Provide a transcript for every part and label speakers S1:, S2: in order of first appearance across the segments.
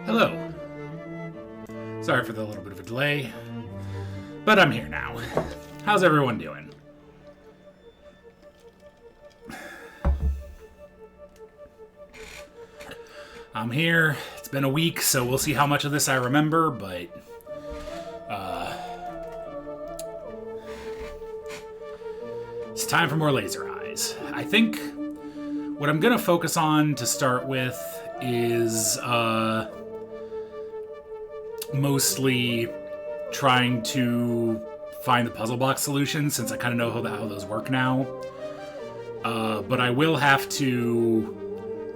S1: Hello. Sorry for the little bit of a delay, but I'm here now. How's everyone doing? I'm here. It's been a week, so we'll see how much of this I remember, but it's time for more laser eyes. I think what I'm going to focus on to start with is mostly trying to find the puzzle box solution, since I kind of know how those work now. But I will have to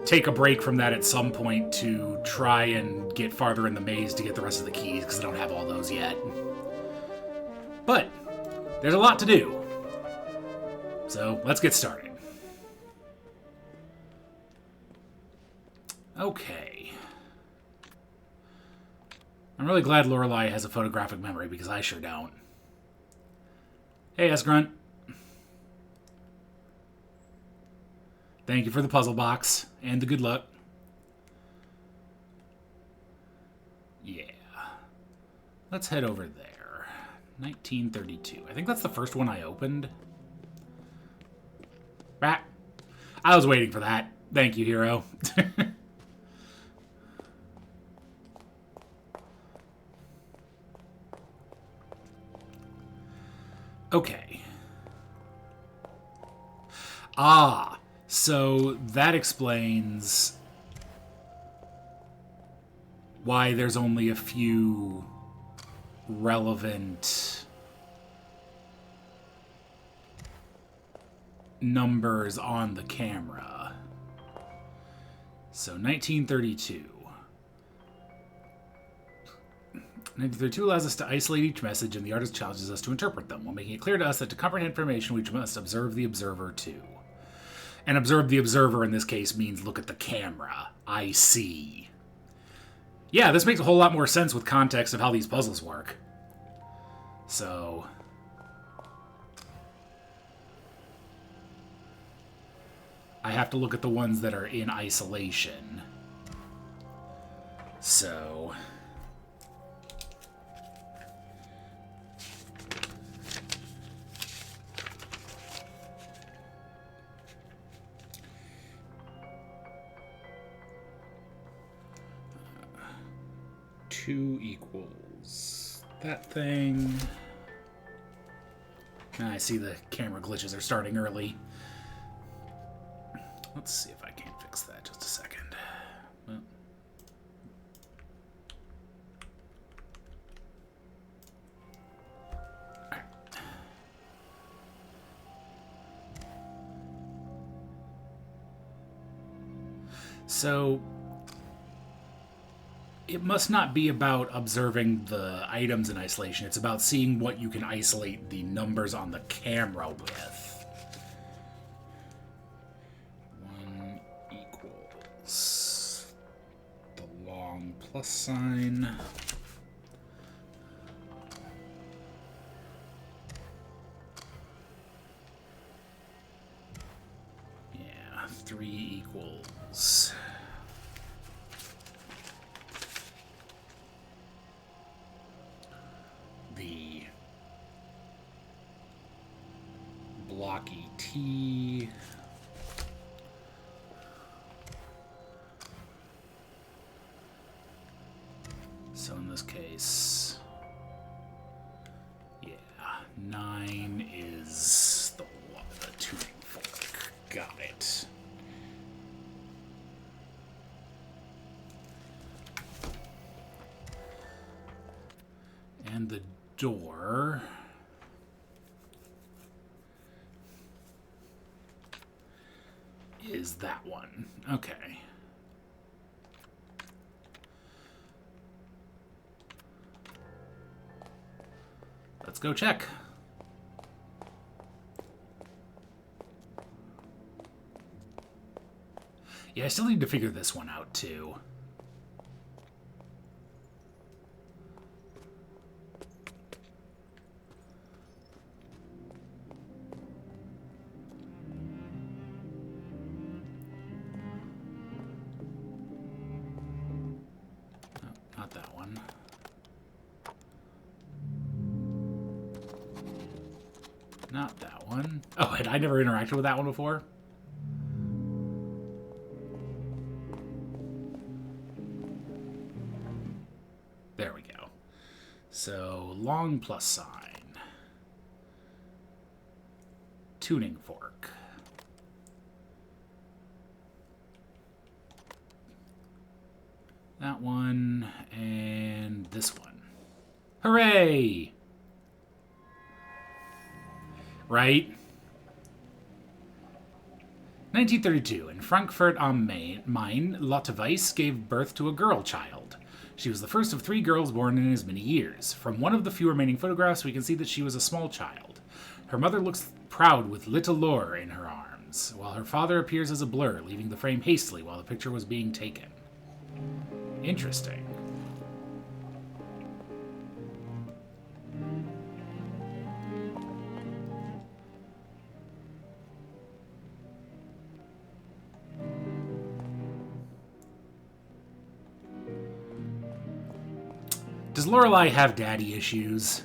S1: take a break from that at some point to try and get farther in the maze to get the rest of the keys, because I don't have all those yet. But there's a lot to do. So let's get started. Okay. I'm really glad Lorelei has a photographic memory, because I sure don't. Hey, S-Grunt. Thank you for the puzzle box and the good luck. Yeah. Let's head over there. 1932. I think that's the first one I opened. Right. I was waiting for that. Thank you, hero. Okay. Ah, so that explains why there's only a few relevant numbers on the camera. So 1932. 1932 allows us to isolate each message, and the artist challenges us to interpret them, while making it clear to us that to comprehend information, we must observe the observer too. And observe the observer in this case means look at the camera. I see. Yeah, this makes a whole lot more sense with context of how these puzzles work. So I have to look at the ones that are in isolation. So 2 equals that thing. Now I see the camera glitches are starting early. Let's see if I can't fix that just a second. Well. Right. So it must not be about observing the items in isolation. It's about seeing what you can isolate the numbers on the camera with. 1 equals the long plus sign. Yeah, 3 equals the blocky T. So in this case, yeah, 9 is the tuning fork. Got it. And the door is that one. Okay. Let's go check. Yeah, I still need to figure this one out too. one. Not that one. Oh, had I never interacted with that one before? There we go. So, long plus sign. Tuning fork. That one, and this one. Hooray! Right? 1932, in Frankfurt am Main, Lotte Weiss gave birth to a girl child. She was the first of 3 girls born in as many years. From one of the few remaining photographs, we can see that she was a small child. Her mother looks proud with little Lore in her arms, while her father appears as a blur, leaving the frame hastily while the picture was being taken. Interesting. Does Lorelei have daddy issues?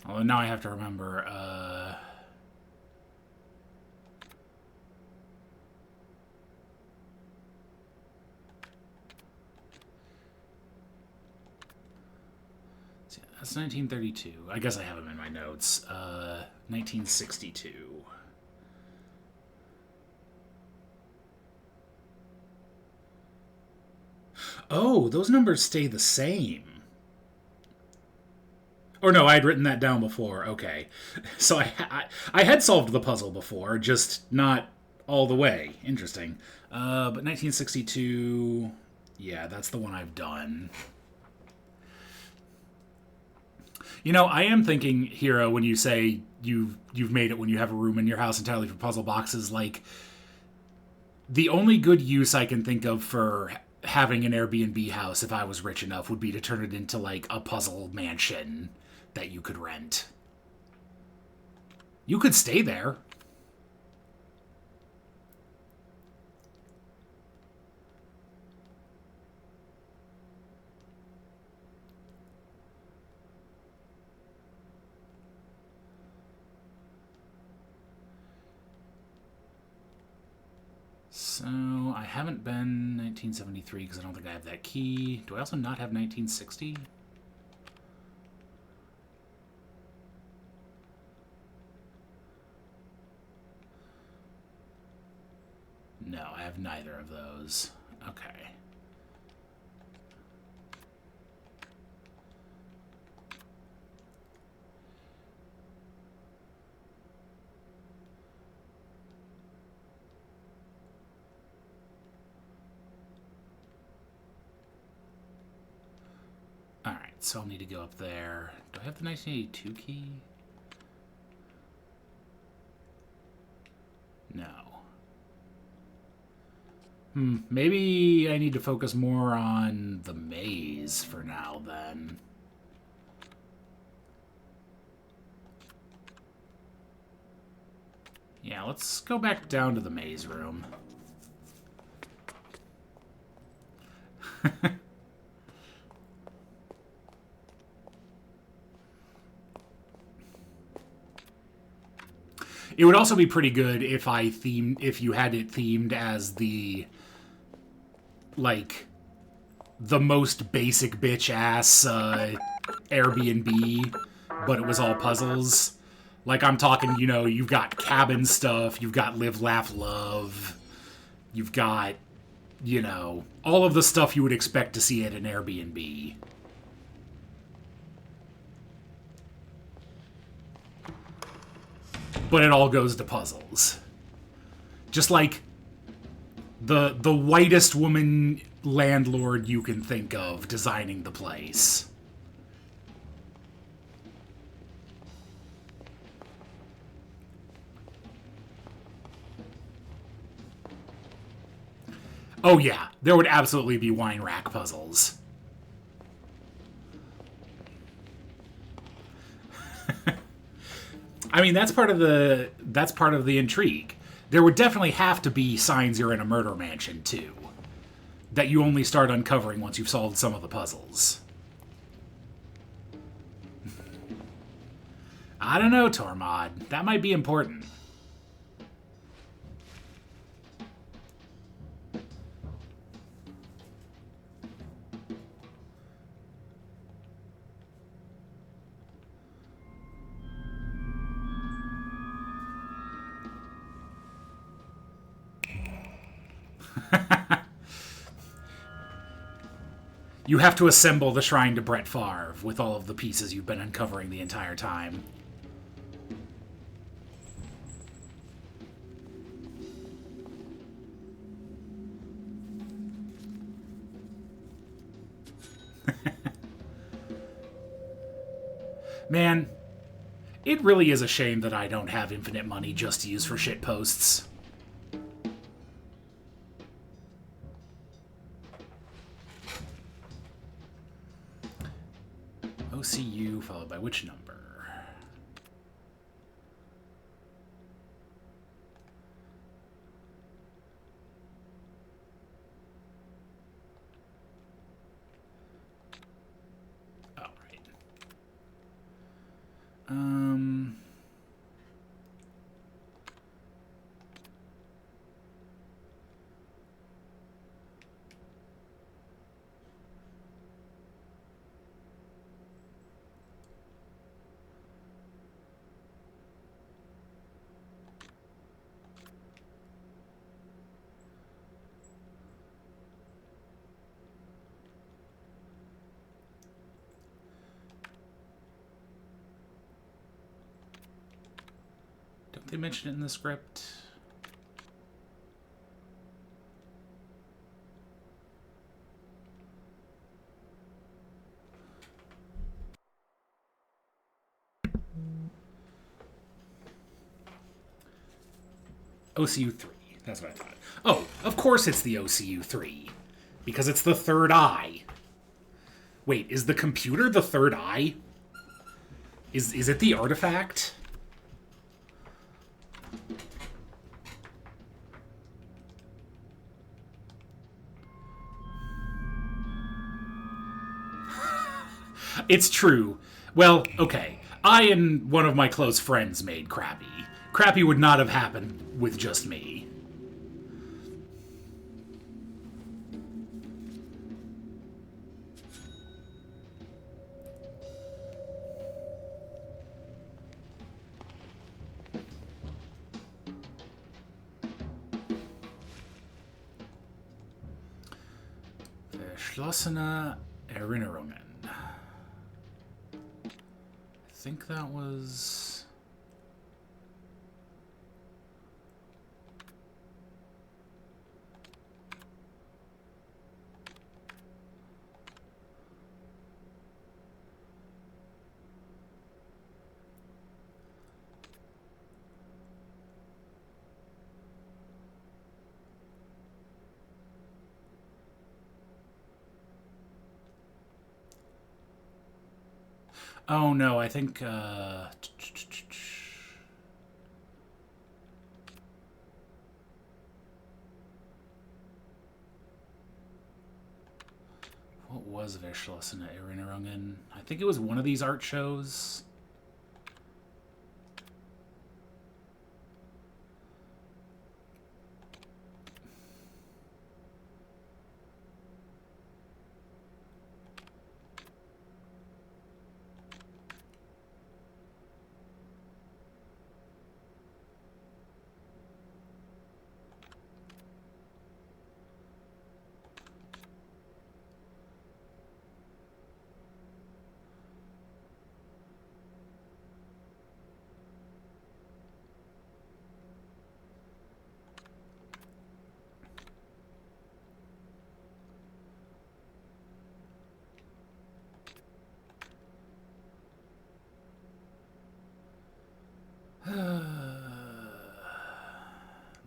S1: Well, now I have to remember, that's 1932. I guess I have them in my notes. 1962. Oh, those numbers stay the same. Or no, I had written that down before. Okay. So I had solved the puzzle before, just not all the way. Interesting. But 1962... Yeah, that's the one I've done. You know, I am thinking, Hero, when you say you've made it when you have a room in your house entirely for puzzle boxes, like, the only good use I can think of for having an Airbnb house, if I was rich enough, would be to turn it into, like, a puzzle mansion that you could rent. You could stay there. So, I haven't been 1973 because I don't think I have that key. Do I also not have 1960? No, I have neither of those. Okay. Alright, so I'll need to go up there. Do I have the 1982 key? No. Maybe I need to focus more on the maze for now, then. Yeah, let's go back down to the maze room. It would also be pretty good if if you had it themed as like, the most basic bitch-ass Airbnb, but it was all puzzles. Like, I'm talking, you know, you've got cabin stuff, you've got live, laugh, love, you've got, you know, all of the stuff you would expect to see at an Airbnb. But it all goes to puzzles. Just like the whitest woman landlord you can think of designing the place. Oh yeah, there would absolutely be wine rack puzzles. I mean, that's part of the intrigue. There would definitely have to be signs you're in a murder mansion too, that you only start uncovering once you've solved some of the puzzles. I don't know, Tormod. That might be important. You have to assemble the shrine to Brett Favre with all of the pieces you've been uncovering the entire time. Man, it really is a shame that I don't have infinite money just to use for shit posts. OCU followed by which number? Oh, right. Don't they mention it in the script? OCU 3. That's what I thought. Oh, of course it's the OCU 3. Because it's the third eye. Wait, is the computer the third eye? Is it the artifact? It's true. Well, okay. I and one of my close friends made Crappy. Crappy would not have happened with just me. Verschlossene Erinnerungen. I think that was... Oh no, I think what was Verschlossene Erinnerungen? I think it was one of these art shows.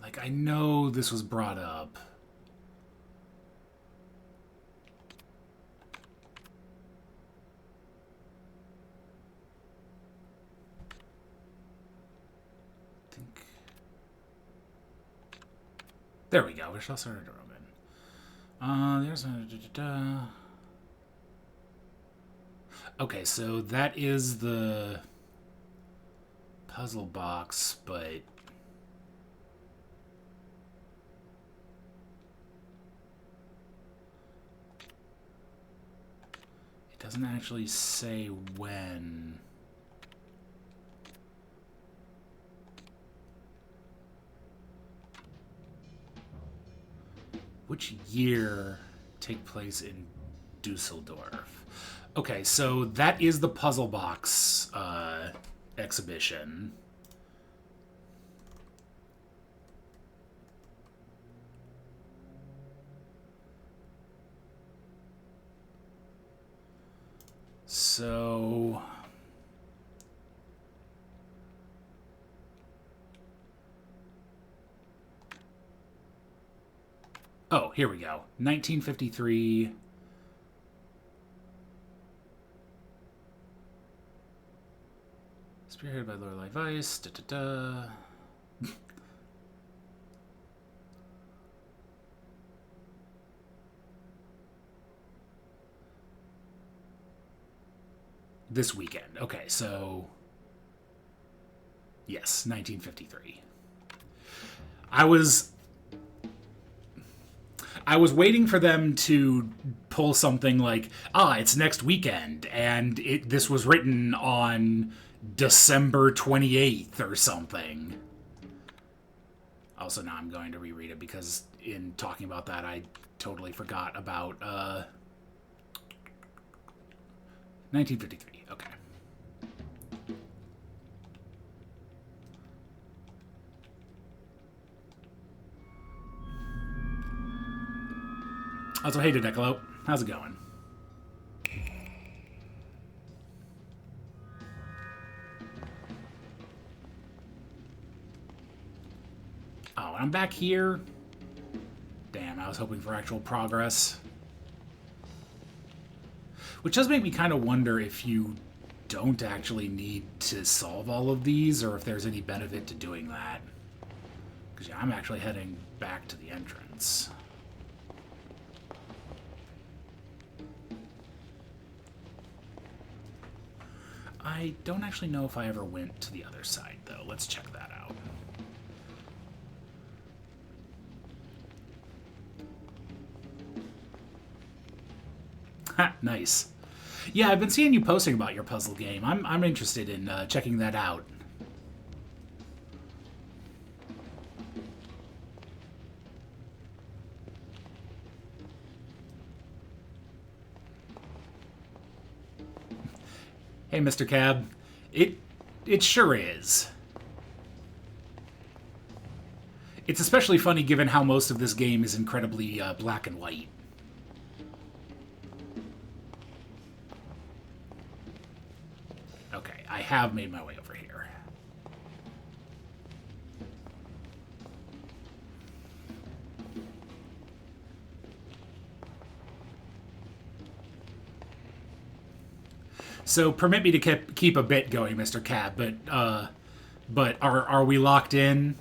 S1: Like, I know this was brought up. think... There we go. We shall start a Roman. There's a... Okay, so that is the puzzle box, but... It doesn't actually say when. Which year take place in Dusseldorf? Okay, so that is the puzzle box exhibition. So... Oh, here we go. 1953. Spearheaded by Lorelei Weiss. Da-da-da. This weekend. Okay, so... Yes, 1953. I was waiting for them to pull something like, it's next weekend, and this was written on December 28th or something. Also, now I'm going to reread it because in talking about that, I totally forgot about 1953. Okay. Also, hey, Decalo. How's it going? Oh, I'm back here? Damn, I was hoping for actual progress. Which does make me kind of wonder if you don't actually need to solve all of these, or if there's any benefit to doing that. Because yeah, I'm actually heading back to the entrance. I don't actually know if I ever went to the other side, though. Let's check that out. Ha, nice. Yeah, I've been seeing you posting about your puzzle game. I'm interested in checking that out. Hey, Mr. Cab. It sure is. It's especially funny given how most of this game is incredibly black and white. Okay, I have made my way over here. So permit me to keep a bit going, Mr. Cab, but are we locked in?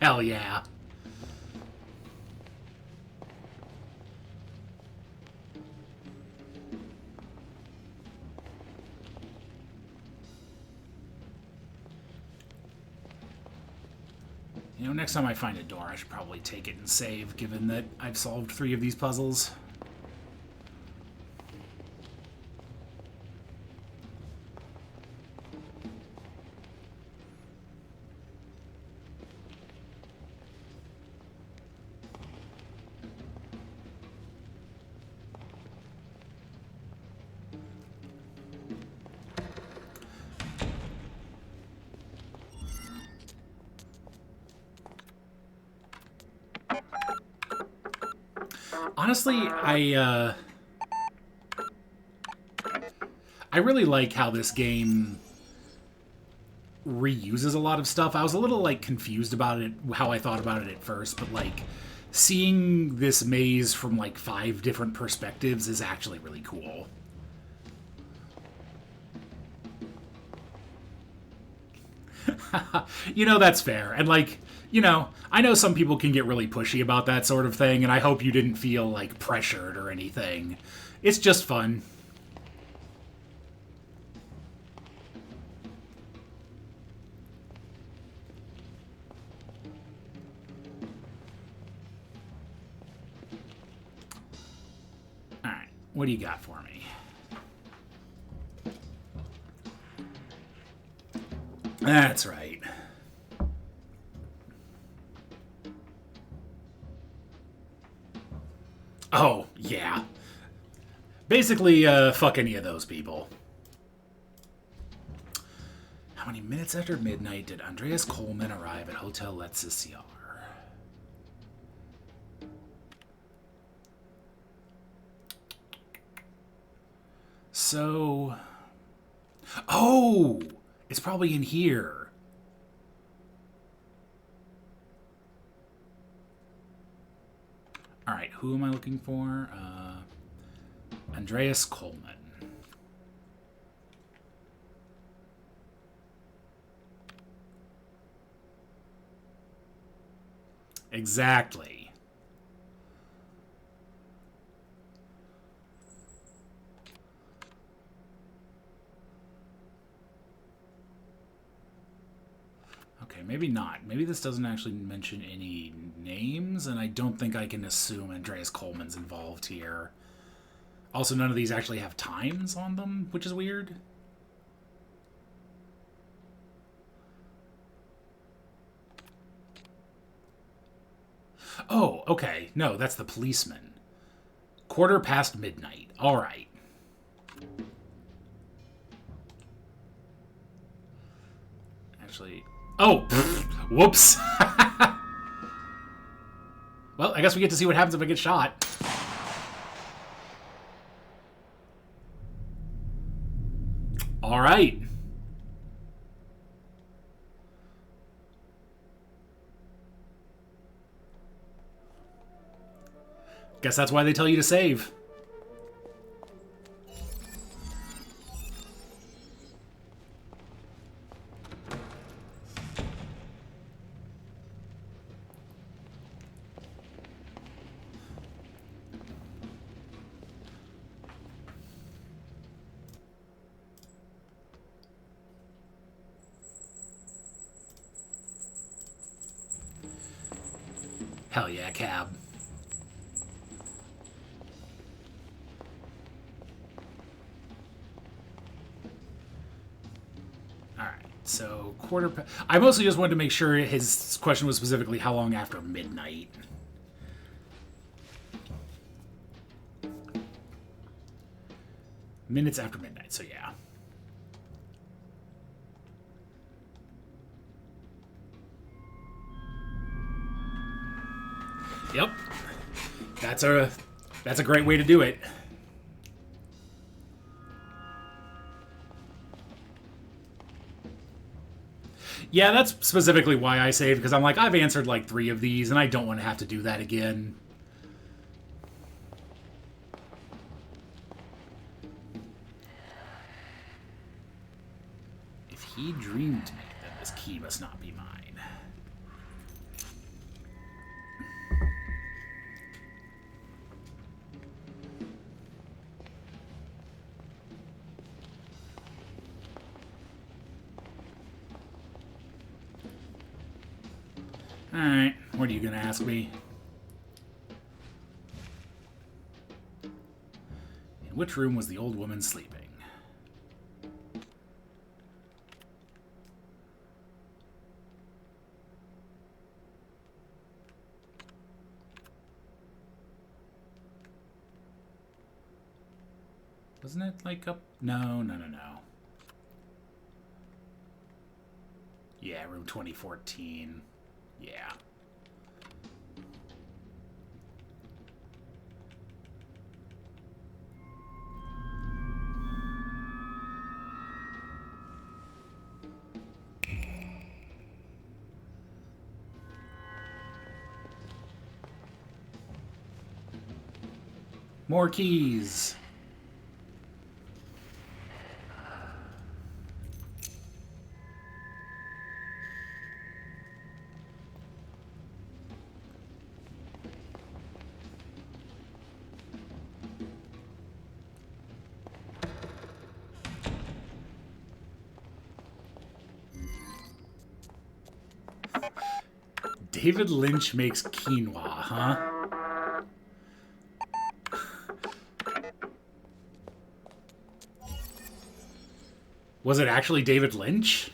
S1: Hell yeah. You know, next time I find a door, I should probably take it and save, given that I've solved 3 of these puzzles. Honestly, I really like how this game reuses a lot of stuff. I was a little, like, confused about it, how I thought about it at first, but, like, seeing this maze from, like, 5 different perspectives is actually really cool. You know, that's fair. And, like, you know, I know some people can get really pushy about that sort of thing, and I hope you didn't feel, like, pressured or anything. It's just fun. Alright, what do you got for me? That's right. Oh, yeah. Basically, fuck any of those people. How many minutes after midnight did Andreas Coleman arrive at Hotel Let's So... Oh! It's probably in here. Alright, who am I looking for? Andreas Coleman. Exactly. Okay, maybe not. Maybe this doesn't actually mention any names, and I don't think I can assume Andreas Coleman's involved here. Also, none of these actually have times on them, which is weird. Oh, okay. No, that's the policeman. midnight. All right. Actually... Oh! Whoops! Well, I guess we get to see what happens if I get shot. All right. Guess that's why they tell you to save. Hell yeah, cab. Alright, so I mostly just wanted to make sure his question was specifically how long after midnight. Minutes after midnight, so yeah. Yep. That's a great way to do it. Yeah, that's specifically why I saved, because I'm like, I've answered like 3 of these, and I don't want to have to do that again. If he dreamed me, then this key must not be mine. Alright, what are you gonna ask me? In which room was the old woman sleeping? Wasn't it like up? No. Yeah, room 2014. Yeah. More keys. David Lynch makes quinoa, huh? Was it actually David Lynch?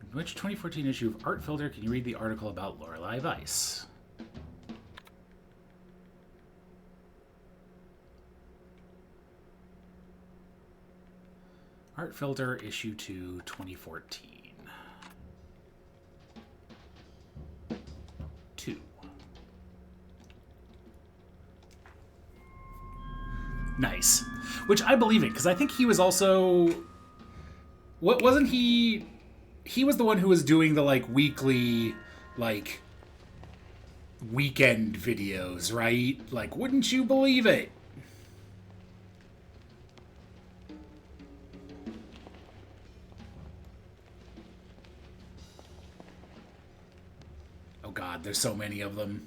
S1: In which 2014 issue of Art Filter can you read the article about Lorelei Weiss? Art Filter, issue 2, 2014. 2. Nice. Which I believe it, because I think he was also... What wasn't he... He was the one who was doing the, like, weekly, like, weekend videos, right? Like, wouldn't you believe it? Oh god, there's so many of them.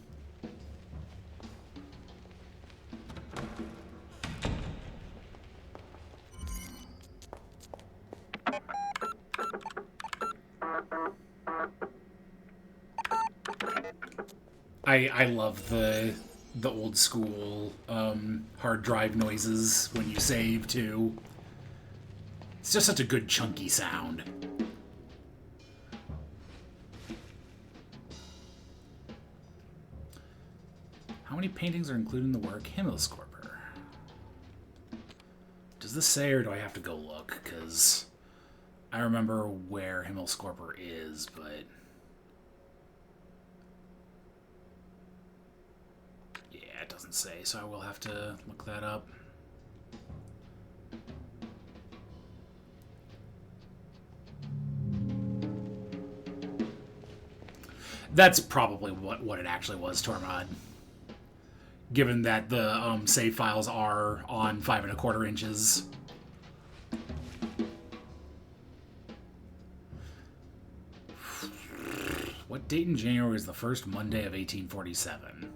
S1: I love the old school hard drive noises when you save too. It's just such a good chunky sound. How many paintings are included in the work Himmelskorper? Does this say, or do I have to go look? Because I remember where Himmelskorper is, but... yeah, it doesn't say, so I will have to look that up. That's probably what it actually was, Tormod. Given that the save files are on 5 1/4 inches. What date in January is the first Monday of 1847?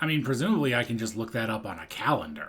S1: I mean, presumably I can just look that up on a calendar.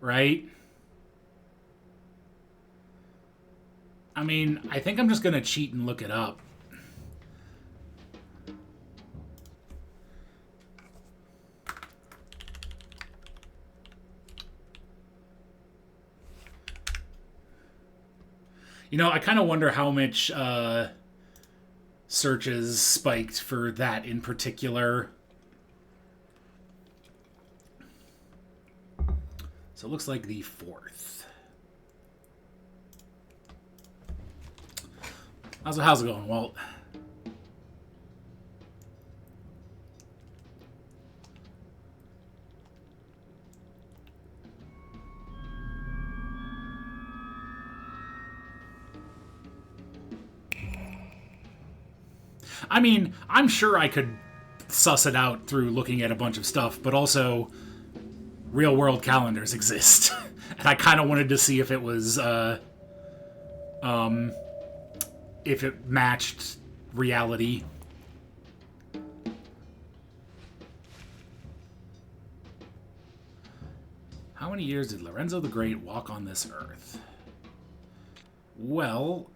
S1: Right? I mean, I think I'm just gonna cheat and look it up. You know, I kind of wonder how much searches spiked for that in particular. So it looks like the 4th. How's it going, Walt? I mean, I'm sure I could suss it out through looking at a bunch of stuff, but also real world calendars exist. And I kind of wanted to see if it was, if it matched reality. How many years did Lorenzo the Great walk on this earth? Well,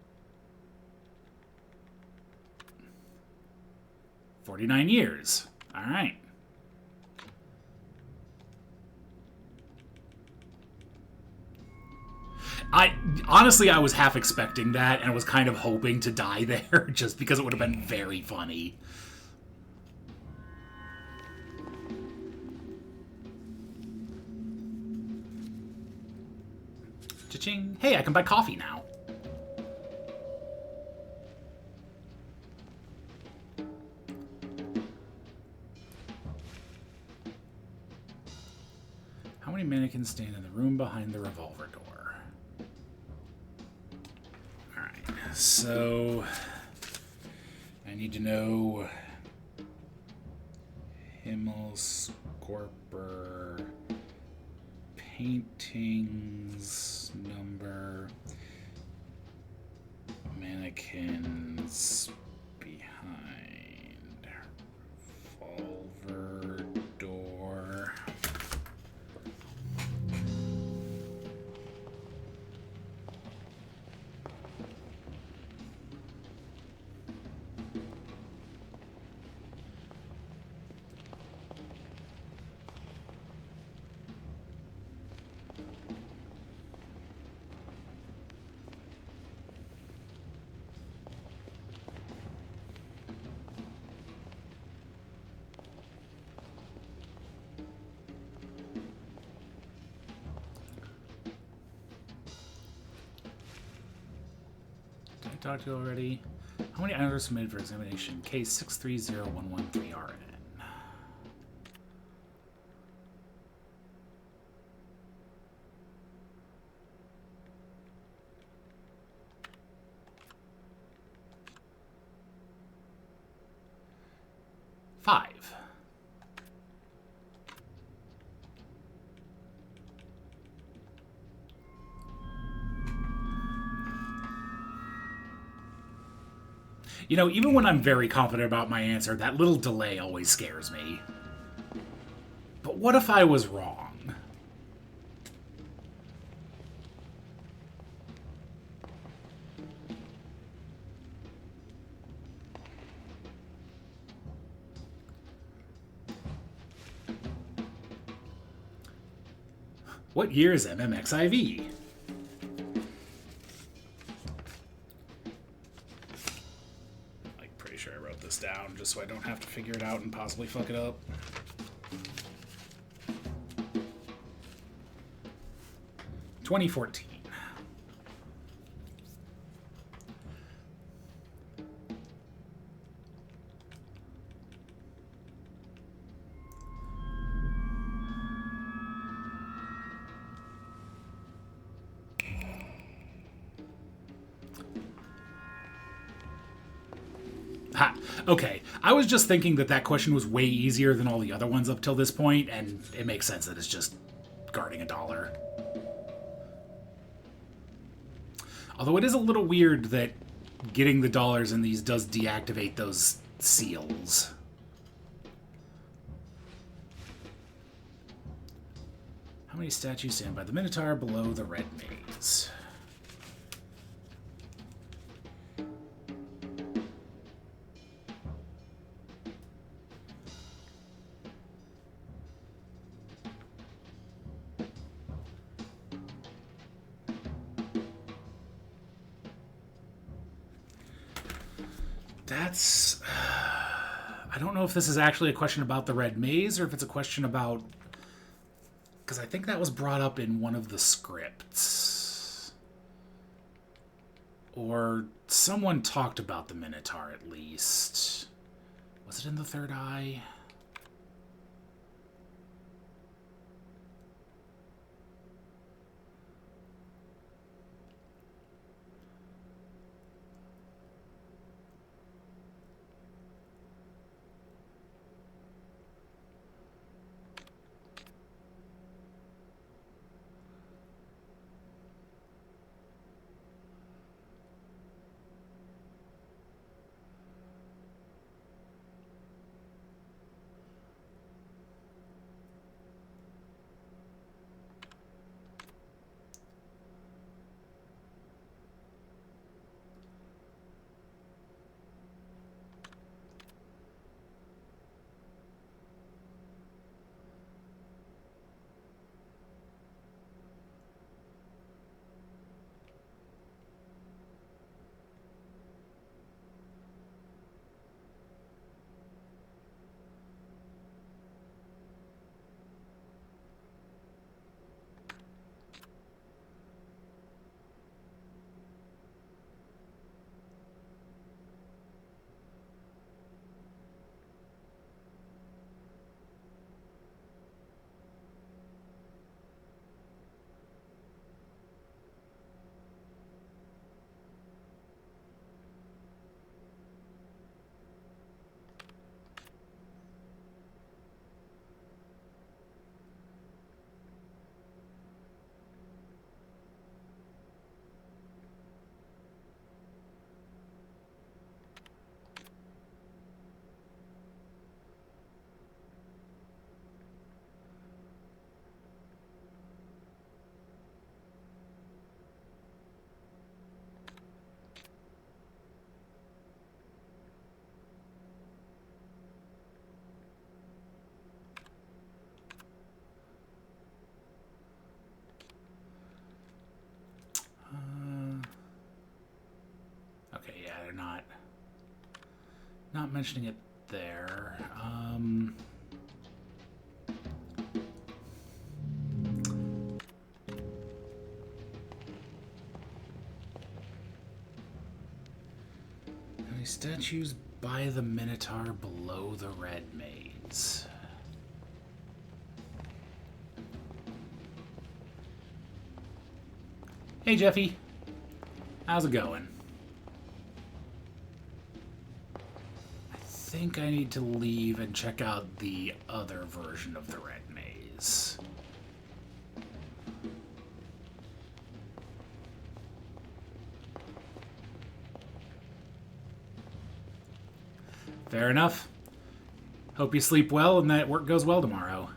S1: 49 years. All right. Honestly, I was half expecting that and was kind of hoping to die there just because it would have been very funny. Cha-ching. Hey, I can buy coffee now. How many mannequins stand in the room behind the revolver door? Alright, so I need to know Himmelskorper paintings number, mannequins behind revolver door. Talked to already. How many items are submitted for examination? Case 630113RN. Five. You know, even when I'm very confident about my answer, that little delay always scares me. But what if I was wrong? What year is MMXIV? Down just so I don't have to figure it out and possibly fuck it up. $2014. Ha. Okay, I was just thinking that question was way easier than all the other ones up till this point, and it makes sense that it's just guarding a dollar. Although it is a little weird that getting the dollars in these does deactivate those seals. How many statues stand by the Minotaur below the Red Maze? That's... I don't know if this is actually a question about the Red Maze or if it's a question about... Because I think that was brought up in one of the scripts. Or someone talked about the Minotaur at least. Was it in the Third Eye? not mentioning it there. Any statues by the Minotaur below the Red Maze? Hey, Jeffy. How's it going? I think I need to leave and check out the other version of the Red Maze. Fair enough. Hope you sleep well and that work goes well tomorrow.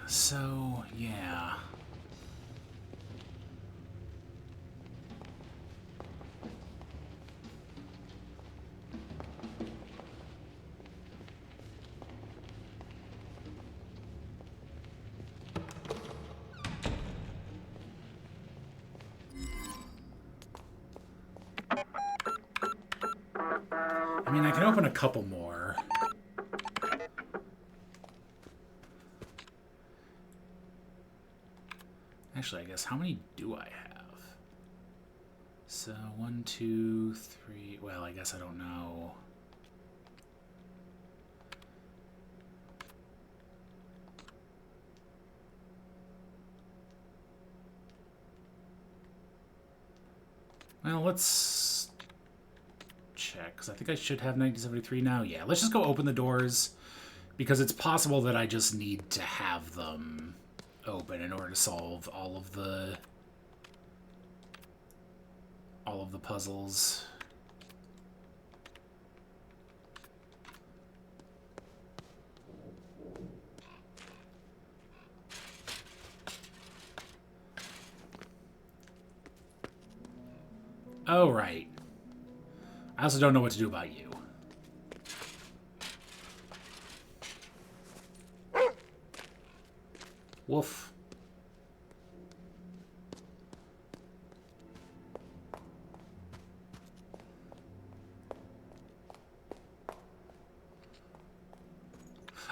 S1: So, yeah. I mean, I can open a couple more. Actually, I guess, how many do I have? So, 1, 2, 3... Well, I guess I don't know. Well, let's check, because I think I should have 1973 now. Yeah, let's just go open the doors, because it's possible that I just need to have them open in order to solve all of the puzzles. Oh, right. I also don't know what to do about you. Woof.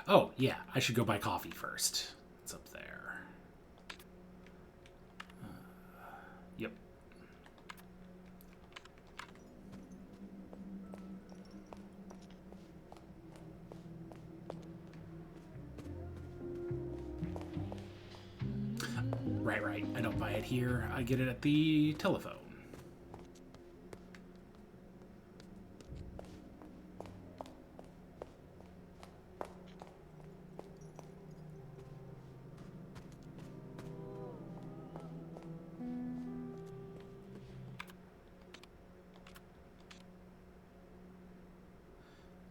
S1: Oh, yeah, I should go buy coffee first. It's up there. Yep. Right. I don't buy it here. I get it at the telephone.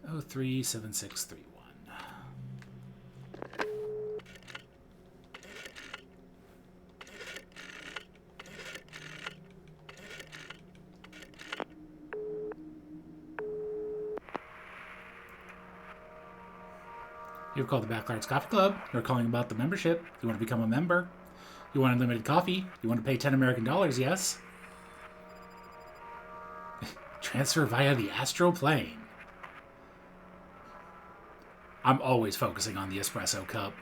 S1: Oh, 37631. You've called the Backlards Coffee Club. You're calling about the membership. You want to become a member? You want unlimited coffee? You want to pay 10 American dollars, yes? Transfer via the astral plane. I'm always focusing on the espresso cup.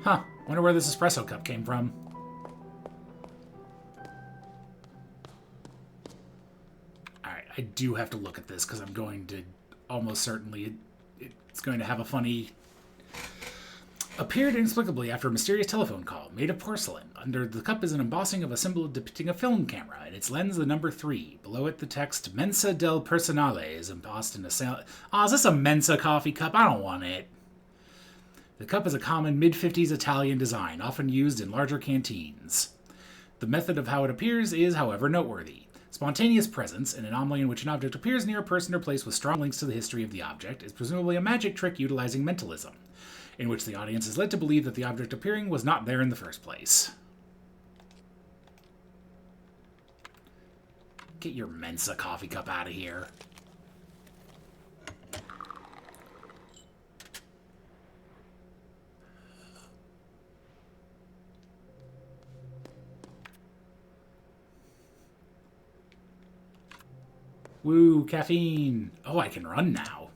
S1: Huh. Wonder where this espresso cup came from. Alright, I do have to look at this because I'm going to almost certainly... It's going to have a funny... Appeared inexplicably after a mysterious telephone call, made of porcelain. Under the cup is an embossing of a symbol depicting a film camera. In its lens, the number 3. Below it, the text, Mensa del Personale, is embossed in a... Oh, is this a Mensa coffee cup? I don't want it. The cup is a common mid-50s Italian design, often used in larger canteens. The method of how it appears is, however, noteworthy. Spontaneous presence, an anomaly in which an object appears near a person or place with strong links to the history of the object, is presumably a magic trick utilizing mentalism, in which the audience is led to believe that the object appearing was not there in the first place. Get your Mensa coffee cup out of here. Woo, caffeine. Oh, I can run now.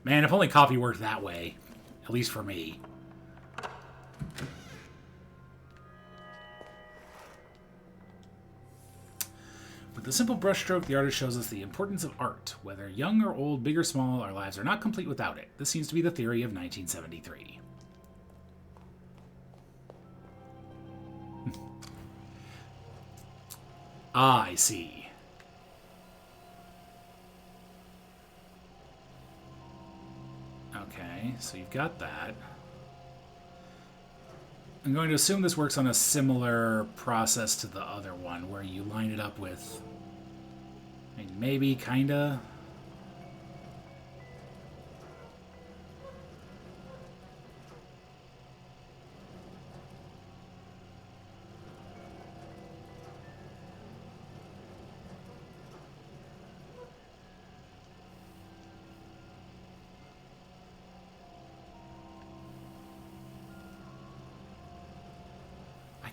S1: Man, if only coffee worked that way. At least for me. With a simple brushstroke, the artist shows us the importance of art. Whether young or old, big or small, our lives are not complete without it. This seems to be the theory of 1973. Ah, I see. Okay, so you've got that. I'm going to assume this works on a similar process to the other one, where you line it up with... I mean, maybe, kinda...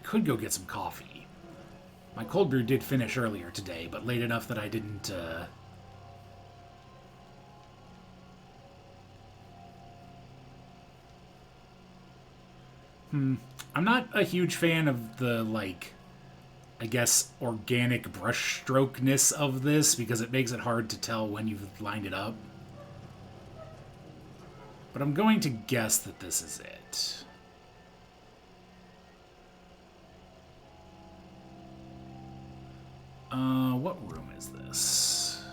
S1: could go get some coffee. My cold brew did finish earlier today, but late enough that I didn't, I'm not a huge fan of the, like, I guess, organic brushstrokeness of this, because it makes it hard to tell when you've lined it up. But I'm going to guess that this is it. What room is this?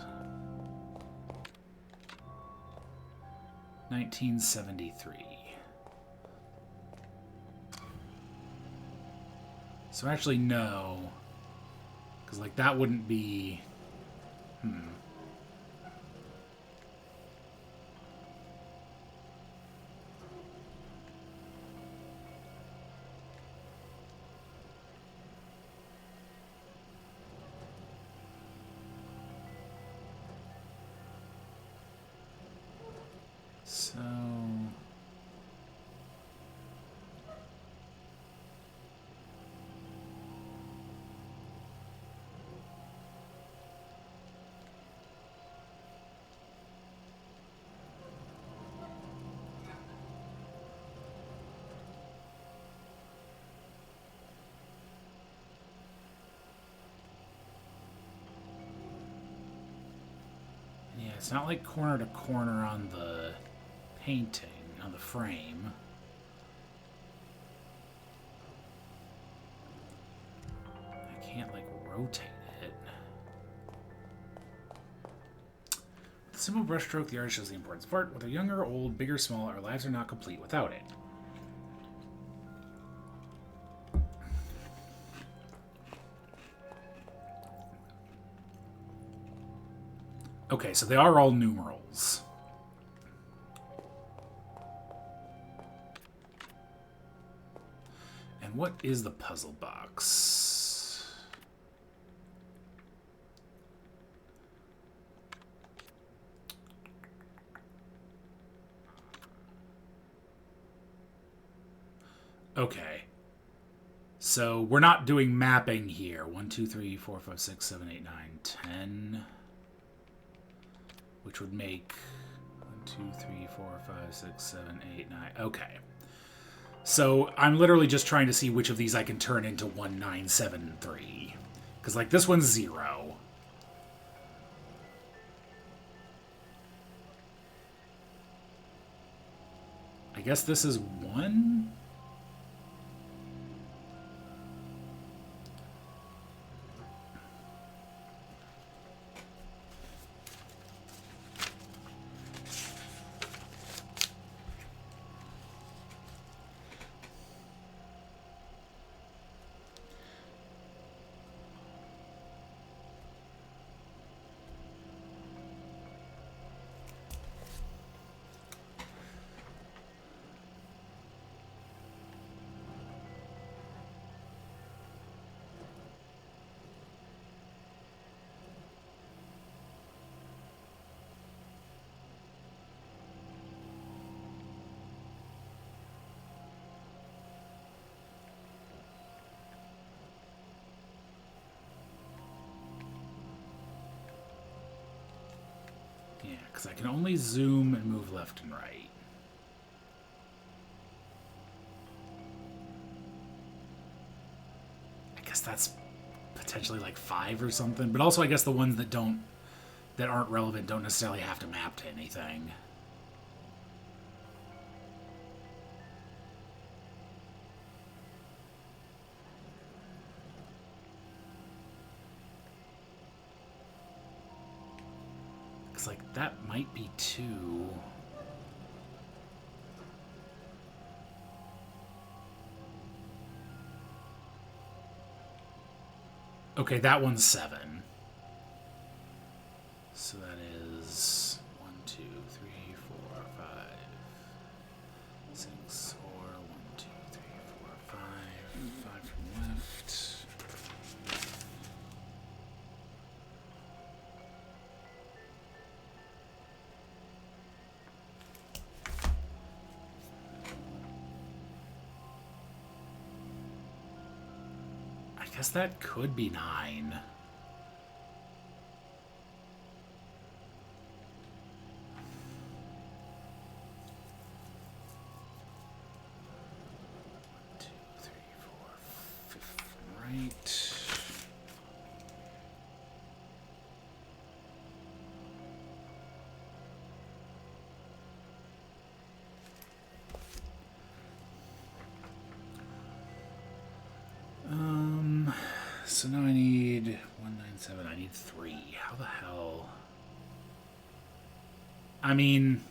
S1: 1973. So actually, no. Because, like, that wouldn't be... So... yeah, it's not like corner to corner on the painting, on the frame. I can't, like, rotate it. With a simple brushstroke, the artist shows the importance of art. Whether young or old, big or small, our lives are not complete without it. Okay, so they are all numerals. And what is the puzzle box? Okay. So we're not doing mapping here. 1, 2, 3, 4, 5, 6, 7, 8, 9, 10. Which would make 1, 2, 3, 4, 5, 6, 7, 8, 9. Okay. So I'm literally just trying to see which of these I can turn into 1973. Because, like, this one's 0. I guess this is 1? Because I can only zoom and move left and right. I guess that's potentially like 5 or something. But also I guess the ones that aren't relevant don't necessarily have to map to anything. Because, like, that might be 2. Okay, that one's 7. So that is 1, 2, 3, 4, 5, 6, 4, 1, 2, 3, 4, 5, 5 from left. I guess that could be 9. So now I need 197. I need 3. How the hell? I mean,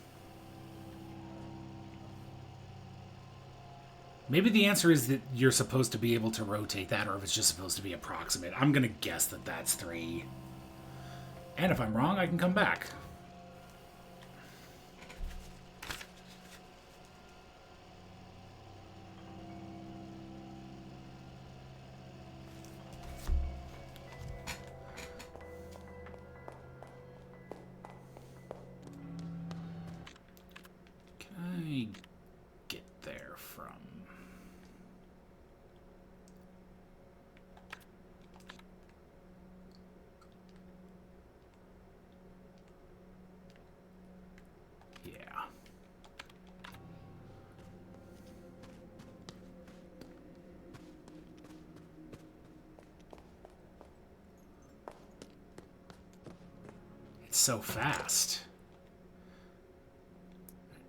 S1: maybe the answer is that you're supposed to be able to rotate that, or if it's just supposed to be approximate. I'm going to guess that that's 3. And if I'm wrong, I can come back. So fast.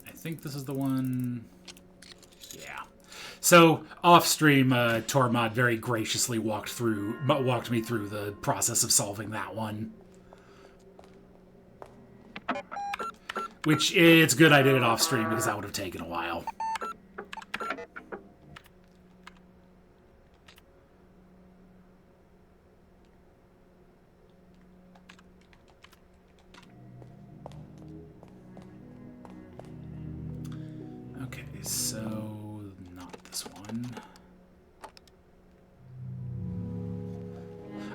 S1: I think this is the one. Yeah. So off stream, Tormod very graciously walked me through the process of solving that one. Which it's good I did it off stream because that would have taken a while.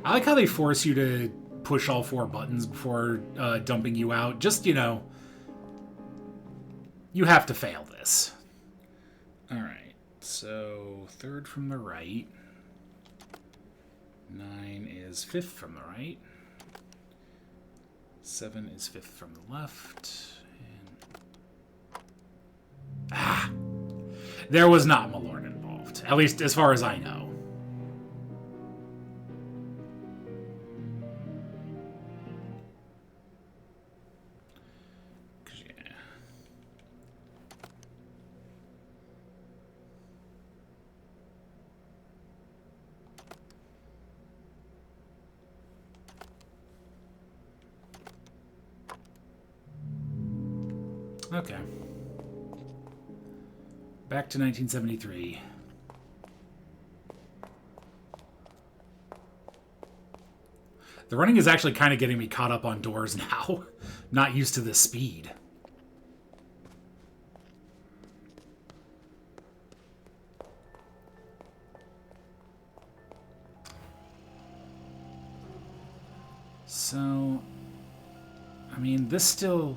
S1: I like how they force you to push all 4 buttons before dumping you out. Just, you know, you have to fail this. Alright, so 3rd from the right. 9 is 5th from the right. 7 is 5th from the left. And... there was not Malorn involved, at least as far as I know. Okay. Back to 1973. The running is actually kind of getting me caught up on doors now. Not used to this speed. So, I mean, this still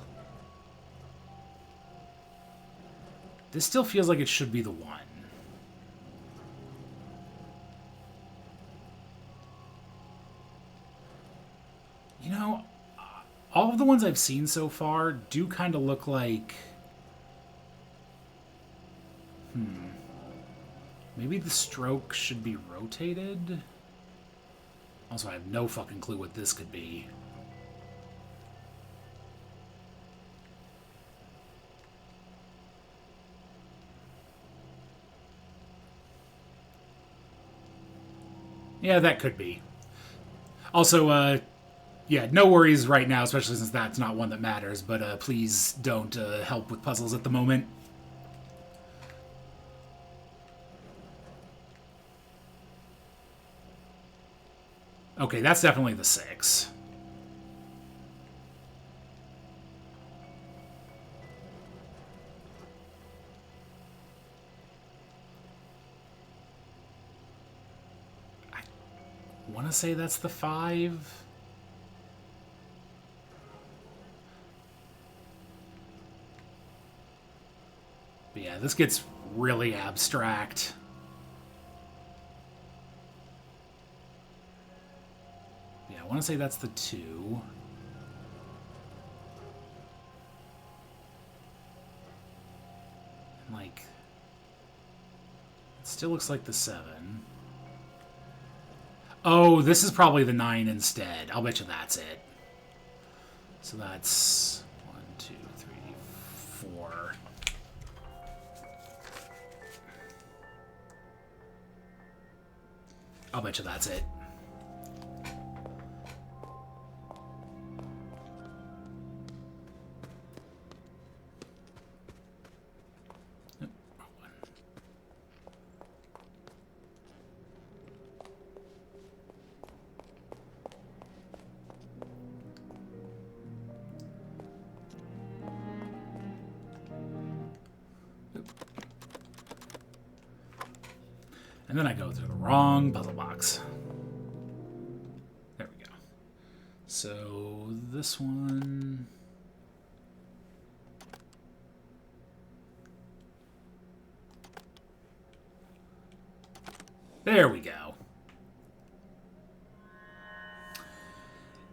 S1: feels like it should be the one. You know, all of the ones I've seen so far do kind of look like... Maybe the stroke should be rotated? Also, I have no fucking clue what this could be. Yeah, that could be. Also, yeah, no worries right now, especially since that's not one that matters, but please don't help with puzzles at the moment. Okay, that's definitely the 6. I want to say that's the 5. But yeah, this gets really abstract. I want to say that's the 2. And like, it still looks like the 7. Oh, this is probably the 9 instead. I'll bet you that's it. So that's 1, 2, 3, 4. I'll bet you that's it. And then I go through the wrong puzzle box. There we go. So this one... There we go.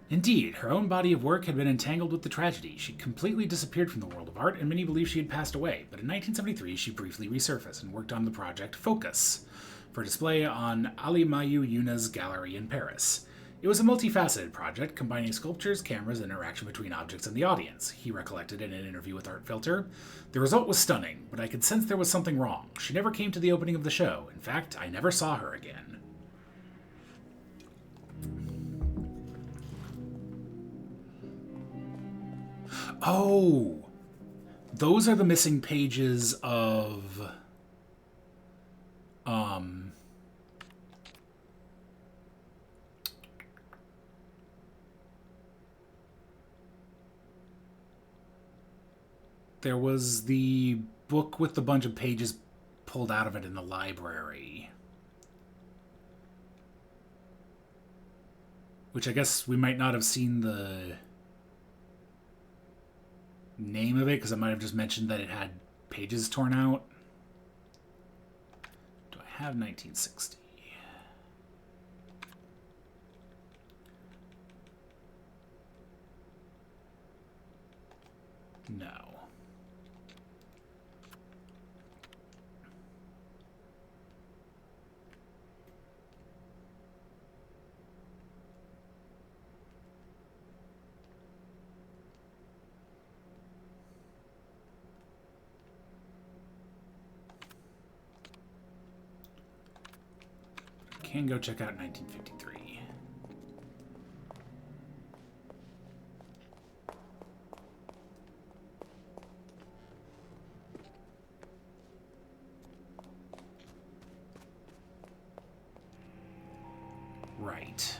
S1: Indeed, her own body of work had been entangled with the tragedy. She'd completely disappeared from the world of art, and many believed she had passed away. But in 1973, she briefly resurfaced and worked on the project Focus, for display on Ali Mayou Yuna's gallery in Paris. It was a multifaceted project, combining sculptures, cameras, and interaction between objects and the audience, he recollected in an interview with Art Filter. The result was stunning, but I could sense there was something wrong. She never came to the opening of the show. In fact, I never saw her again. Oh! Those are the missing pages of... There was the book with the bunch of pages pulled out of it in the library. Which I guess we might not have seen the name of it, because I might have just mentioned that it had pages torn out. Do I have 1960? No. Can go check out 1953. Right.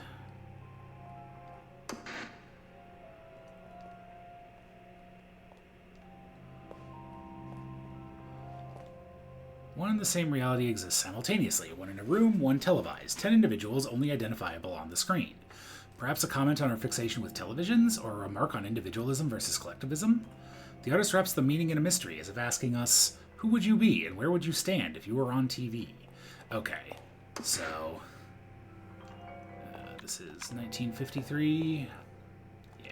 S1: One and the same reality exists simultaneously, one in a room, one televised, 10 individuals only identifiable on the screen. Perhaps a comment on our fixation with televisions, or a remark on individualism versus collectivism? The artist wraps the meaning in a mystery, as if asking us, who would you be and where would you stand if you were on TV? Okay, so... this is 1953. Yeah.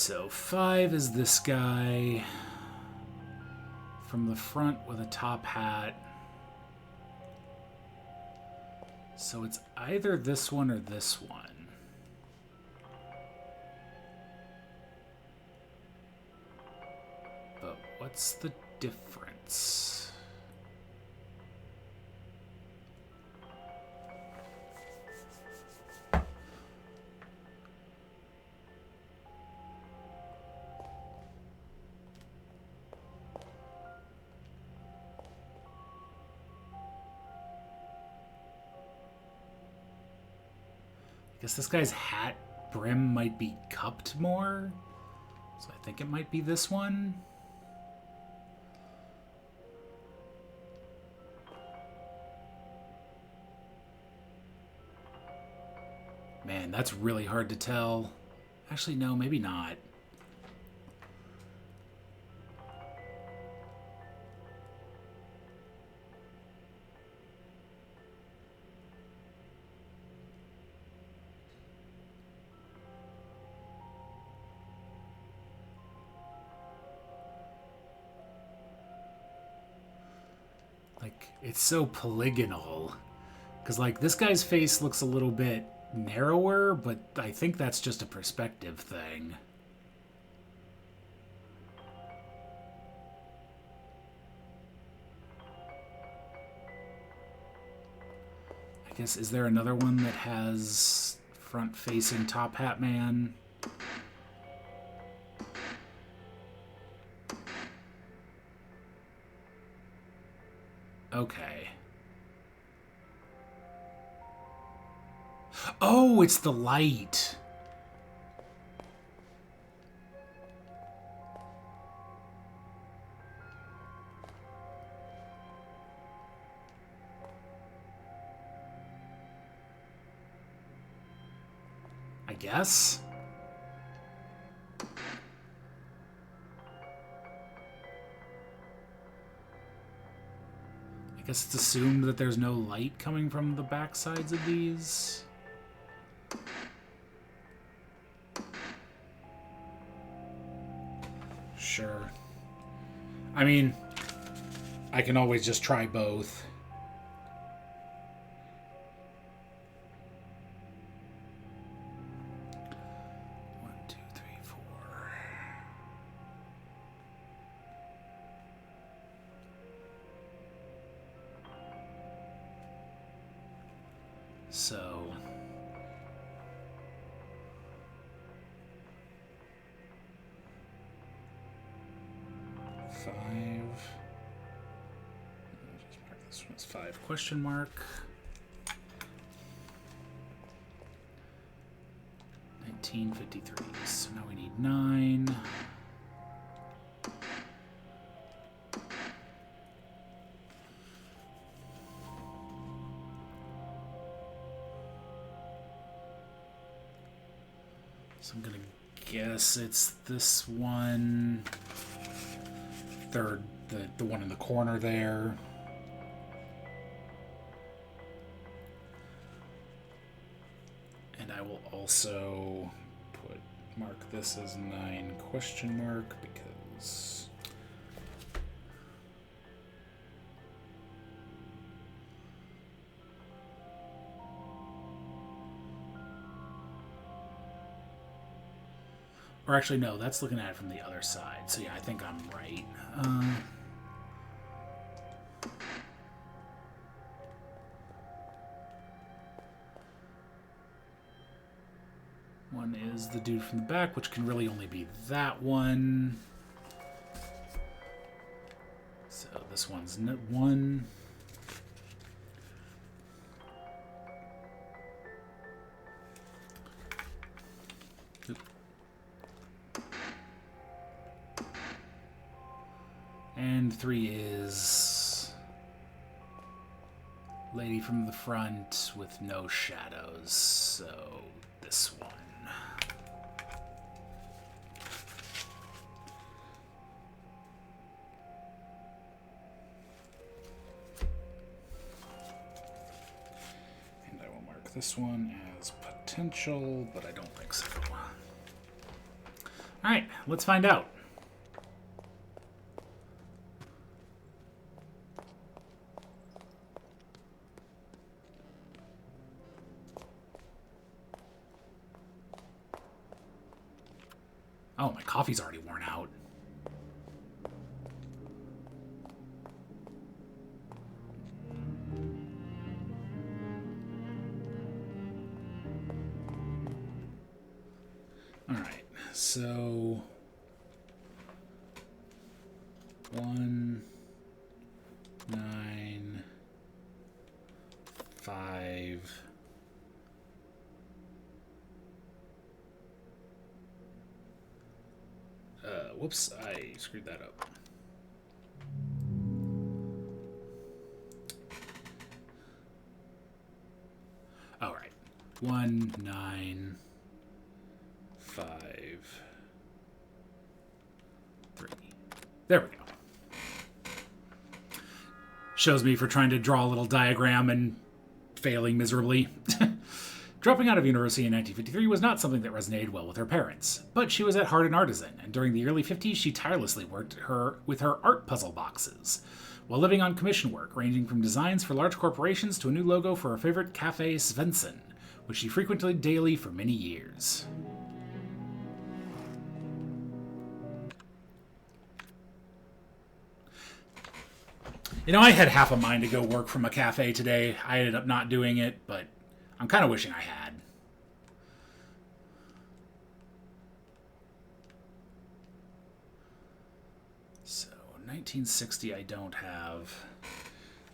S1: So 5 is this guy from the front with a top hat. So it's either this one or this one. But what's the difference? I guess this guy's hat brim might be cupped more. So I think it might be this one. Man, that's really hard to tell. Actually, no, maybe not. Like, it's so polygonal. Because, like, this guy's face looks a little bit narrower, but I think that's just a perspective thing. I guess, is there another one that has front-facing top hat man? Okay. Oh, it's the light. I guess. I guess it's assumed that there's no light coming from the back sides of these. Sure. I mean, I can always just try both. One, two, three, four. So... 5. Just mark this one as 5 question mark. 1953. So now we need 9. So I'm gonna guess it's this one. Third, the one in the corner there. And I will also mark this as 9 question mark because or actually no, that's looking at it from the other side. So yeah, I think I'm right. One is the dude from the back, which can really only be that one. So this one's 1. And 3 is lady from the front with no shadows, so this one. And I will mark this one as potential, but I don't think so. Alright, let's find out. Oh, my coffee's already worn out. Alright, so... 1, 9, 5... Whoops, I screwed that up. All right. 1, 9, 5, 3. There we go. Shows me for trying to draw a little diagram and failing miserably. Dropping out of university in 1953 was not something that resonated well with her parents, but she was at heart an artisan, and during the early 50s she tirelessly worked with her art puzzle boxes, while living on commission work ranging from designs for large corporations to a new logo for her favorite cafe, Svensson, which she frequented daily for many years. You know, I had half a mind to go work from a cafe today. I ended up not doing it, but I'm kind of wishing I had. So, 1960 I don't have.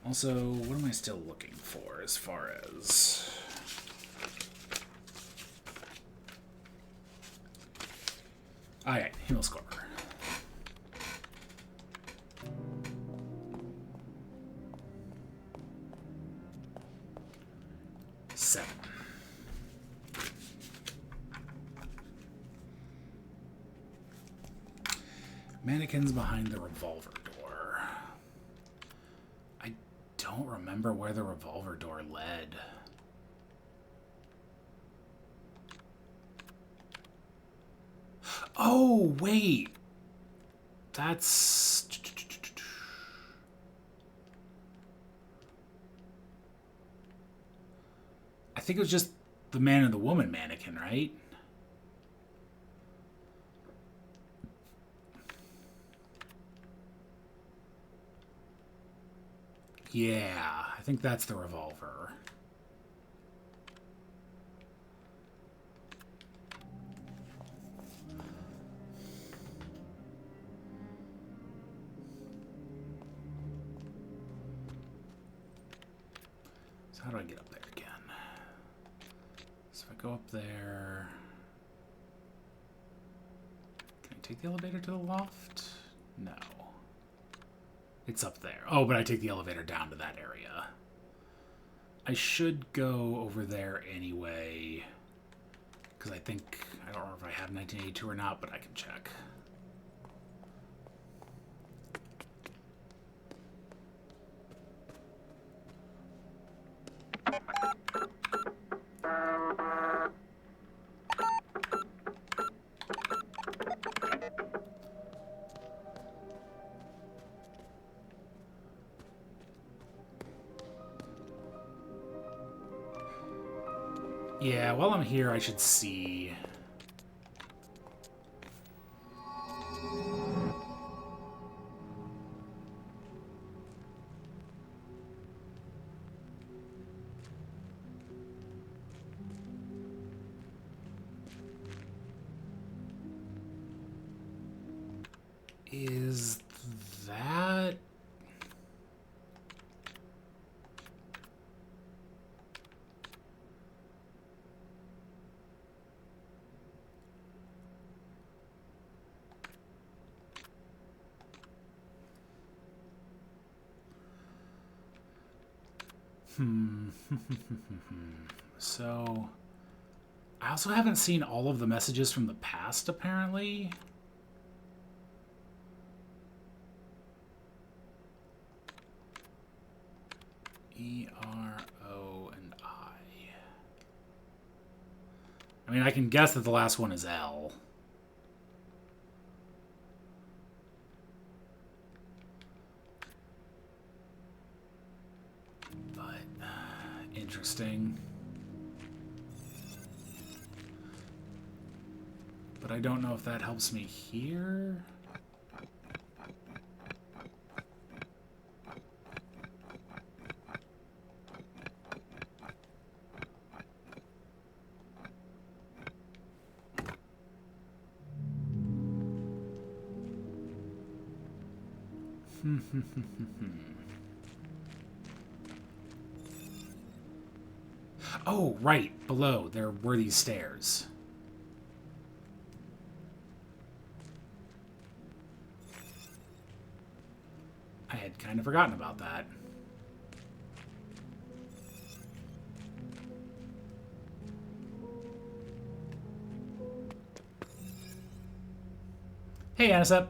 S1: Also, what am I still looking for as far as... Alright, Himmel score. Mannequins behind the revolver door. I don't remember where the revolver door led. Oh, wait. That's... I think it was just the man and the woman mannequin, right? Yeah, I think that's the revolver. So how do I get up there again? So if I go up there... Can I take the elevator to the loft? No. It's up there. Oh, but I take the elevator down to that area. I should go over there anyway. Because I think... I don't remember if I have 1982 or not, but I can check. Yeah, while I'm here, I should see... Is that... So, I also haven't seen all of the messages from the past, apparently. E, R, O, and I. I mean, I can guess that the last one is L. But I don't know if that helps me here. Oh, right. Below, there were these stairs. I had kind of forgotten about that. Hey, Anisep.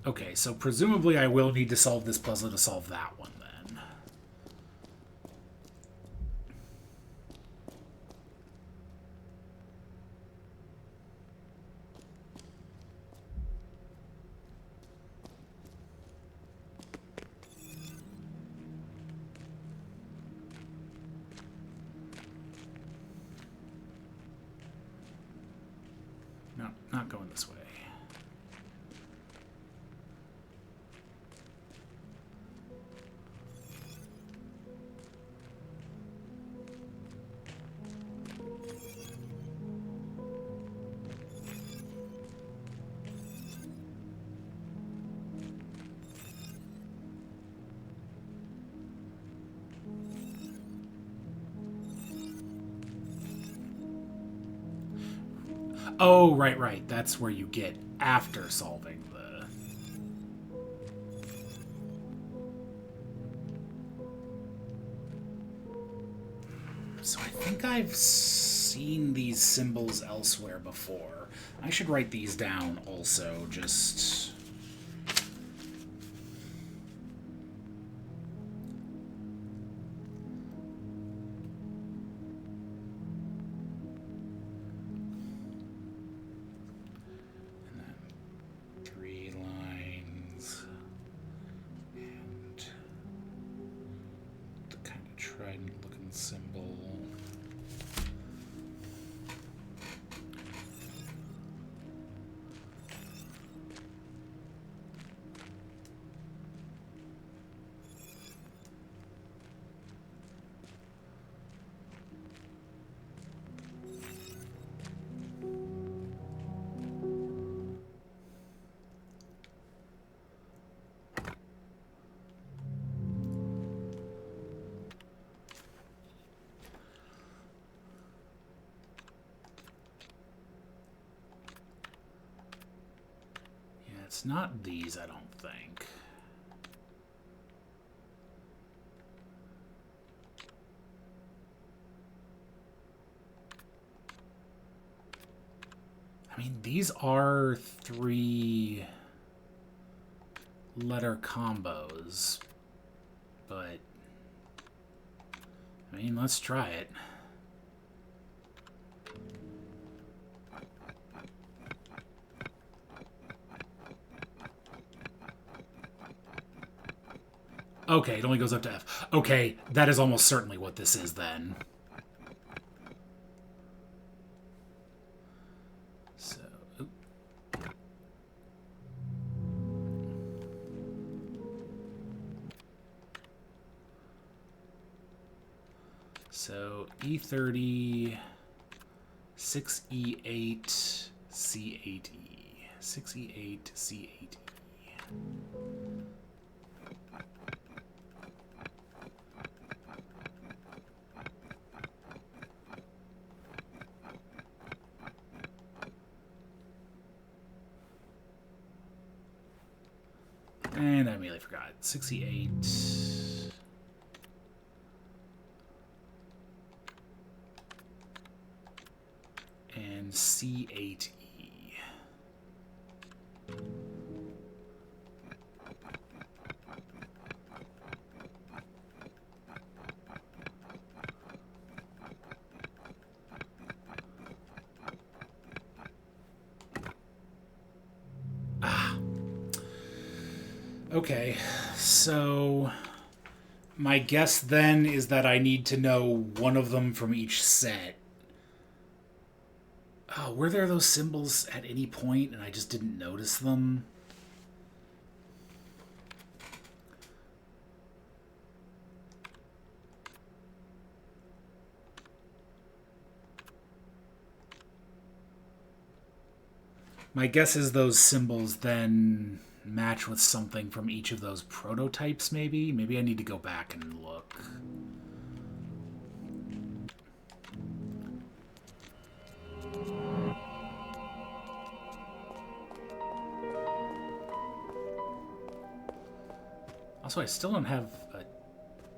S1: Okay, so presumably I will need to solve this puzzle to solve that one, then. No, not going this way. Oh, right. That's where you get after solving the... So I think I've seen these symbols elsewhere before. I should write these down also, just... symbol. It's not these, I don't think. I mean, these are 3-letter combos, but I mean, let's try it. Okay, it only goes up to F. Okay, that is almost certainly what this is then. So, so E30, 6E8, C8E. 6E8, C8E. And I immediately forgot. 68. And C8E. Ah. Okay, so my guess then is that I need to know one of them from each set. Oh, were there those symbols at any point and I just didn't notice them? My guess is those symbols then match with something from each of those prototypes, maybe? Maybe I need to go back and look. Also, I still don't have a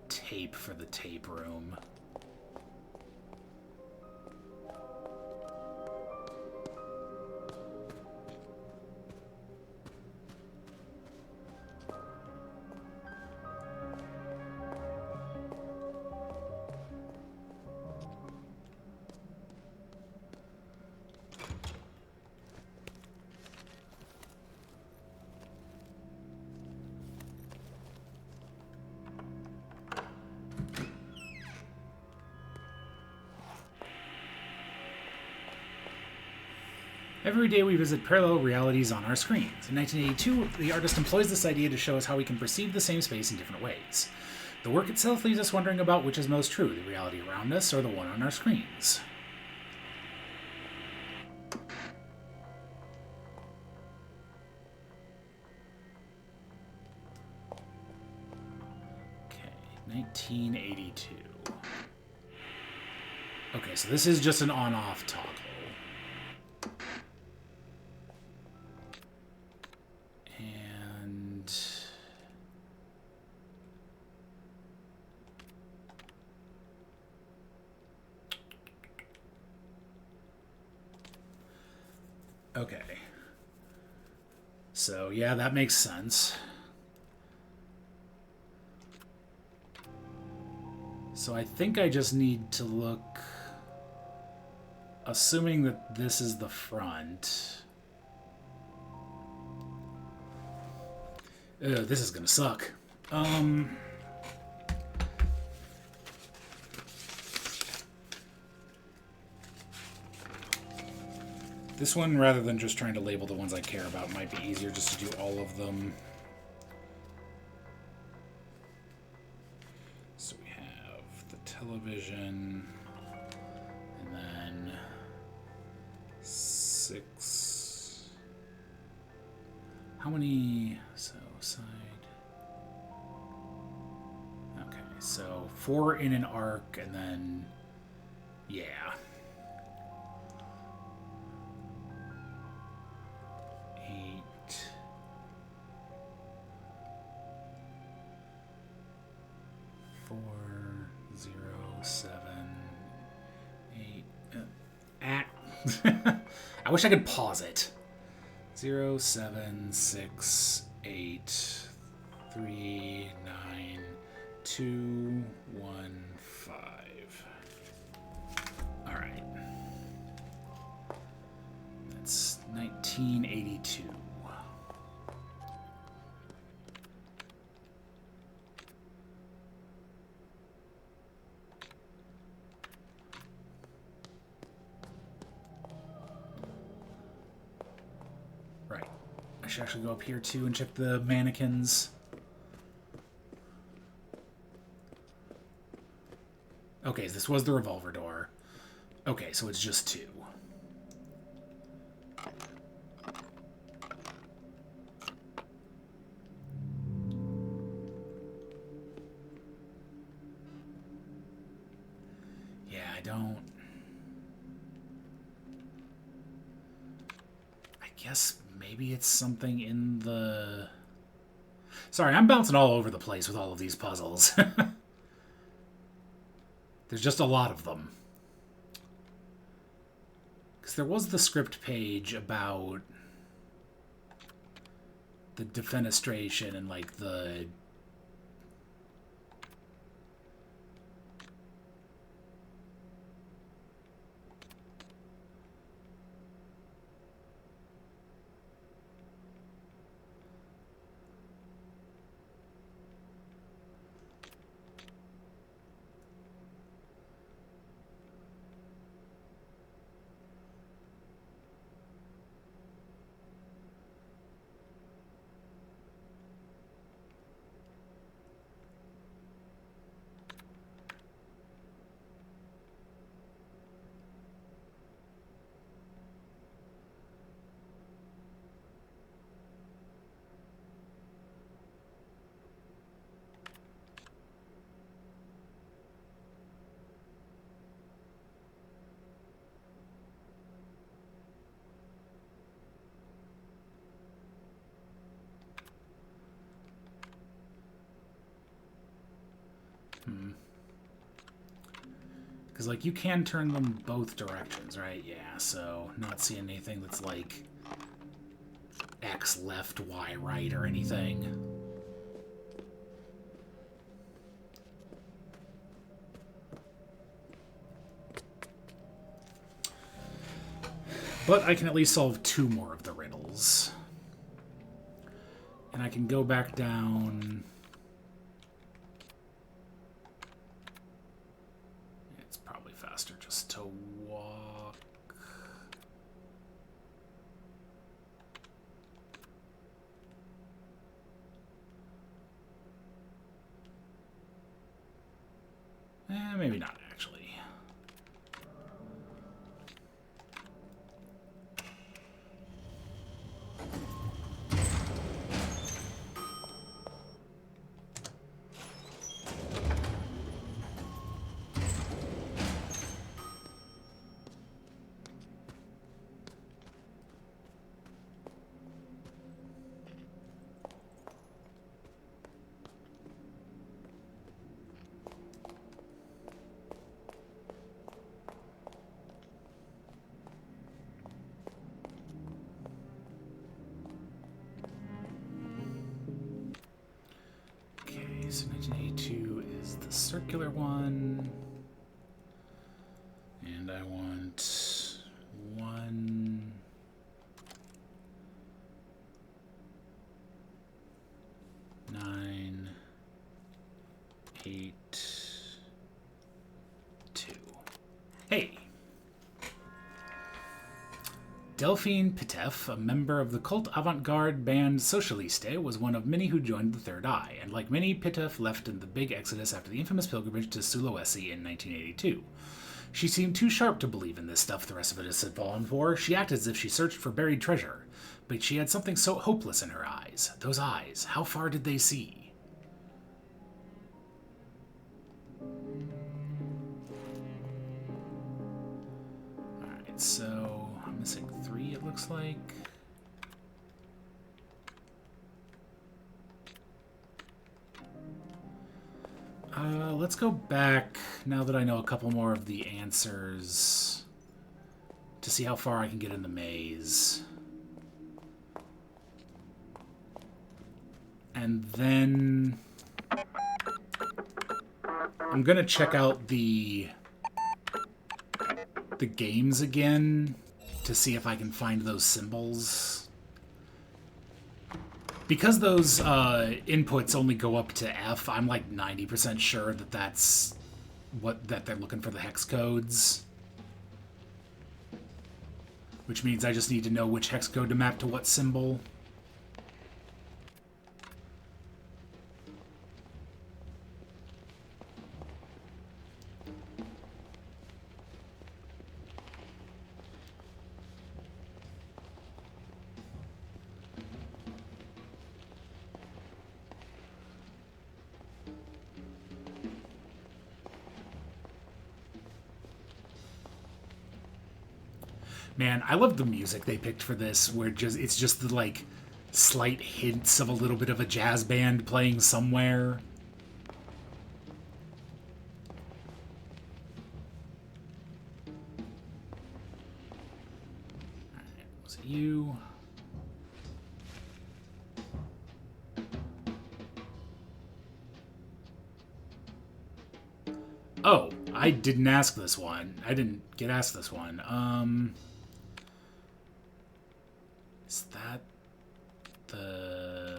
S1: tape for the tape room. Every day we visit parallel realities on our screens. In 1982, the artist employs this idea to show us how we can perceive the same space in different ways. The work itself leaves us wondering about which is most true, the reality around us or the one on our screens. Okay, 1982. Okay, so this is just an on-off toggle. And okay. So, yeah, that makes sense. So I think I just need to look, assuming that this is the front. This is gonna suck. This one, rather than just trying to label the ones I care about, might be easier just to do all of them. So we have the television, and then 6. How many? So side. Okay, so 4 in an arc, and then yeah. 4, 0, 7, 8. I wish I could pause it. 0, 7, 6, 8, 3, 9, 2, 1, 5. All right. That's 1982. I should actually go up here too and check the mannequins. Okay, this was the revolver door. Okay, so it's just 2. Yeah, I guess maybe it's something in the... Sorry, I'm bouncing all over the place with all of these puzzles. There's just a lot of them. Because there was the script page about the defenestration and, like, the... Because, like, you can turn them both directions, right? Yeah, so not seeing anything that's, like, X left, Y right, or anything. But I can at least solve 2 more of the riddles. And I can go back down. It's probably faster just to walk. Maybe not, actually. So 1982 is the circular one. And I want 1, 9, 8, 2. Hey! Delphine Pitef, a member of the cult avant-garde band Socialiste, was one of many who joined the Third Eye, and like many, Pitef left in the big exodus after the infamous pilgrimage to Sulawesi in 1982. She seemed too sharp to believe in this stuff the rest of us had fallen for. She acted as if she searched for buried treasure, but she had something so hopeless in her eyes. Those eyes, how far did they see? Alright, so I'm missing 3, it looks like. Let's go back, now that I know a couple more of the answers, to see how far I can get in the maze. And then I'm gonna check out the games again to see if I can find those symbols. Because those inputs only go up to F, I'm like 90% sure that that's that they're looking for the hex codes. Which means I just need to know which hex code to map to what symbol. Man, I love the music they picked for this, where it's just the, like, slight hints of a little bit of a jazz band playing somewhere. Alright, was it you? Oh, I didn't ask this one. I didn't get asked this one. Is that the...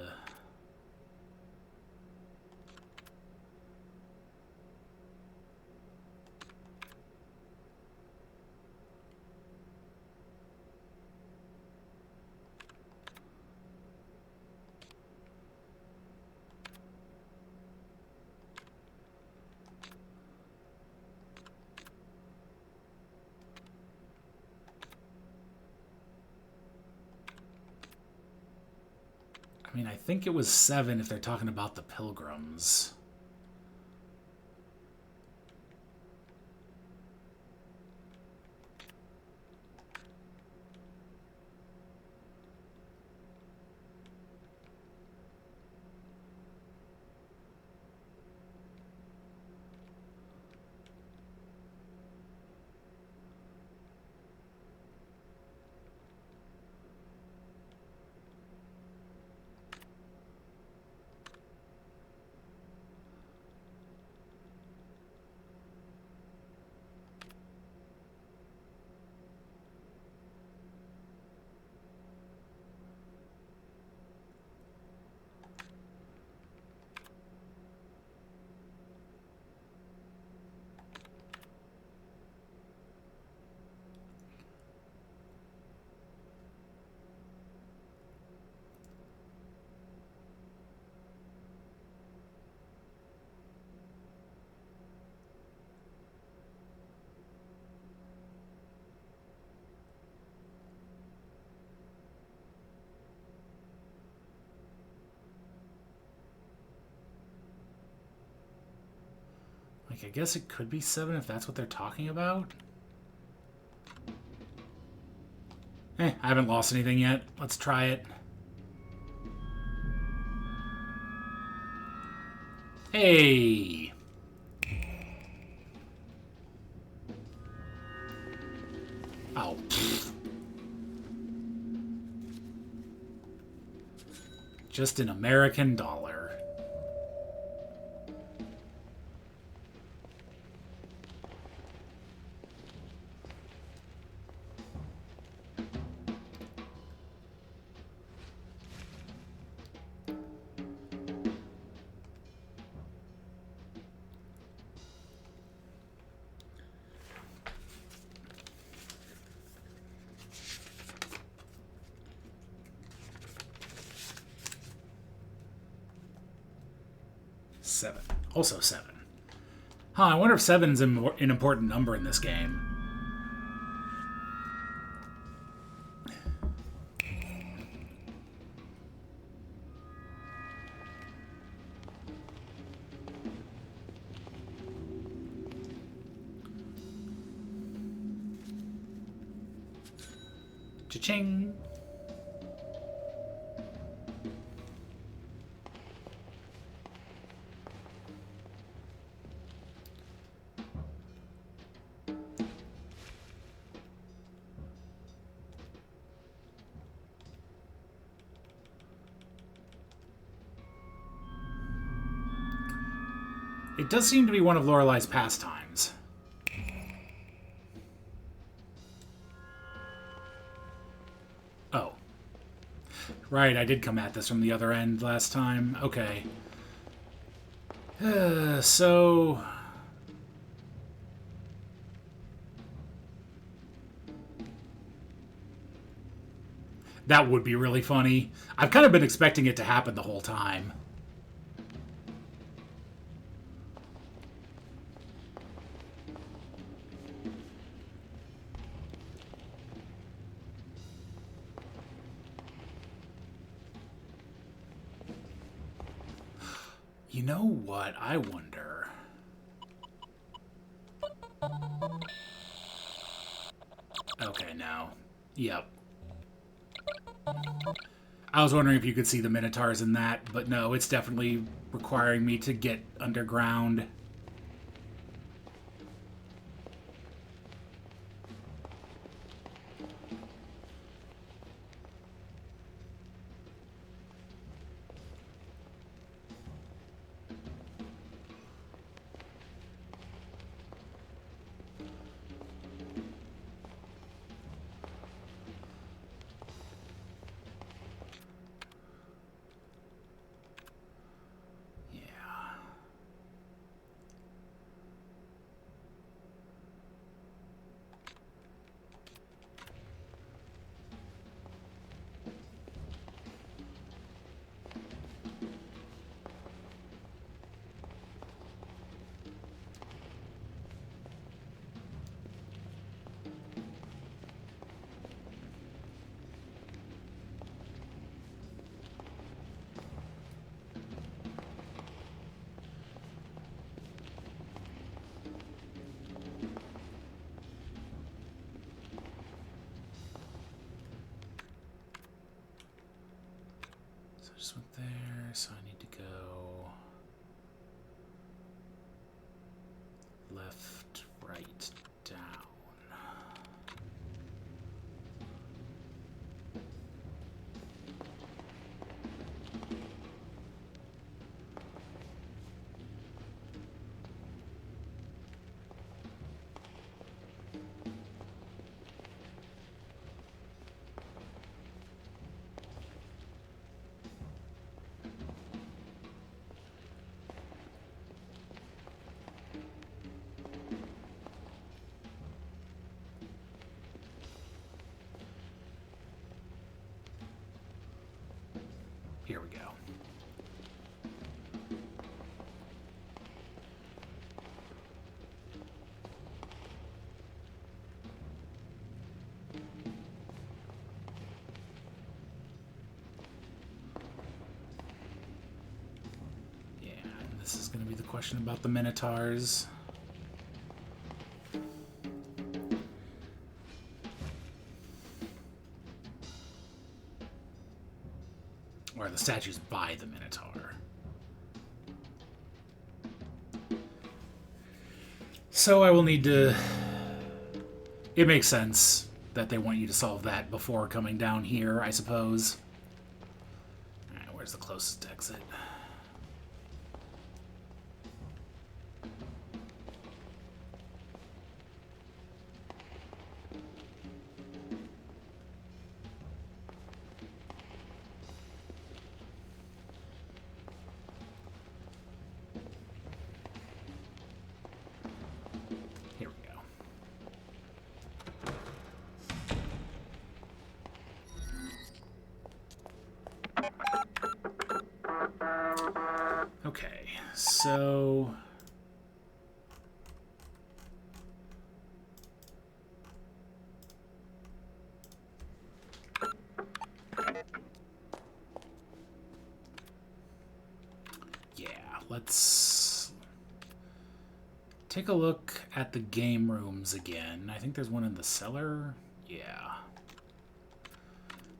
S1: I mean, I think it was 7 if they're talking about the pilgrims. Like, I guess it could be 7 if that's what they're talking about. I haven't lost anything yet. Let's try it. Hey! Oh, pfft. Just an American dollar. Seven. Also 7. Huh, I wonder if 7's an important number in this game. Cha-ching! It does seem to be one of Lorelei's pastimes. Oh. Right, I did come at this from the other end last time. Okay. So... That would be really funny. I've kind of been expecting it to happen the whole time. You know what? I wonder. Okay, no. Yep. I was wondering if you could see the Minotaurs in that, but no, it's definitely requiring me to get underground. Just went there, so I need to go left, right, down. Here we go. Yeah, and this is going to be the question about the Minotaurs. Or the statues by the Minotaur. So I will need to... It makes sense that they want you to solve that before coming down here, I suppose. Alright, where's the closest exit? Okay, so... Yeah, let's take a look at the game rooms again. I think there's one in the cellar. Yeah.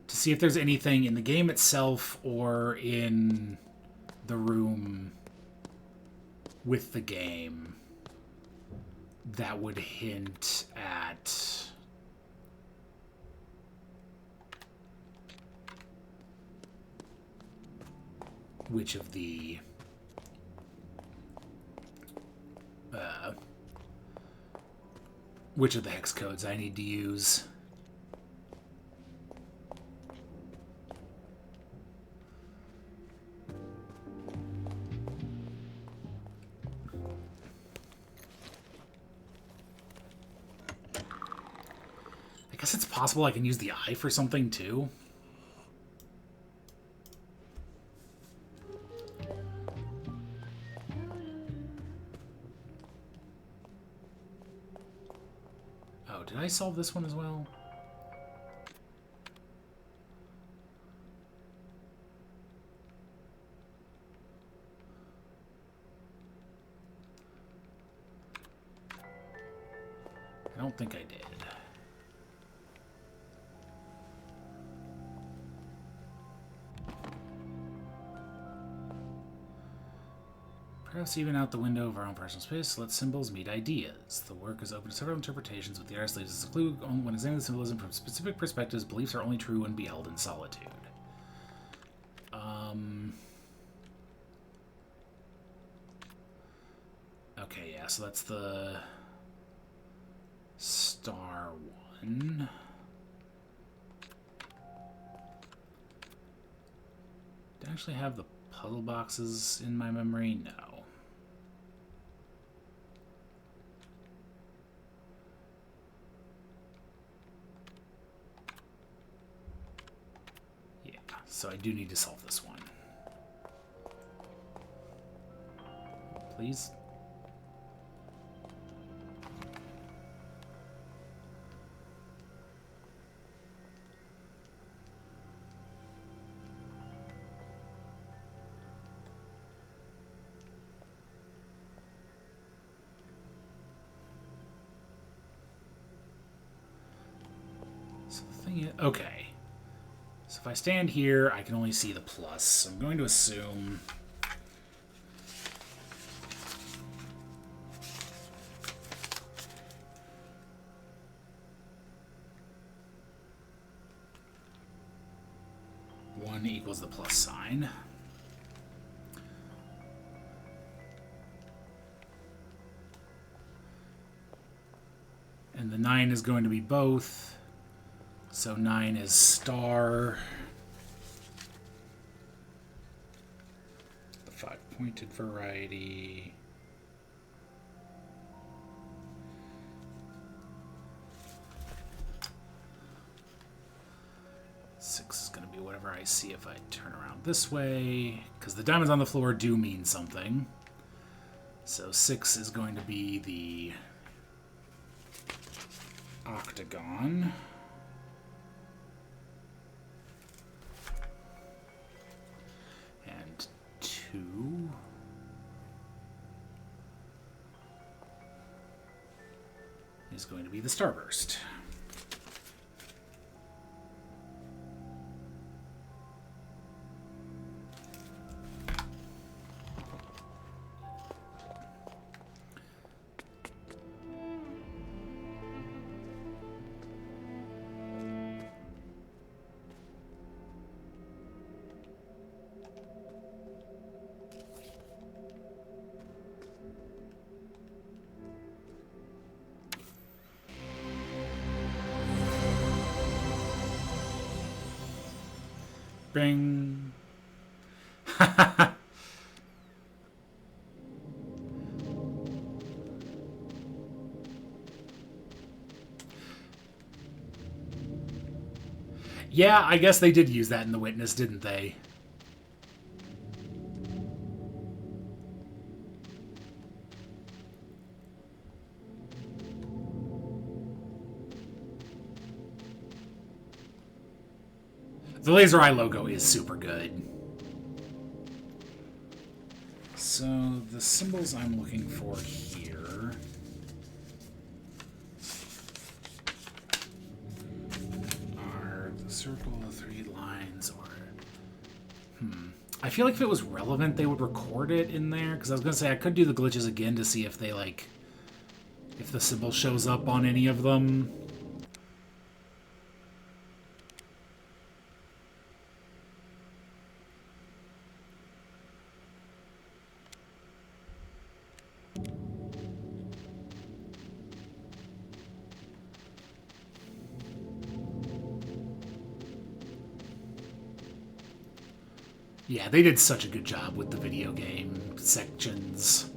S1: To see if there's anything in the game itself or in the room with the game that would hint at which of the hex codes I need to use. I guess it's possible I can use the eye for something too. Oh, did I solve this one as well? I don't think I did. Perhaps even out the window of our own personal space, let symbols meet ideas. The work is open to several interpretations, with the artist leads us a clue when examining the symbolism from specific perspectives. Beliefs are only true when beheld in solitude. Okay, yeah, so that's the star one. Do I actually have the puzzle boxes in my memory? No. Yeah, so I do need to solve this one. Please? Okay. So if I stand here, I can only see the plus. So I'm going to assume... one equals the plus sign. And the 9 is going to be both. So 9 is star. The 5-pointed variety. Six is going to be whatever I see if I turn around this way, because the diamonds on the floor do mean something. So 6 is going to be the octagon. And 2 is going to be the starburst. Bing. Yeah, I guess they did use that in The Witness, didn't they? The laser eye logo is super good. So the symbols I'm looking for here are the circle, the three lines, or... I feel like if it was relevant, they would record it in there, because I was going to say I could do the glitches again to see if they, like, if the symbol shows up on any of them. Yeah, they did such a good job with the video game sections.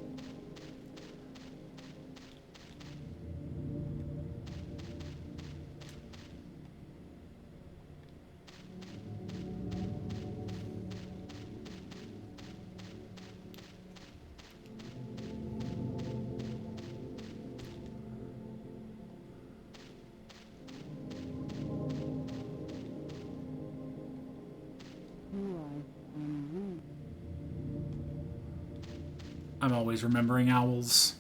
S1: I'm always remembering owls.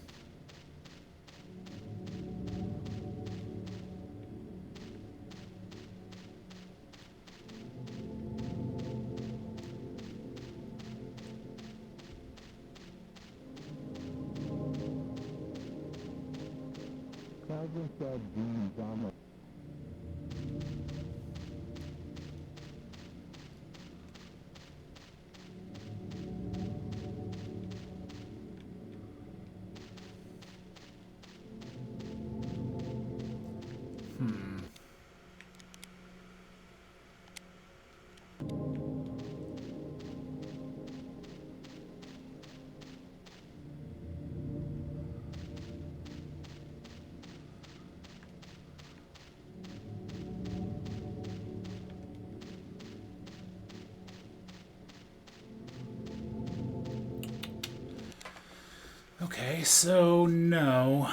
S1: Okay, so no.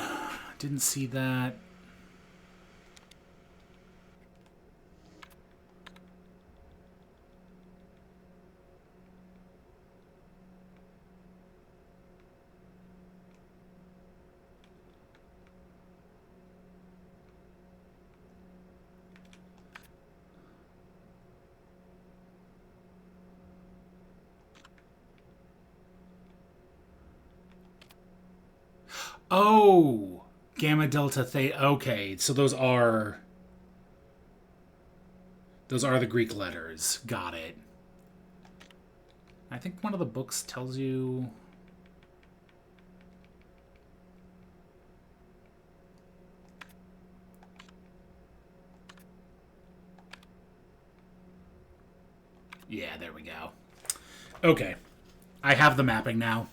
S1: Didn't see that. Oh! Gamma, delta, theta. Okay, so those are the Greek letters. Got it. I think one of the books tells you... Yeah, there we go. Okay. I have the mapping now.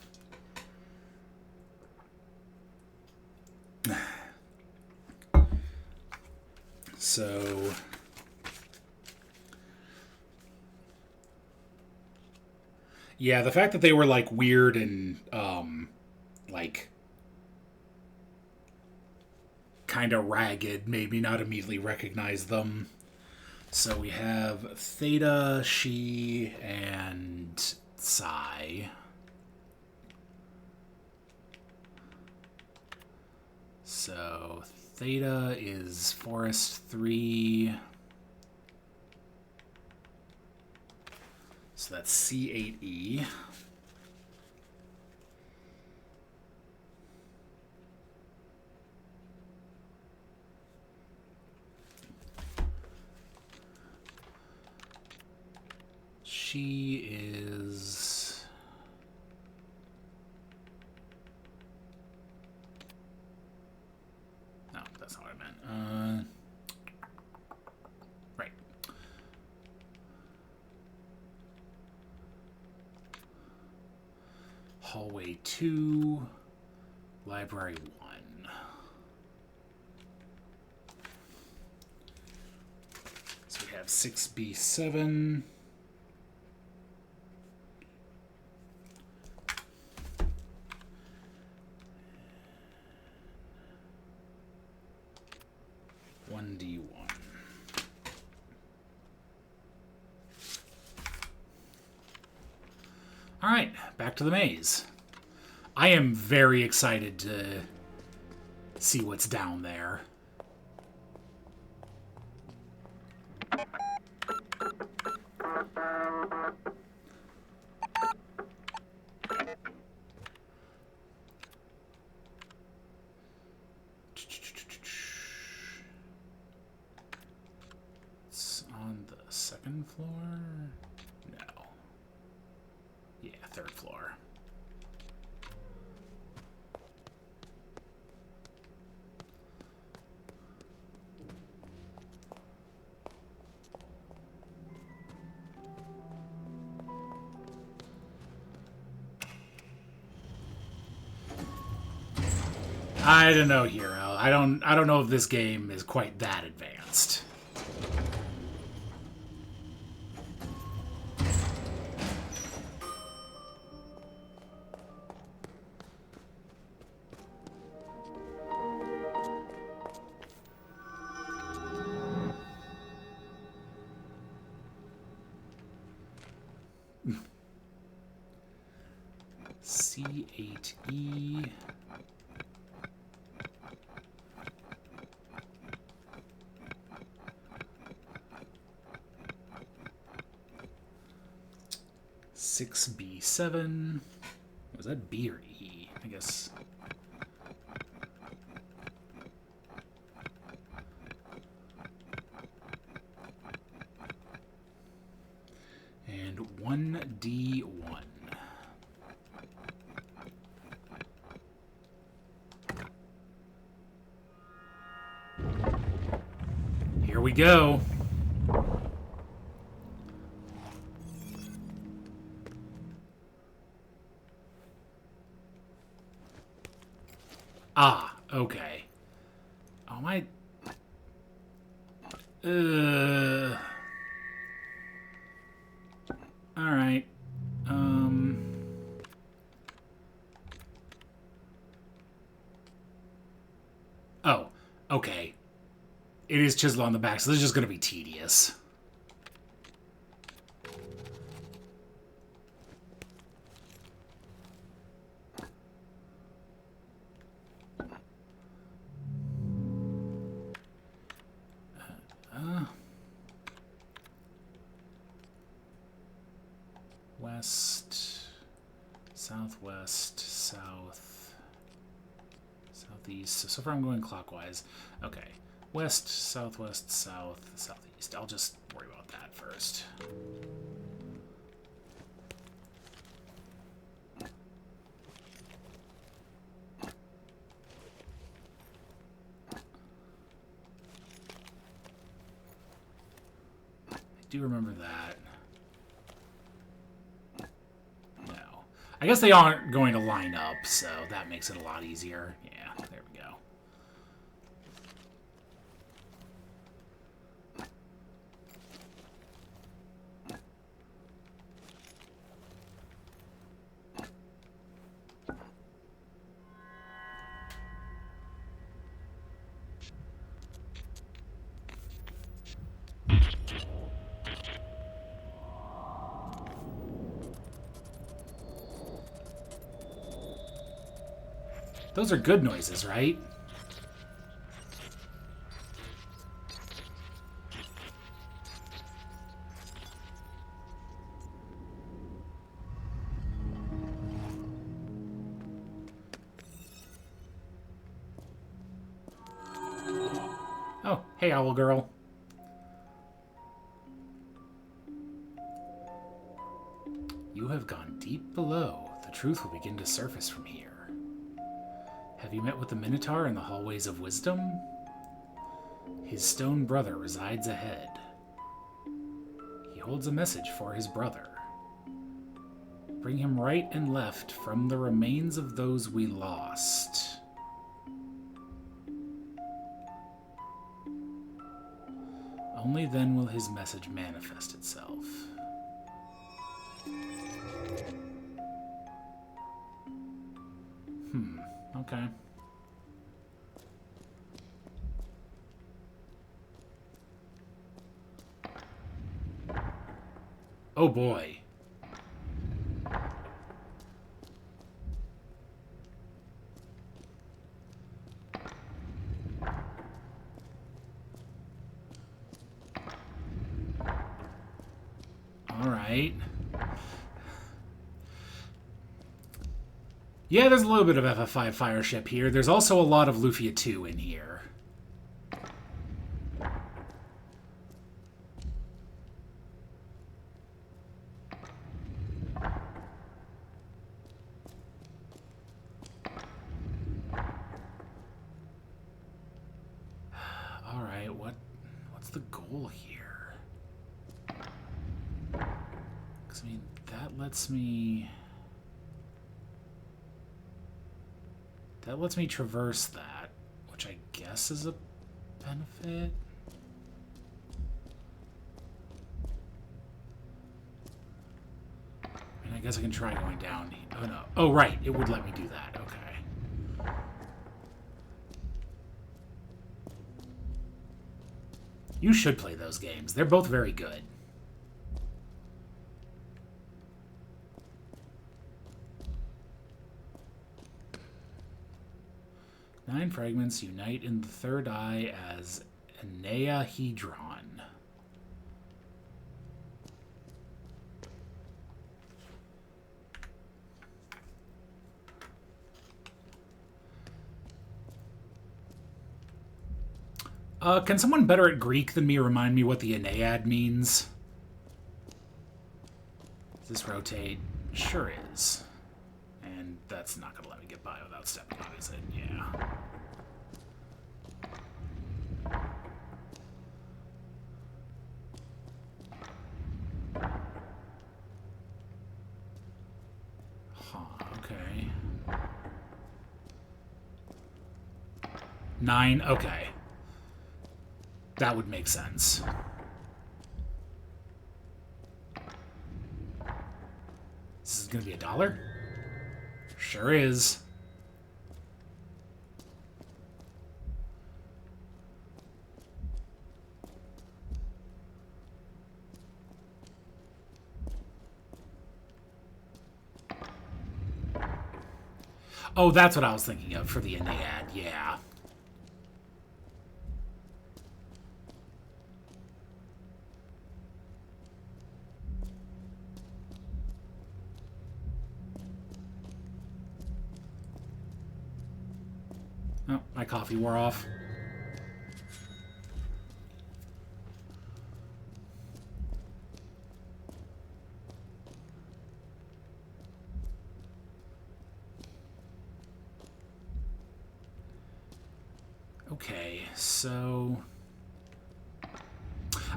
S1: So... yeah, the fact that they were, like, weird and, like, kind of ragged made me not immediately recognize them. So we have Theta, She, and Psi. So Theta is Forest 3. So that's C8E. She is... no, that's not what I meant. Right. Hallway 2, Library 1. So we have 6B7. D1. All right, back to the maze. I am very excited to see what's down there. It's on the second floor? No. Yeah, third floor. I don't know, Hero. I don't know if this game is quite that advanced. C8E. B7. Was that B or E? I guess. And 1D1. Here we go. Ah, okay. Oh, my... Alright. Oh, okay. It is chiseled on the back, so this is just going to be tedious. West, southwest, south, southeast. So far I'm going clockwise. Okay. West, southwest, south, southeast. I'll just worry about that first. I do remember that. I guess they aren't going to line up, so that makes it a lot easier. Yeah, there we go. Those are good noises, right? Oh, hey, Owl Girl. You have gone deep below. The truth will begin to surface from here. Have you met with the Minotaur in the hallways of wisdom? His stone brother resides ahead. He holds a message for his brother. Bring him right and left from the remains of those we lost. Only then will his message manifest itself. Okay. Oh boy. All right. Yeah, there's a little bit of FF5 Fireship here. There's also a lot of Lufia 2 in here. Alright, what's the goal here? Because, I mean, that lets me... That lets me traverse that, which I guess is a benefit. And I guess I can try going down. Oh, no. Oh, right. It would let me do that. Okay. You should play those games. They're both very good. Nine fragments unite in the third eye as Enneahedron. Can someone better at Greek than me remind me what the Ennead means? Does this rotate? Sure is. And that's not going to let me get by without stepping on it, is it? Yeah. Huh, okay. 9, okay. That would make sense. This is going to be $1? Sure is. Oh, that's what I was thinking of for the Ennead, yeah. Oh, my coffee wore off. Okay, so...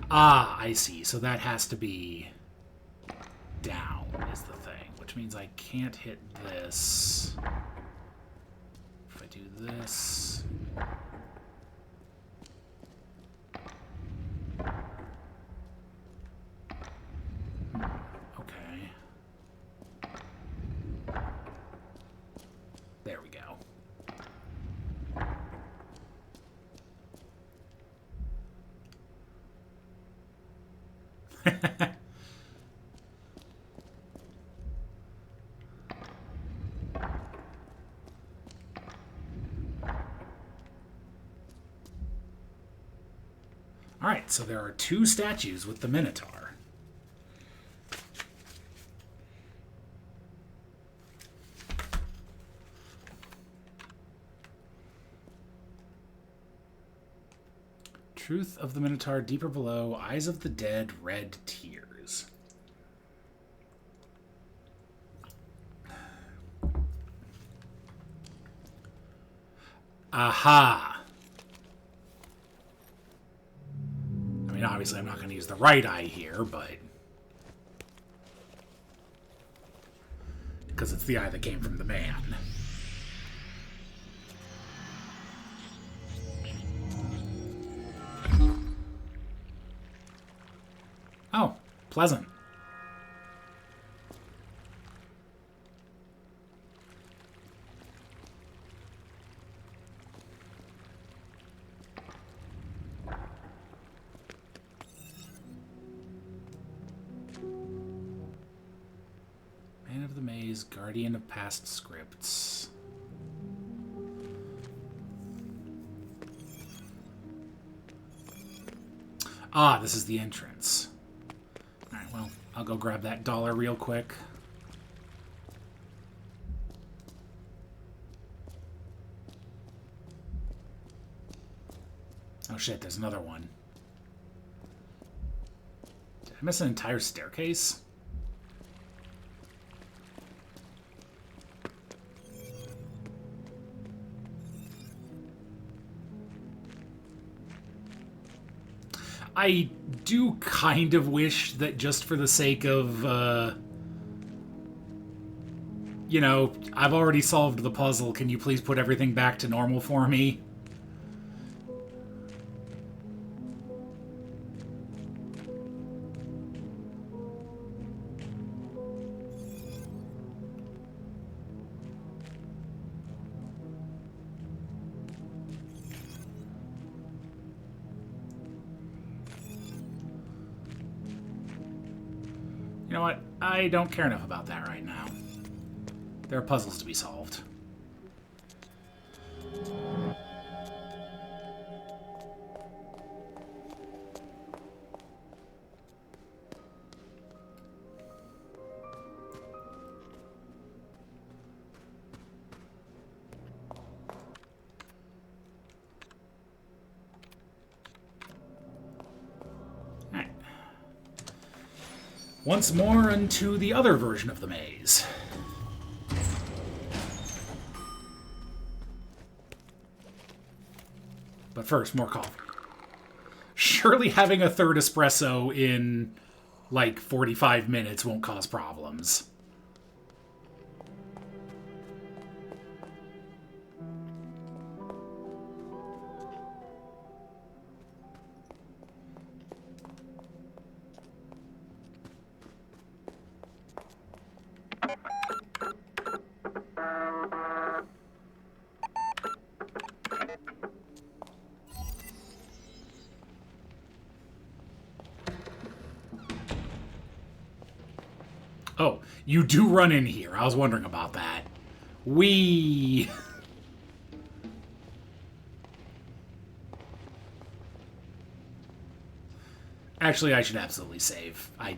S1: Ah, I see. So that has to be down is the thing, which means I can't hit this. If I do this... Okay. There we go. Alright, so there are 2 statues with the Minotaur. Truth of the Minotaur, deeper below, eyes of the dead, red tears. Aha! I mean, obviously I'm not going to use the right eye here, but... because it's the eye that came from the man. Oh, pleasant. Man of the Maze, Guardian of Past Scripts. Ah, this is the entrance. Alright, well, I'll go grab that dollar real quick. Oh shit, there's another one. Did I miss an entire staircase? I do kind of wish that just for the sake of, you know, I've already solved the puzzle. Can you please put everything back to normal for me? You know what? I don't care enough about that right now. There are puzzles to be solved. Once more unto the other version of the maze. But first, more coffee. Surely having a third espresso in, like, 45 minutes won't cause problems. Oh, you do run in here. I was wondering about that. Whee! Actually, I should absolutely save. I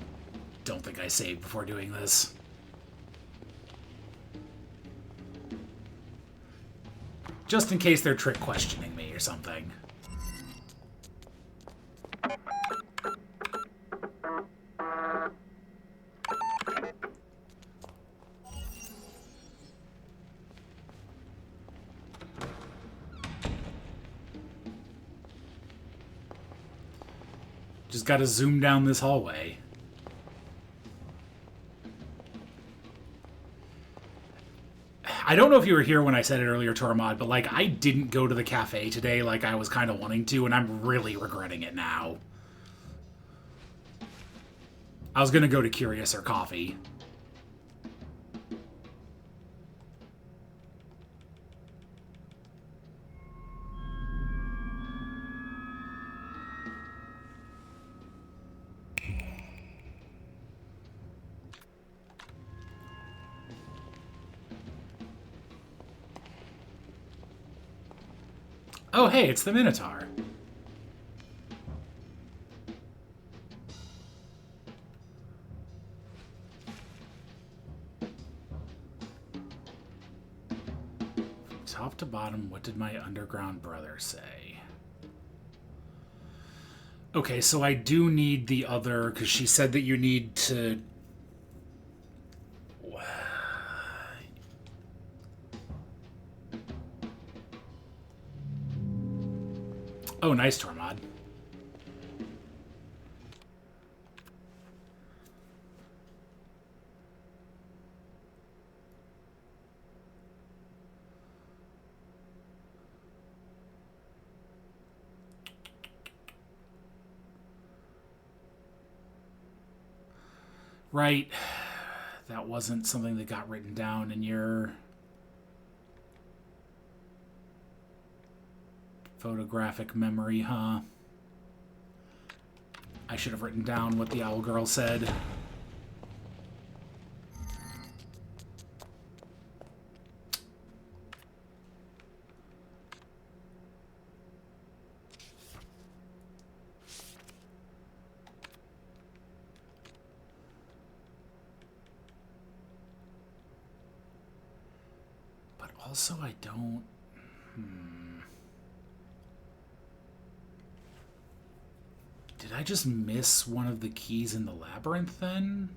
S1: don't think I saved before doing this. Just in case they're trick questioning me or something. Just gotta zoom down this hallway. I don't know if you were here when I said it earlier, Tormod, but, like, I didn't go to the cafe today like I was kind of wanting to, and I'm really regretting it now. I was gonna go to Curious or Coffee. Oh, hey, it's the Minotaur. From top to bottom, what did my underground brother say? Okay, so I do need the other, because she said that you need to... Oh, nice, Tormod. Right. That wasn't something that got written down in your photographic memory, huh? I should have written down what the owl girl said. But also I don't... Did I just miss one of the keys in the labyrinth then?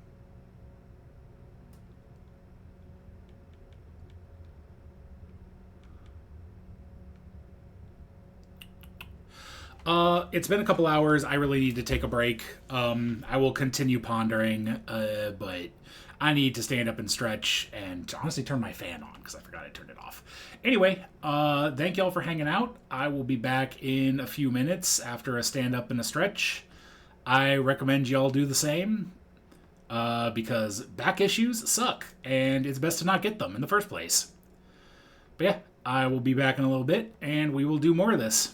S1: It's been a couple hours. I really need to take a break. I will continue pondering, but I need to stand up and stretch and honestly turn my fan on because I forgot I turned it off. Anyway, thank y'all for hanging out. I will be back in a few minutes after a stand up and a stretch. I recommend y'all do the same because back issues suck and it's best to not get them in the first place. But yeah, I will be back in a little bit and we will do more of this.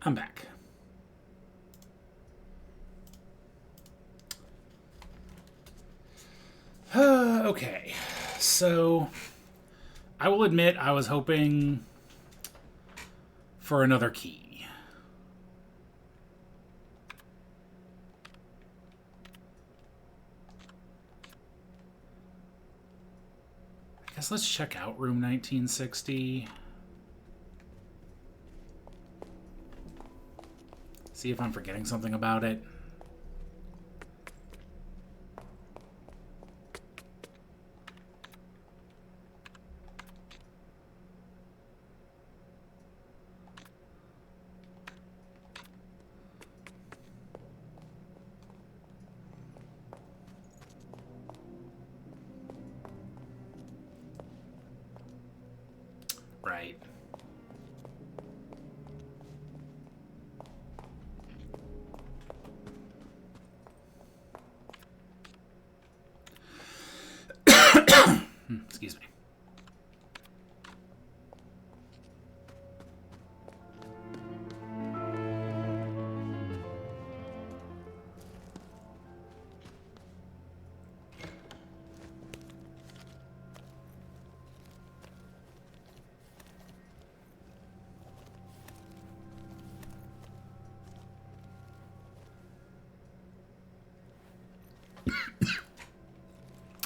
S1: I'm back. Okay, so I will admit I was hoping for another key. I guess let's check out room 1960. See if I'm forgetting something about it. Right. Excuse me.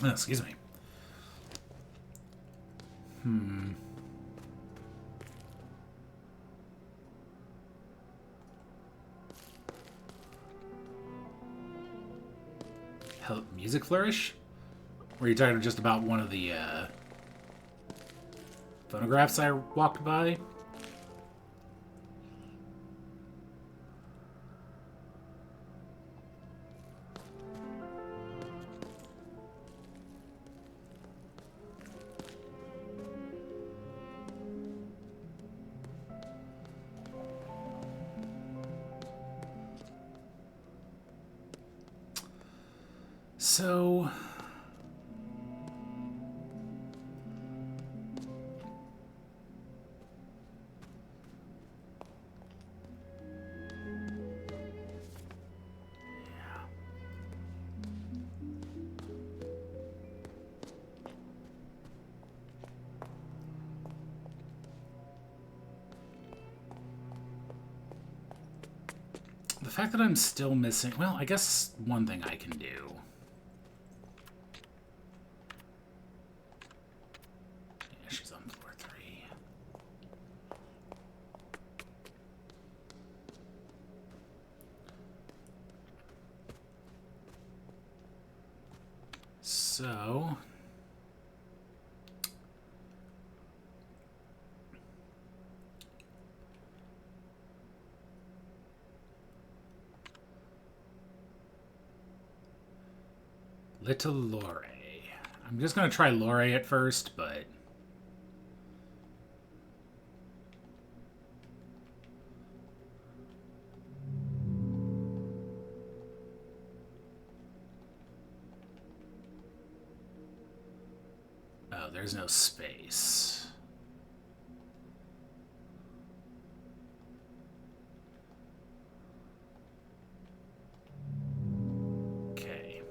S1: Oh, excuse me. Hell, music flourish? Were you talking just about one of the phonographs I walked by? So... the fact that I'm still missing... Well, I guess one thing I can do... Yeah, she's on floor 3. So... Little Lorelei. I'm just going to try Lorelei at first, but... Oh, there's no space. Okay.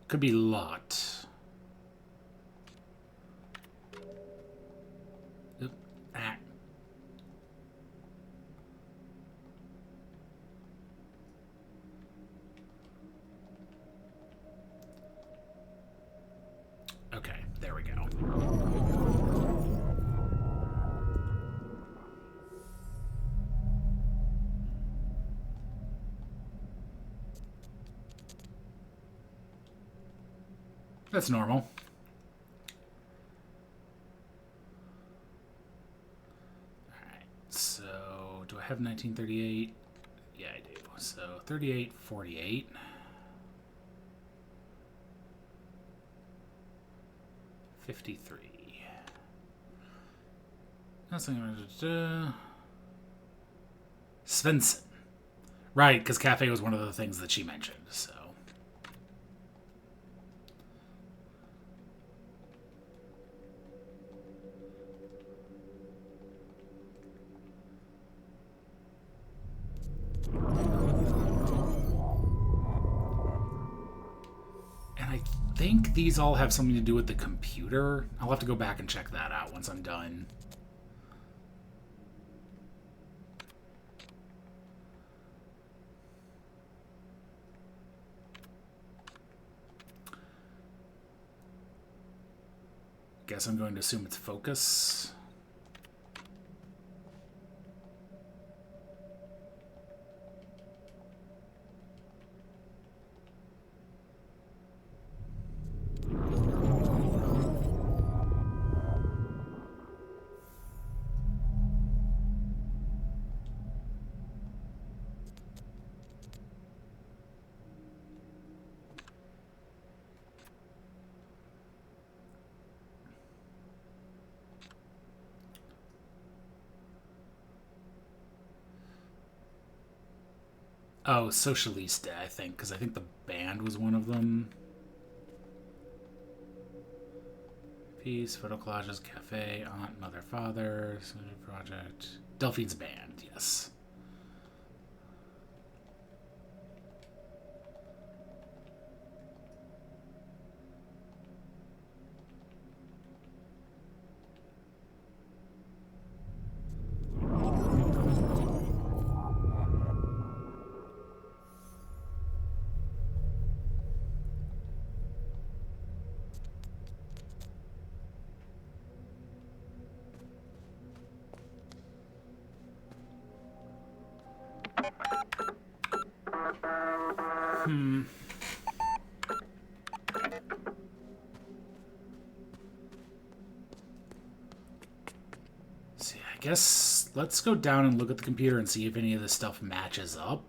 S1: Could be locked. Oop. Ah. Okay, there we go. That's normal. Alright, so do I have 1938? Yeah, I do. So 38, 48. 53. Nothing. Svensson. Right, because cafe was one of the things that she mentioned, so. think these all have something to do with the computer. I'll have to go back and check that out once I'm done. Guess I'm going to assume it's focus. Oh, Socialiste, I think, because I think the band was one of them. Peace, photo collages, cafe, aunt, mother, father, project. Delphine's band, yes. See, I guess let's go down and look at the computer and see if any of this stuff matches up.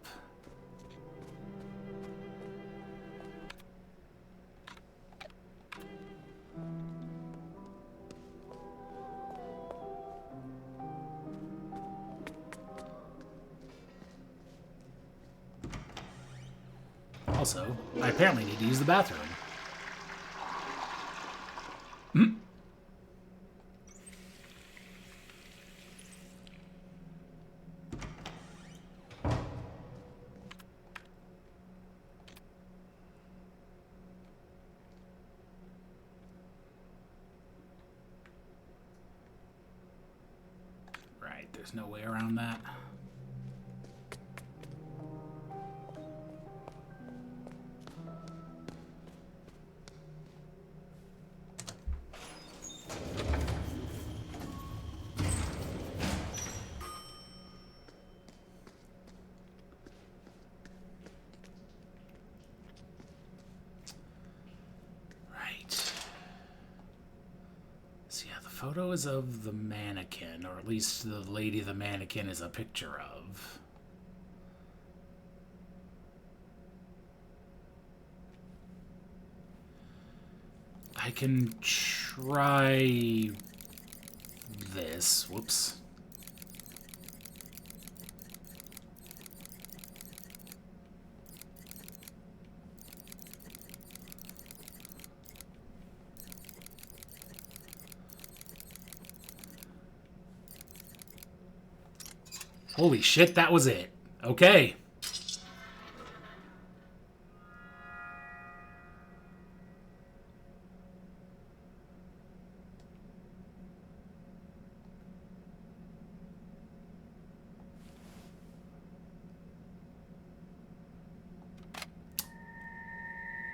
S1: Also, I apparently need to use the bathroom. Right, there's no way around that. Photo is of the mannequin, or at least the lady the mannequin is a picture of. I can try this. Whoops. Holy shit, that was it. Okay.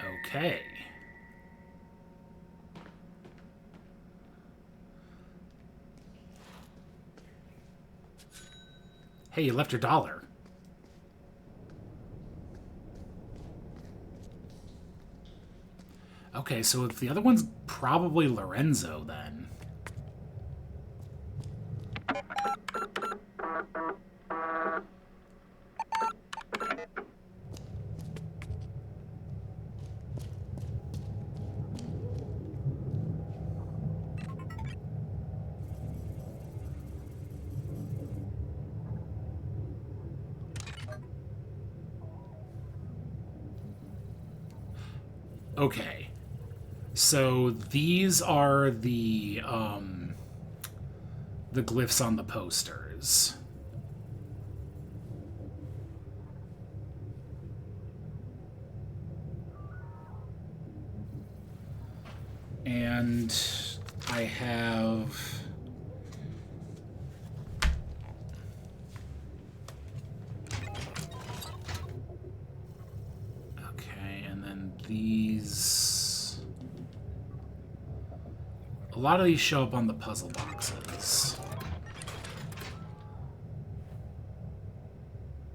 S1: Okay. Hey, you left your dollar. Okay, so if the other one's probably Lorenzo, then. Okay. So these are the glyphs on the posters. And I have... Okay, and then these... A lot of these show up on the puzzle boxes.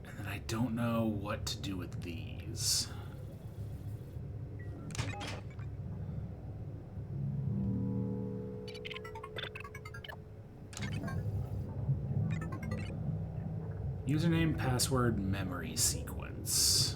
S1: And then I don't know what to do with these. Username, password, memory sequence.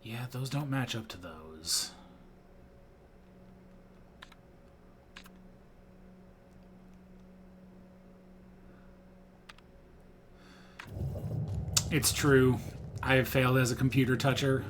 S1: Yeah, those don't match up to those. It's true. I have failed as a computer toucher.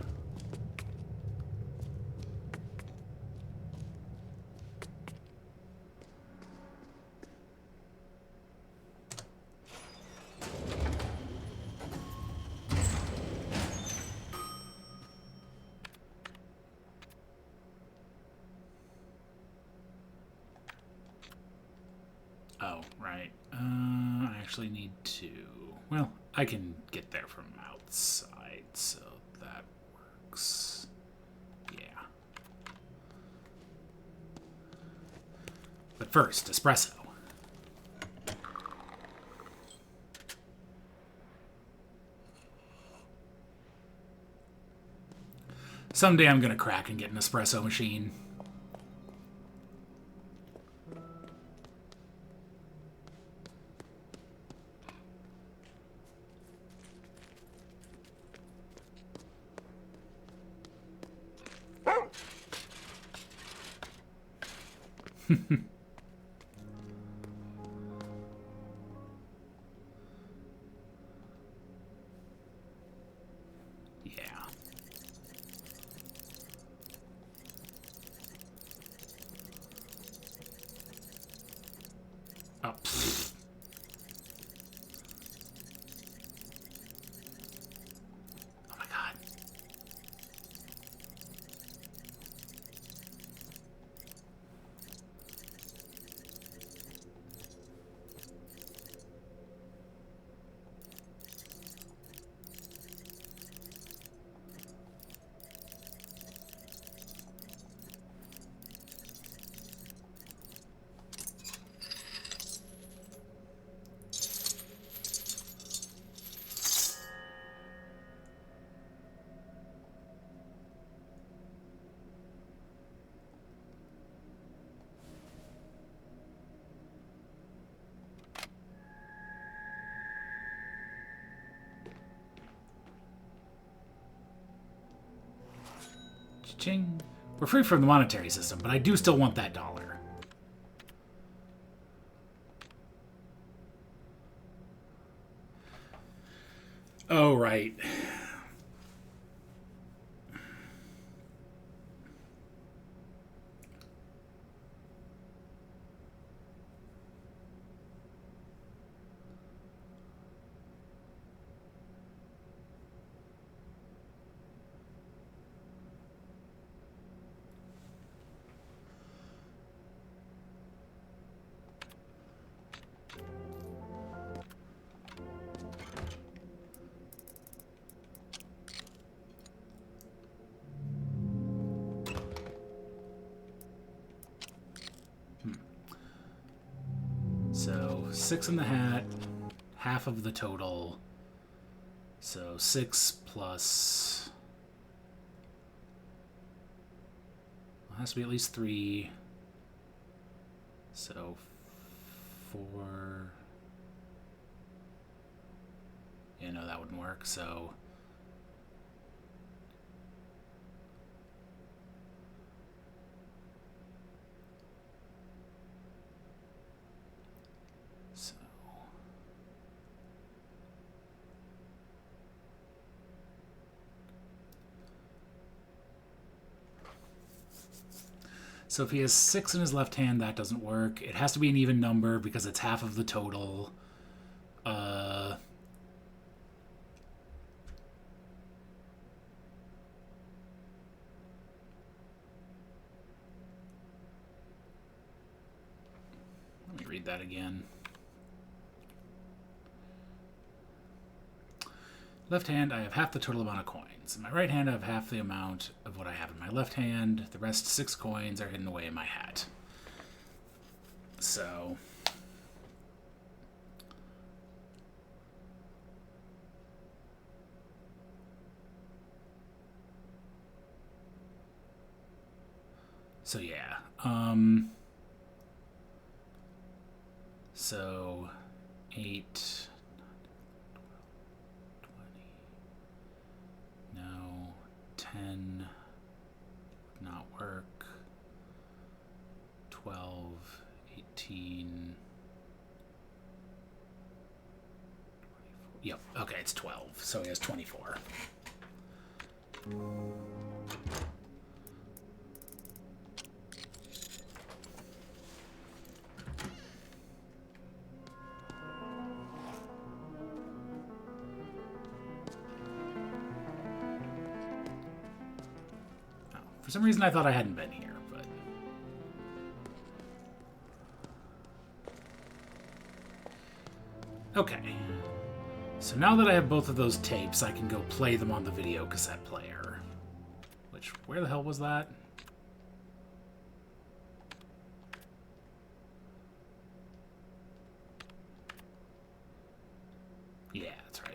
S1: Oh, right. I actually need to... Well, I can get there from outside, so that works. Yeah. But first, espresso. Someday I'm gonna crack and get an espresso machine. Yeah. Oh, pfft. Oh my god. Ching. We're free from the monetary system, but I do still want that dollar. Oh, right. So, 6 in the hat, half of the total, So 6 plus... Well, it has to be at least 3. So 4... Yeah, no, that wouldn't work, so... So if he has 6 in his left hand, that doesn't work. It has to be an even number because it's half of the total. Let me read that again. Left hand, I have half the total amount of coins. In my right hand, I have half the amount of what I have in my left hand. The rest 6 coins are hidden away in my hat. So... So yeah. So 8... 10 would not work. 12, 18. 24. Yep, okay, it's 12. So he has 24. For some reason, I thought I hadn't been here, but... Okay. So now that I have both of those tapes, I can go play them on the video cassette player. Which, where the hell was that? Yeah, that's right.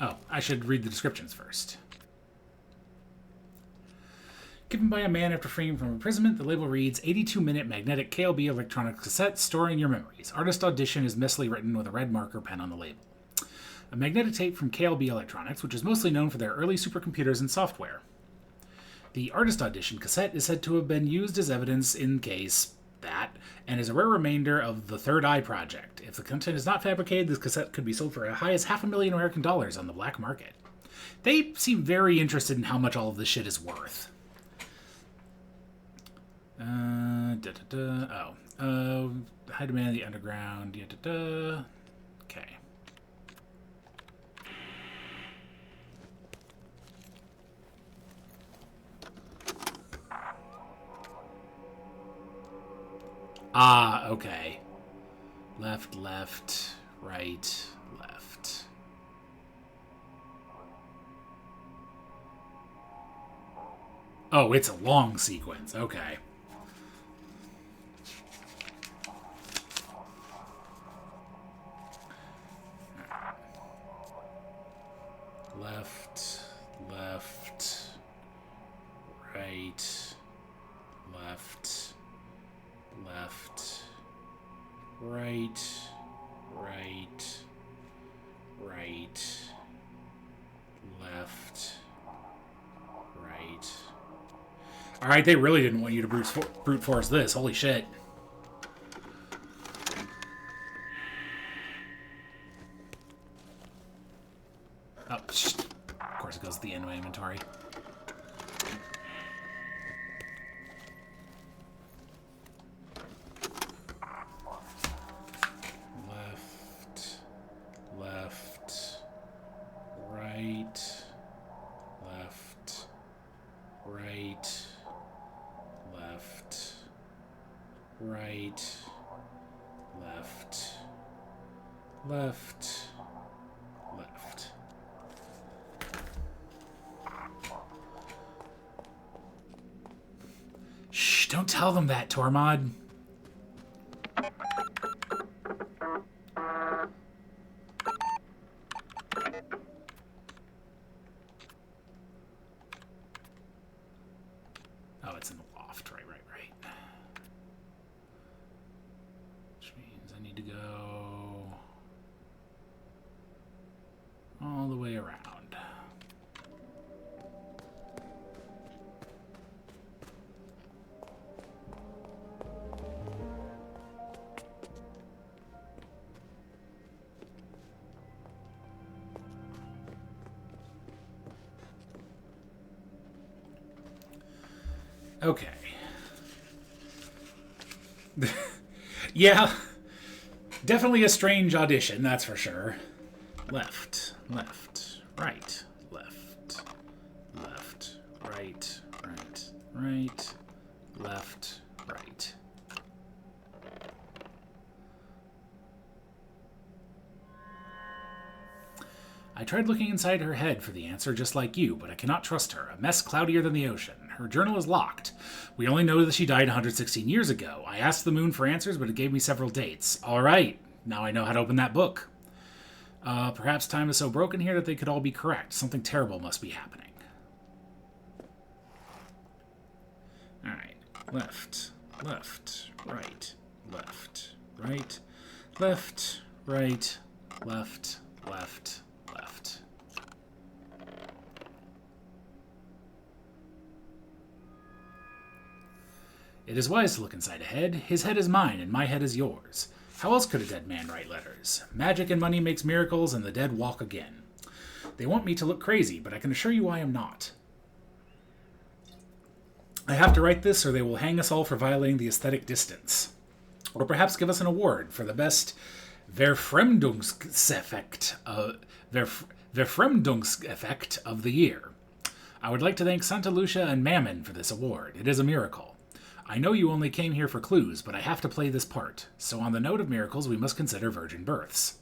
S1: Oh, I should read the descriptions first. Given by a man after freeing from imprisonment, the label reads 82-minute magnetic KLB electronic cassette storing your memories. Artist Audition is messily written with a red marker pen on the label. A magnetic tape from KLB Electronics, which is mostly known for their early supercomputers and software. The Artist Audition cassette is said to have been used as evidence in case that, and is a rare remainder of the Third Eye Project. If the content is not fabricated, this cassette could be sold for as high as $500,000 American on the black market. They seem very interested in how much all of this shit is worth. High demand of the underground. Okay. Ah, okay. Left, left, right, left. Oh, it's a long sequence. Okay. Left, left, right, left, left, right, right, right, left, right. Alright, they really didn't want you to brute force this. Holy shit. Oh, of course it goes to the end of my inventory. Left, left, right, left, right, left, right, left, left, left. Shh, don't tell them that, Tormod. Oh, it's in the loft. Right. Which means I need to go all the way around. Okay. Yeah. Definitely a strange audition, that's for sure. Left, left, right, left, left, right, right, right, left, right. I tried looking inside her head for the answer just like you, but I cannot trust her. A mess cloudier than the ocean. Her journal is locked. We only know that she died 116 years ago. I asked the moon for answers, but it gave me several dates. All right, now I know how to open that book. Perhaps time is so broken here that they could all be correct. Something terrible must be happening. All right, left, left, right, left, right, left, right, left, left, left. It is wise to look inside a head. His head is mine, and my head is yours. How else could a dead man write letters? Magic and money makes miracles, and the dead walk again. They want me to look crazy, but I can assure you I am not. I have to write this, or they will hang us all for violating the aesthetic distance. Or perhaps give us an award for the best Verfremdungseffekt of the year. I would like to thank Santa Lucia and Mammon for this award. It is a miracle. I know you only came here for clues, but I have to play this part. So on the note of miracles, we must consider virgin births.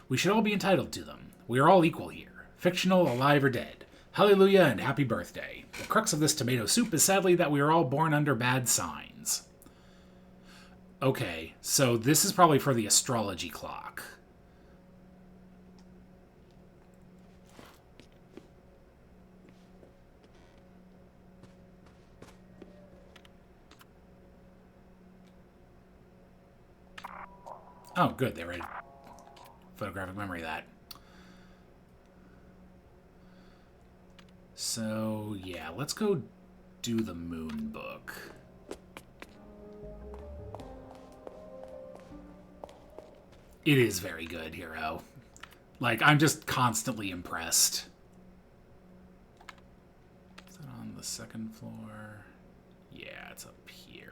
S1: We should all be entitled to them. We are all equal here. Fictional, alive, or dead. Hallelujah and happy birthday. The crux of this tomato soup is sadly that we are all born under bad signs. Okay, so this is probably for the astrology clock. Oh, good. They read photographic memory of that. So, yeah, let's go do the moon book. It is very good, Hero. Like, I'm just constantly impressed. Is that on the second floor? Yeah, it's up here.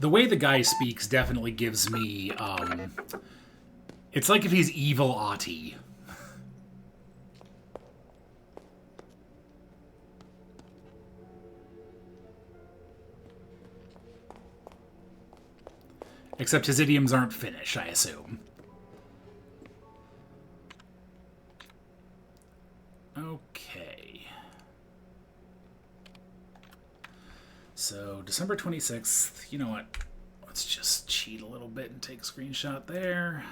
S1: The way the guy speaks definitely gives me, it's like if he's evil Ahti. Except his idioms aren't Finnish, I assume. Okay. So, December 26th, you know what? Let's just cheat a little bit and take a screenshot there.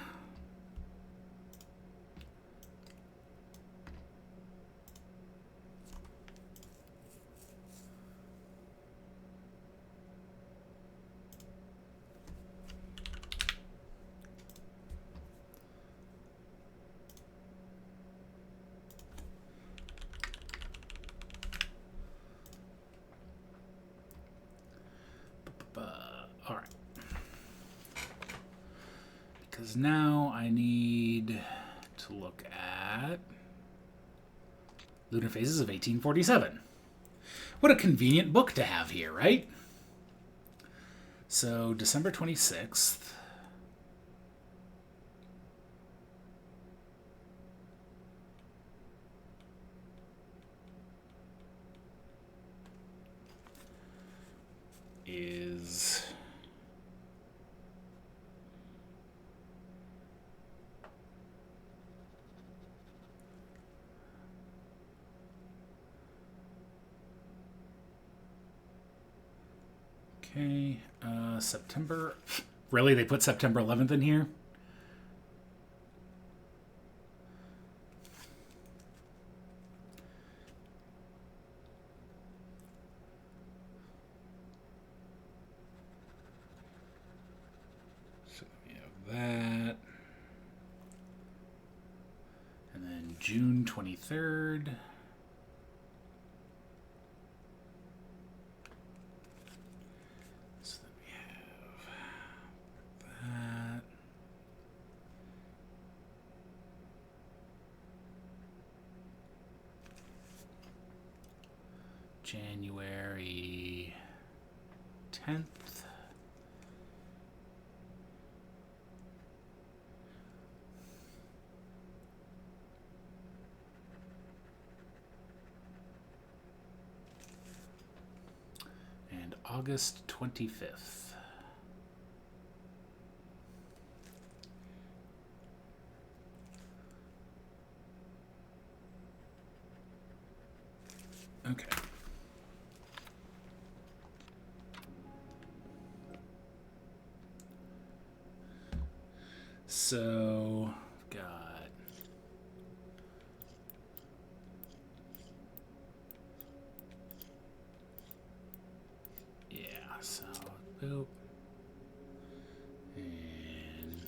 S1: Because now I need to look at Lunar Phases of 1847. What a convenient book to have here, right? So, December 26th. Is okay, September. Really? They put September 11th in here? So we have that. And then June 23rd. January 10th. And August 25th. Okay. So, got so boop and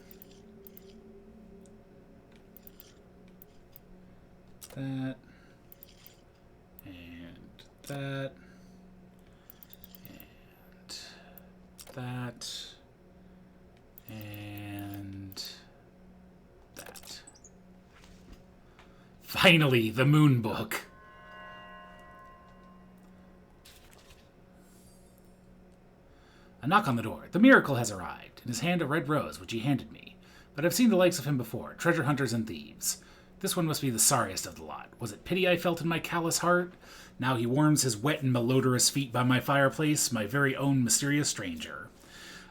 S1: that and that and that and that. Finally, the Moon Book. A knock on the door. The miracle has arrived. In his hand a red rose, which he handed me. But I've seen the likes of him before, treasure hunters and thieves. This one must be the sorriest of the lot. Was it pity I felt in my callous heart? Now he warms his wet and malodorous feet by my fireplace, my very own mysterious stranger.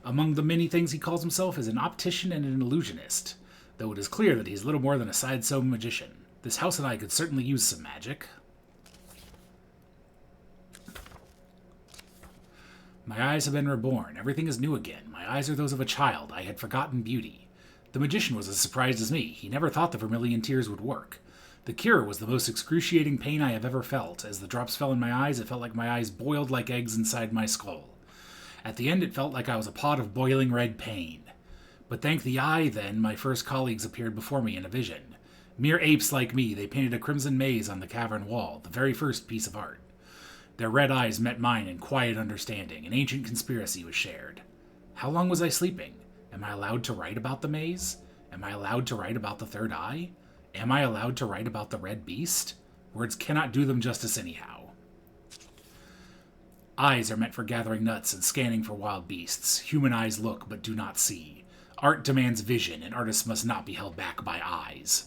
S1: Among the many things he calls himself is an optician and an illusionist, though it is clear that he is little more than a sideshow magician. This house and I could certainly use some magic. My eyes have been reborn. Everything is new again. My eyes are those of a child. I had forgotten beauty. The magician was as surprised as me. He never thought the vermilion tears would work. The cure was the most excruciating pain I have ever felt. As the drops fell in my eyes, it felt like my eyes boiled like eggs inside my skull. At the end, it felt like I was a pot of boiling red pain. But thank the eye, then, my first colleagues appeared before me in a vision. Mere apes like me, they painted a crimson maze on the cavern wall, the very first piece of art. Their red eyes met mine in quiet understanding. An ancient conspiracy was shared. How long was I sleeping? Am I allowed to write about the maze? Am I allowed to write about the third eye? Am I allowed to write about the red beast? Words cannot do them justice anyhow. Eyes are meant for gathering nuts and scanning for wild beasts. Human eyes look but do not see. Art demands vision, and artists must not be held back by eyes.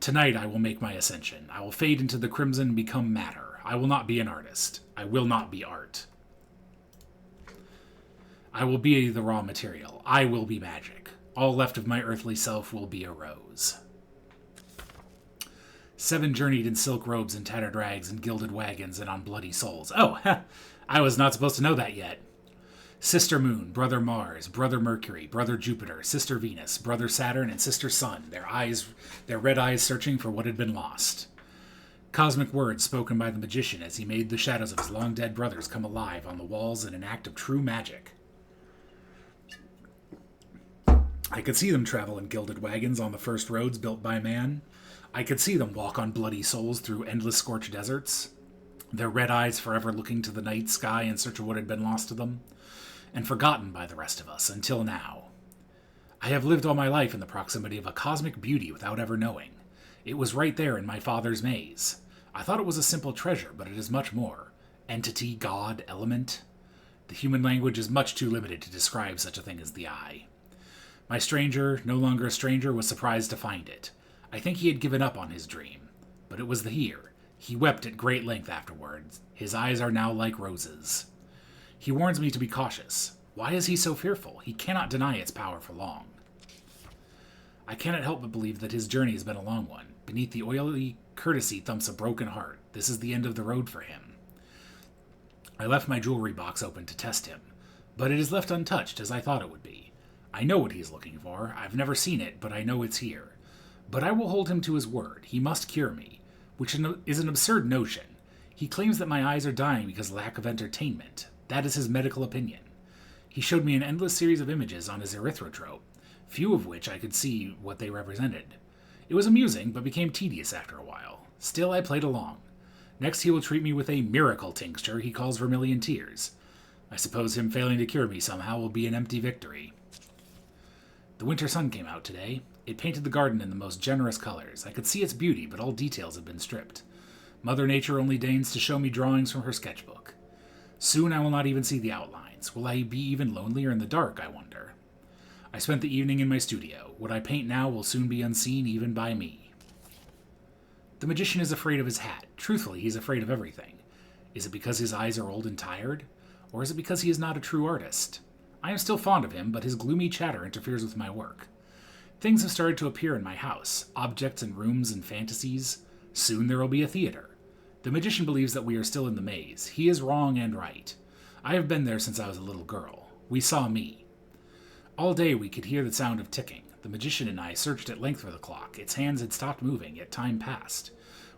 S1: Tonight I will make my ascension. I will fade into the crimson and become matter. I will not be an artist. I will not be art. I will be the raw material. I will be magic. All left of my earthly self will be a rose. 7 journeyed in silk robes and tattered rags and gilded wagons and on bloody souls. Oh, I was not supposed to know that yet. Sister Moon, Brother Mars, Brother Mercury, Brother Jupiter, Sister Venus, Brother Saturn, and Sister Sun, their red eyes searching for what had been lost. Cosmic words spoken by the magician as he made the shadows of his long-dead brothers come alive on the walls in an act of true magic. I could see them travel in gilded wagons on the first roads built by man. I could see them walk on bloody souls through endless scorched deserts, their red eyes forever looking to the night sky in search of what had been lost to them, and forgotten by the rest of us until now. I have lived all my life in the proximity of a cosmic beauty without ever knowing. It was right there in my father's maze. I thought it was a simple treasure, but it is much more. Entity, god, element. The human language is much too limited to describe such a thing as the eye. My stranger, no longer a stranger, was surprised to find it. I think he had given up on his dream. But it was the here. He wept at great length afterwards. His eyes are now like roses. He warns me to be cautious. Why is he so fearful? He cannot deny its power for long. I cannot help but believe that his journey has been a long one. Beneath the oily courtesy thumps a broken heart. This is the end of the road for him. I left my jewelry box open to test him, but it is left untouched as I thought it would be. I know what he is looking for. I've never seen it, but I know it's here. But I will hold him to his word. He must cure me, which is an absurd notion. He claims that my eyes are dying because of lack of entertainment. That is his medical opinion. He showed me an endless series of images on his erythrotrope, few of which I could see what they represented. It was amusing, but became tedious after a while. Still, I played along. Next, he will treat me with a miracle tincture he calls vermilion tears. I suppose him failing to cure me somehow will be an empty victory. The winter sun came out today. It painted the garden in the most generous colors. I could see its beauty, but all details had been stripped. Mother Nature only deigns to show me drawings from her sketchbook. Soon I will not even see the outlines. Will I be even lonelier in the dark, I wonder? I spent the evening in my studio. What I paint now will soon be unseen even by me. The magician is afraid of his hat. Truthfully, he's afraid of everything. Is it because his eyes are old and tired? Or is it because he is not a true artist? I am still fond of him, but his gloomy chatter interferes with my work. Things have started to appear in my house. Objects and rooms and fantasies. Soon there will be a theater. The magician believes that we are still in the maze. He is wrong and right. I have been there since I was a little girl. We saw me. All day we could hear the sound of ticking. The magician and I searched at length for the clock. Its hands had stopped moving, yet time passed.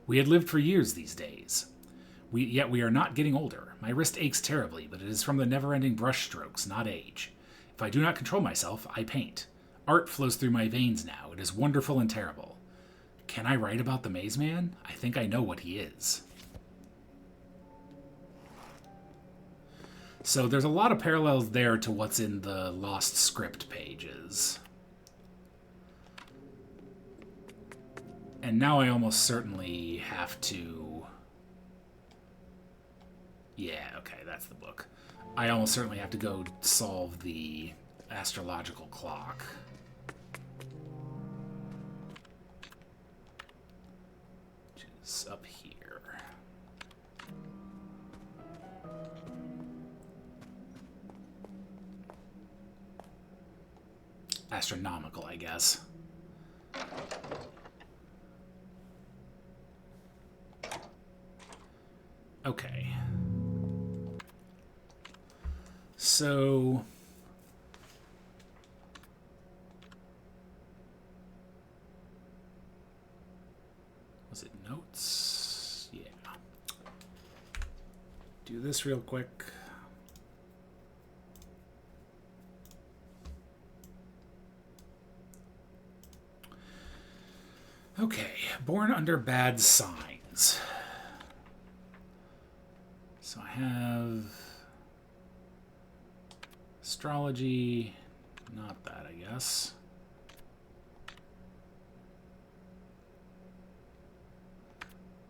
S1: We had lived for years these days. Yet we are not getting older. My wrist aches terribly, but it is from the never-ending brush strokes, not age. If I do not control myself, I paint. Art flows through my veins now. It is wonderful and terrible. Can I write about the Maze Man? I think I know what he is. So there's a lot of parallels there to what's in the Lost Script pages. And now I almost certainly have to... Yeah, okay, that's the book. I almost certainly have to go solve the astrological clock. Which is up here. Astronomical, I guess. Okay. So... was it notes? Yeah. Do this real quick. Okay, born under bad signs. So I have astrology, not that, I guess.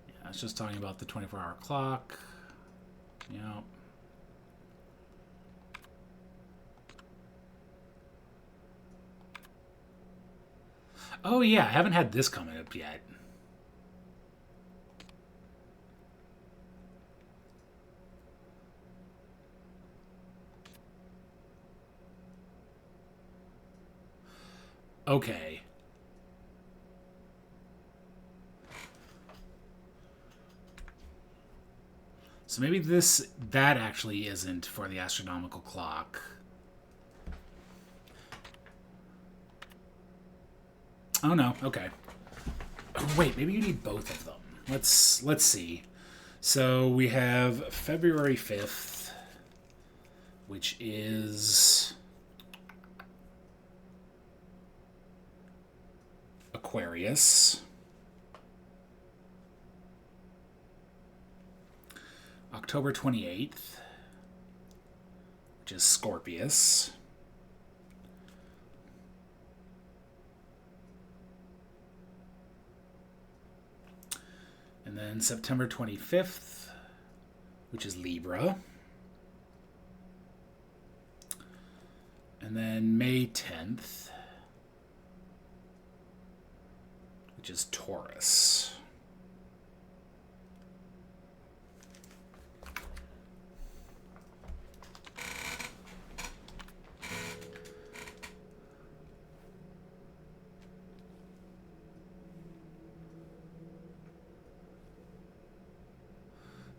S1: Yeah, it's just talking about the 24-hour clock. Yep. Oh yeah, I haven't had this coming up yet. Okay. So maybe that actually isn't for the astronomical clock. Oh no, okay. Oh, wait, maybe you need both of them. Let's see. So we have February 5th, which is Aquarius. October 28th, which is Scorpius. And then September 25th, which is Libra. And then May 10th, which is Taurus.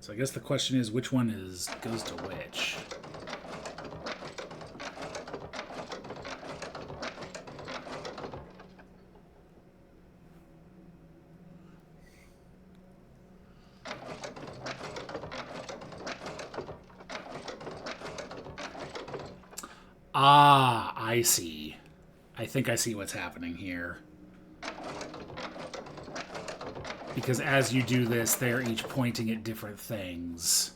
S1: So I guess the question is, which one goes to which? Ah, I see. I think I see what's happening here. Because as you do this, they're each pointing at different things.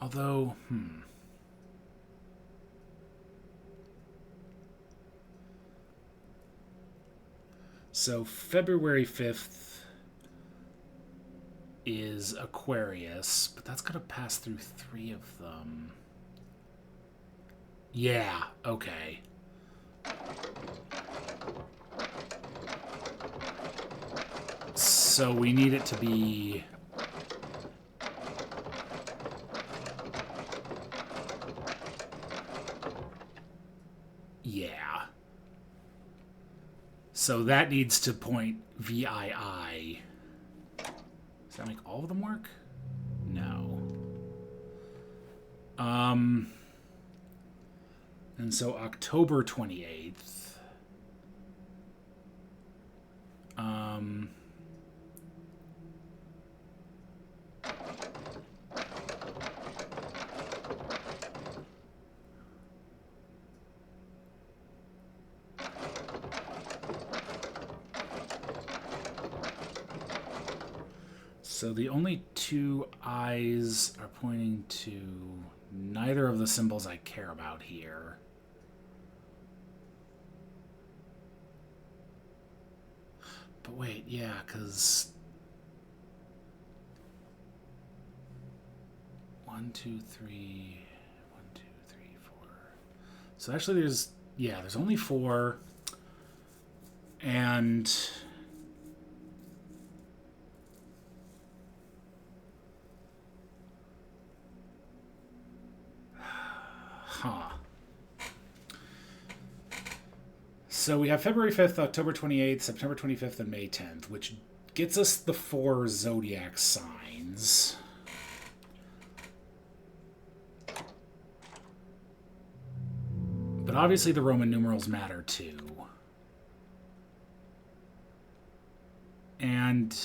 S1: Although, So February 5th is Aquarius, but that's going to pass through 3 of them. Yeah, okay. So we need it to be... Yeah. So that needs to point VII. Does that make all of them work? No. And so October 28th. So the only 2 eyes are pointing to neither of the symbols I care about here. But wait, yeah, because 1, 2, 3, 1, 2, 3, 4. So actually there's only 4. And so we have February 5th, October 28th, September 25th, and May 10th, which gets us the 4 zodiac signs. But obviously the Roman numerals matter too. And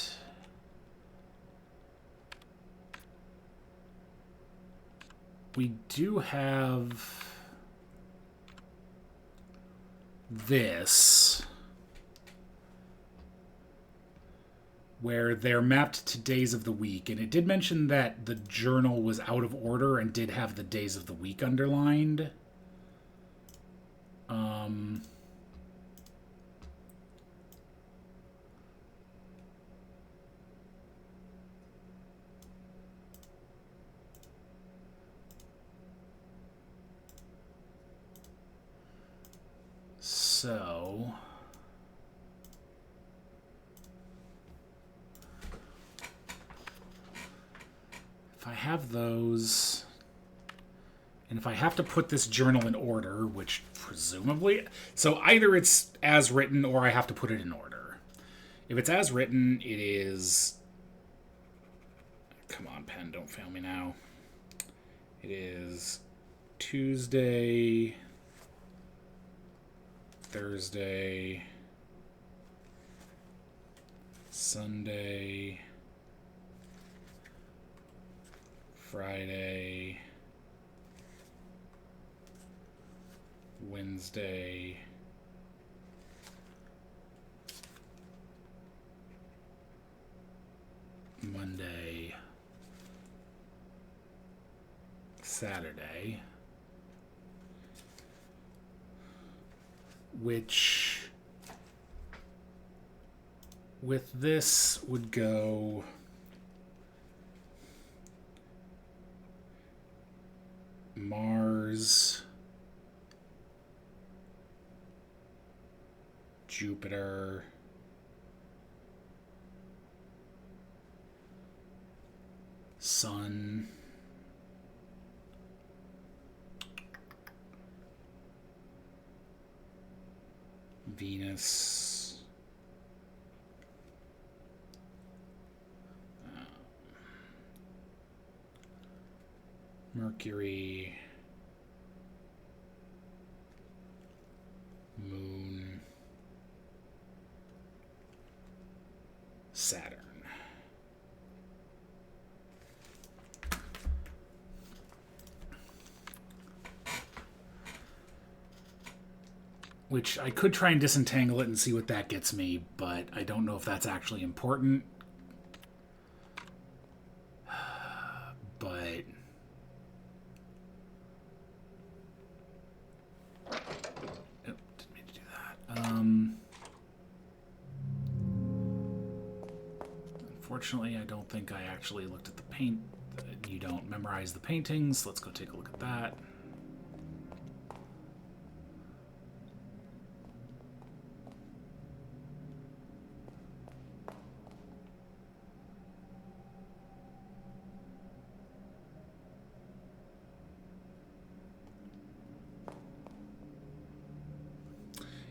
S1: we do have this, where they're mapped to days of the week. And it did mention that the journal was out of order and did have the days of the week underlined. So if I have those, and if I have to put this journal in order, which presumably, so either it's as written or I have to put it in order. If it's as written, it is, come on, pen, don't fail me now. It is Tuesday, Thursday, Sunday, Friday, Wednesday, Monday, which with this would go Mars, Jupiter, Sun, Venus, Mercury, Moon, Saturn. Which I could try and disentangle it and see what that gets me, but I don't know if that's actually important. But didn't mean to do that. Unfortunately, I don't think I actually looked at the paint. You don't memorize the paintings. Let's go take a look at that.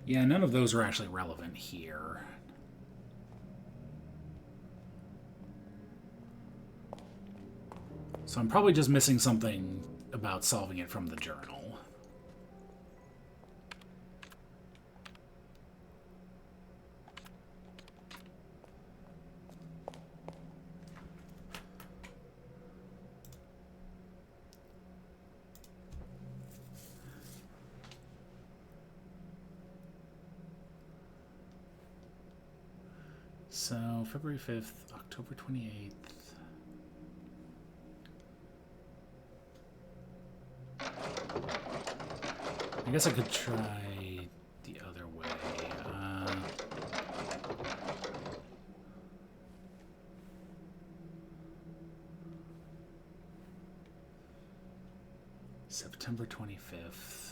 S1: Yeah, none of those are actually relevant here. So I'm probably just missing something about solving it from the journal. So, February 5th, October 28th. I guess I could try the other way. September 25th.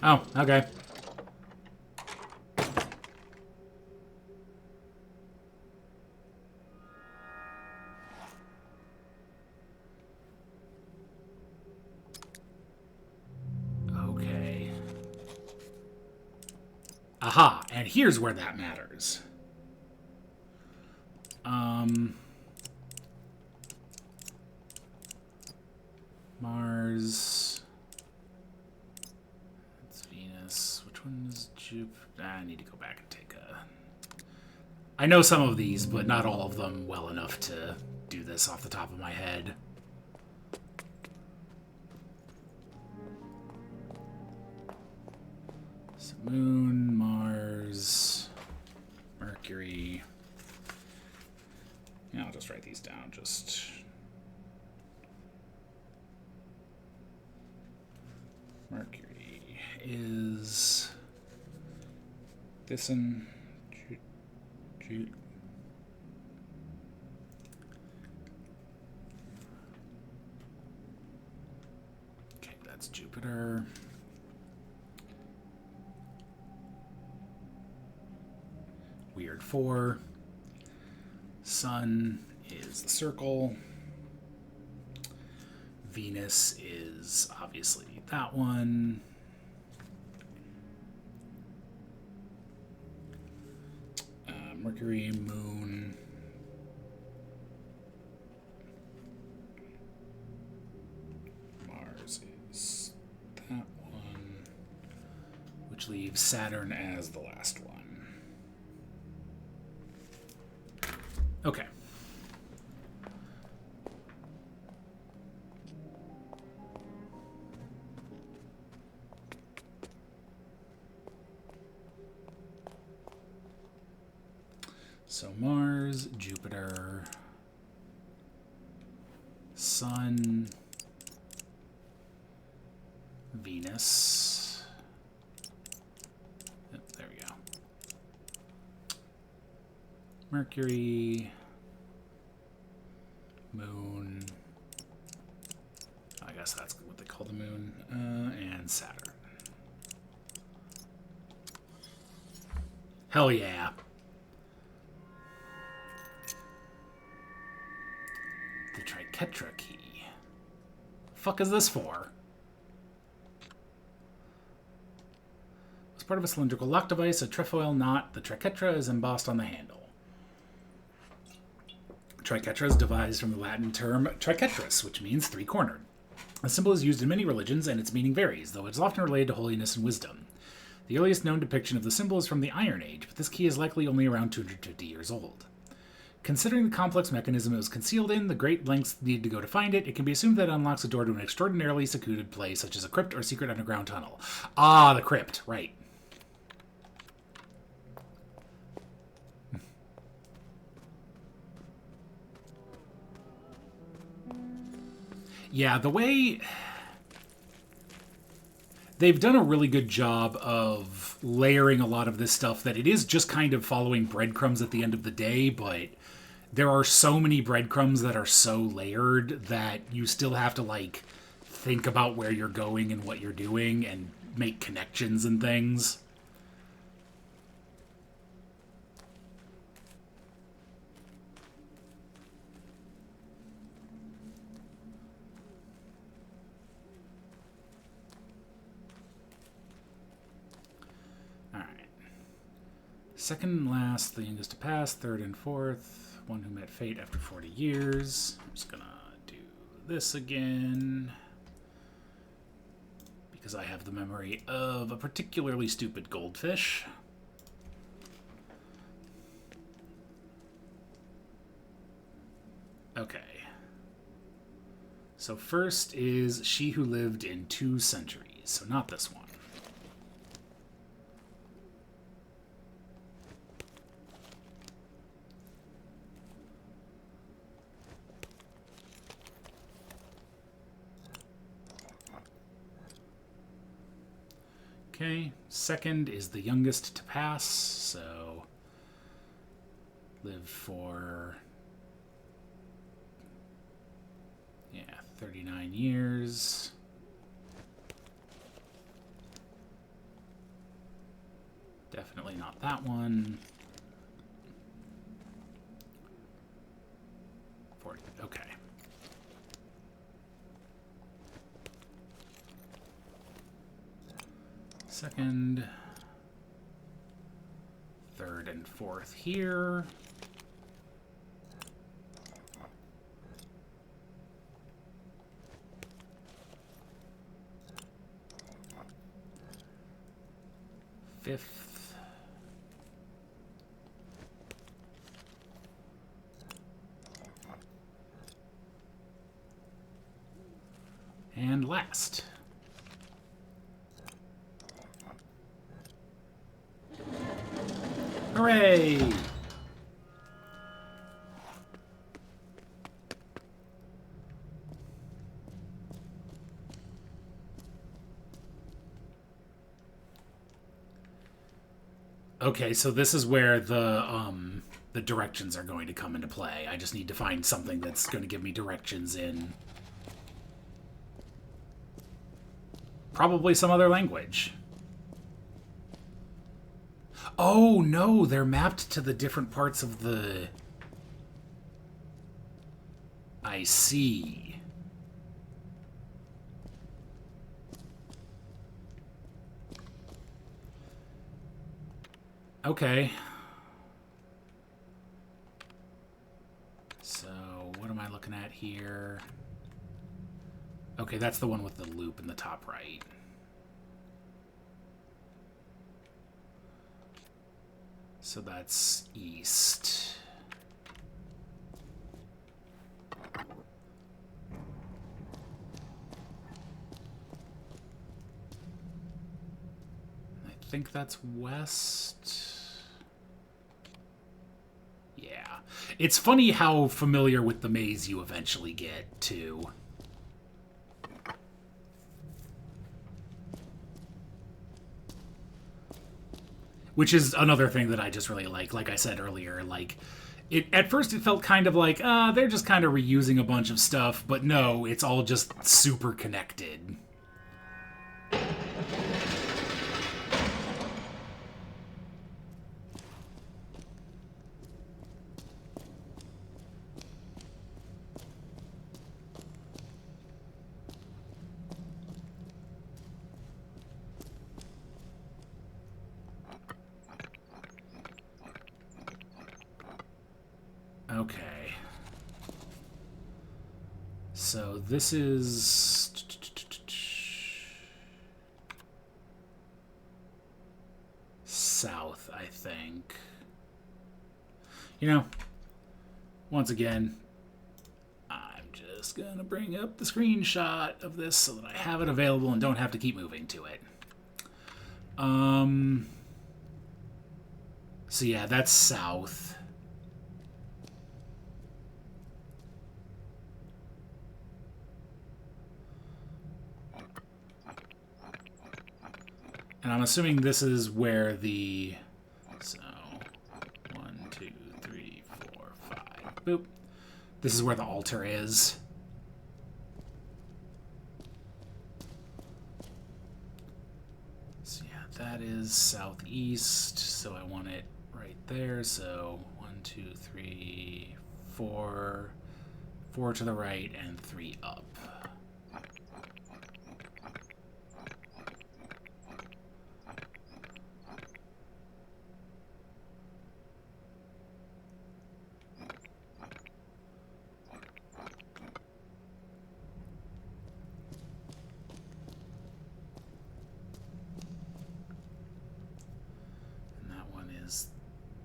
S1: Oh, okay. Okay. Aha, and here's where that matters. Mars. That's Venus. Which one is Jupiter? I need to go back and take a... I know some of these, but not all of them well enough to do this off the top of my head. So Moon, Mars, Mercury. Yeah, I'll just write these down. Just... Mercury is this one. Okay, that's Jupiter. Weird 4. Sun is the circle. Venus is obviously that one. Mercury, Moon. Mars is that one, which leaves Saturn as the last one. Okay. So Mars, Jupiter, Sun, Venus. Yep, there we go. Mercury, Moon. I guess that's what they call the moon, and Saturn. Hell yeah. The Triquetra key. Fuck is this for? As part of a cylindrical lock device, a trefoil knot, the triquetra is embossed on the handle. Triquetra is devised from the Latin term triquetras, which means three-cornered. The symbol is used in many religions, and its meaning varies, though it is often related to holiness and wisdom. The earliest known depiction of the symbol is from the Iron Age, but this key is likely only around 250 years old. Considering the complex mechanism it was concealed in, the great lengths needed to go to find it, it can be assumed that it unlocks a door to an extraordinarily secluded place, such as a crypt or secret underground tunnel. Ah, the crypt, right. Yeah, the way... They've done a really good job of layering a lot of this stuff that it is just kind of following breadcrumbs at the end of the day, but there are so many breadcrumbs that are so layered that you still have to, like, think about where you're going and what you're doing and make connections and things. Second and last, the youngest to pass. Third and fourth, one who met fate after 40 years. I'm just gonna do this again because I have the memory of a particularly stupid goldfish. Okay. So first is She Who Lived in 2 Centuries. So not this one. Okay, second is the youngest to pass, so lived for, 39 years. Definitely not that one. 40, okay. Second, third, and fourth here. Fifth. And last. Hooray! Okay, so this is where the directions are going to come into play. I just need to find something that's going to give me directions in probably some other language. Oh, no, they're mapped to the different parts of the... I see. Okay. Okay, that's the one with the loop in the top right. So that's east. I think that's west. Yeah. It's funny how familiar with the maze you eventually get, too. Which is another thing that I just really like. Like I said earlier, like, at first it felt kind of like, they're just kind of reusing a bunch of stuff, but no, it's all just super connected. Okay. So this is... south, I think. You know, once again, I'm just gonna bring up the screenshot of this so that I have it available and don't have to keep moving to it. So yeah, that's south. And I'm assuming this is where the... So, 1, 2, 3, 4, 5. Boop. This is where the altar is. So yeah, that is southeast. So I want it right there. So 1, 2, 3, 4. 4 to the right and 3 up.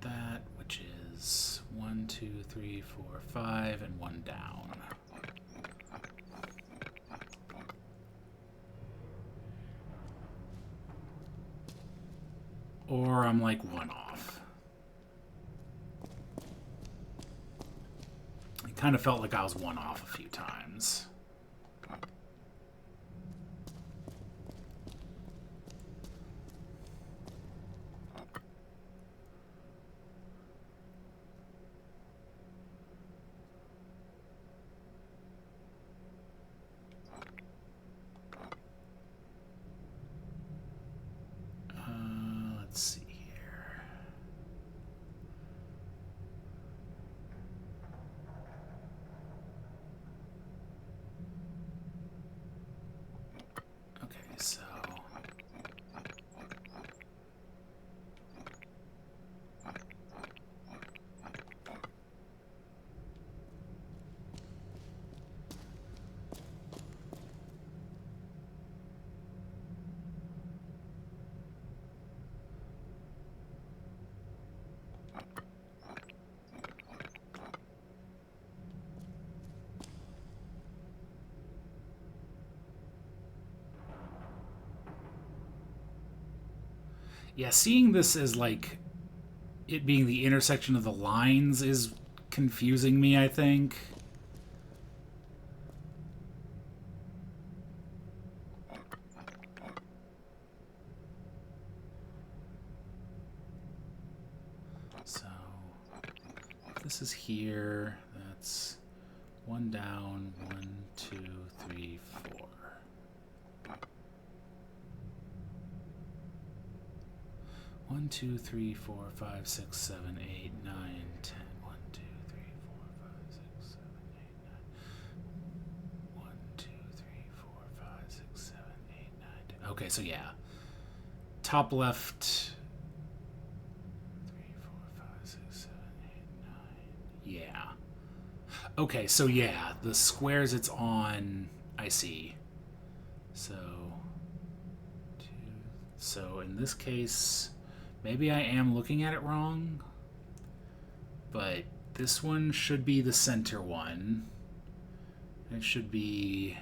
S1: That, which is 1, 2, 3, 4, 5, and 1 down. Or I'm like 1 off. It kind of felt like I was 1 off a few times. Let's see here. Okay, so... Yeah, seeing this as, like, it being the intersection of the lines is confusing me, I think. So, if this is here, that's 1 down, 1, 2, 3, 4. 1, 2, 3, 4, 5, 6, 7, 8, 9, 10. 1, 2, 3, 4, 5, 6, 7, 8, 9. 1, 2, 3, 4, 5, 6, 7, 8, 9, 10. Okay, so yeah. Top left. 3, 4, 5, 6, 7, 8, 9. Yeah. Okay, so yeah, the squares it's on, I see. So, so in this case, maybe I am looking at it wrong, but this one should be the center one. It should be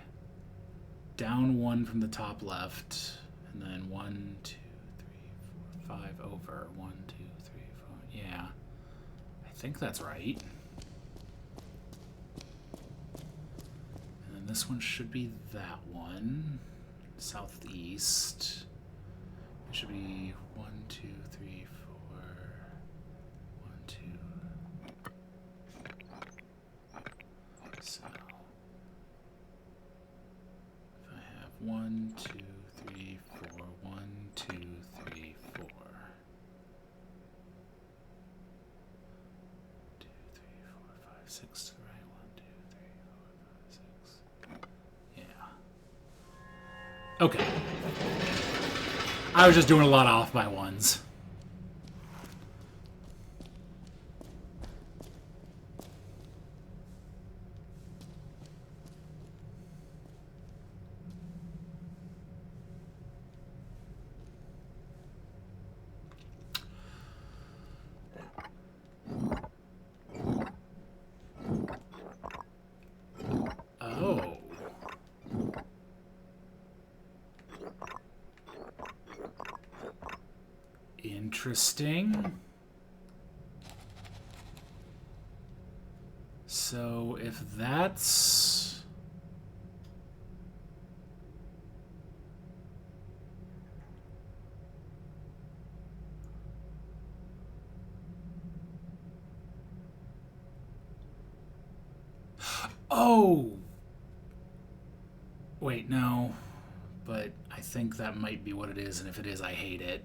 S1: down 1 from the top left, and then 1, 2, 3, 4, 5 over. 1, 2, 3, 4. Yeah, I think that's right. And then this one should be that one, southeast. It should be 1, 2, 3, 4. 1, 2. So if I have 1, 2, 3, 4, 1, 2, 3, 4. 2, 3, 4, 5, 6 to the right. 1, 2, 3, 4, 5, 6. Yeah. Okay. I was just doing a lot of off by ones. Oh. Interesting. So if that's... Oh! Wait, no. But I think that might be what it is, and if it is, I hate it.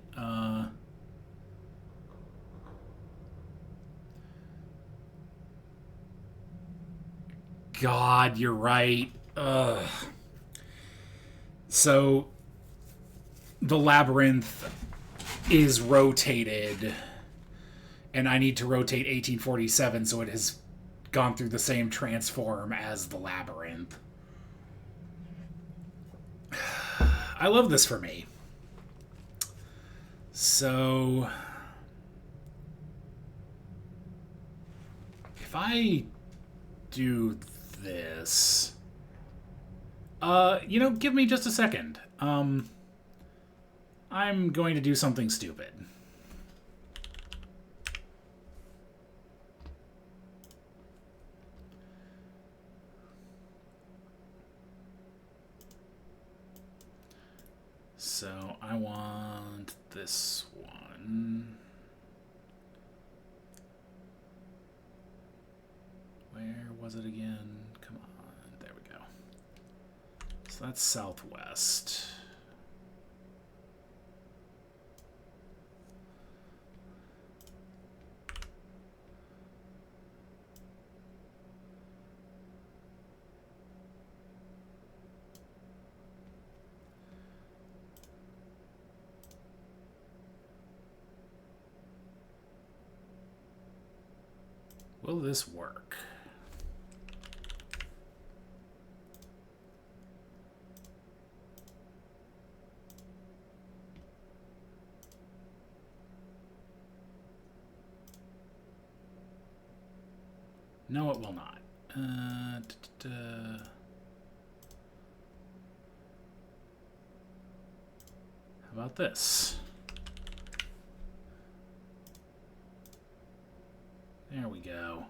S1: God, you're right. Ugh. So, the labyrinth is rotated, and I need to rotate 1847 so it has gone through the same transform as the labyrinth. I love this for me. So, if I do this... give me just a second. I'm going to do something stupid. So I want this one. Where was it again? Come on. There we go. So that's southwest. Will this work? No, it will not. How about this? There we go.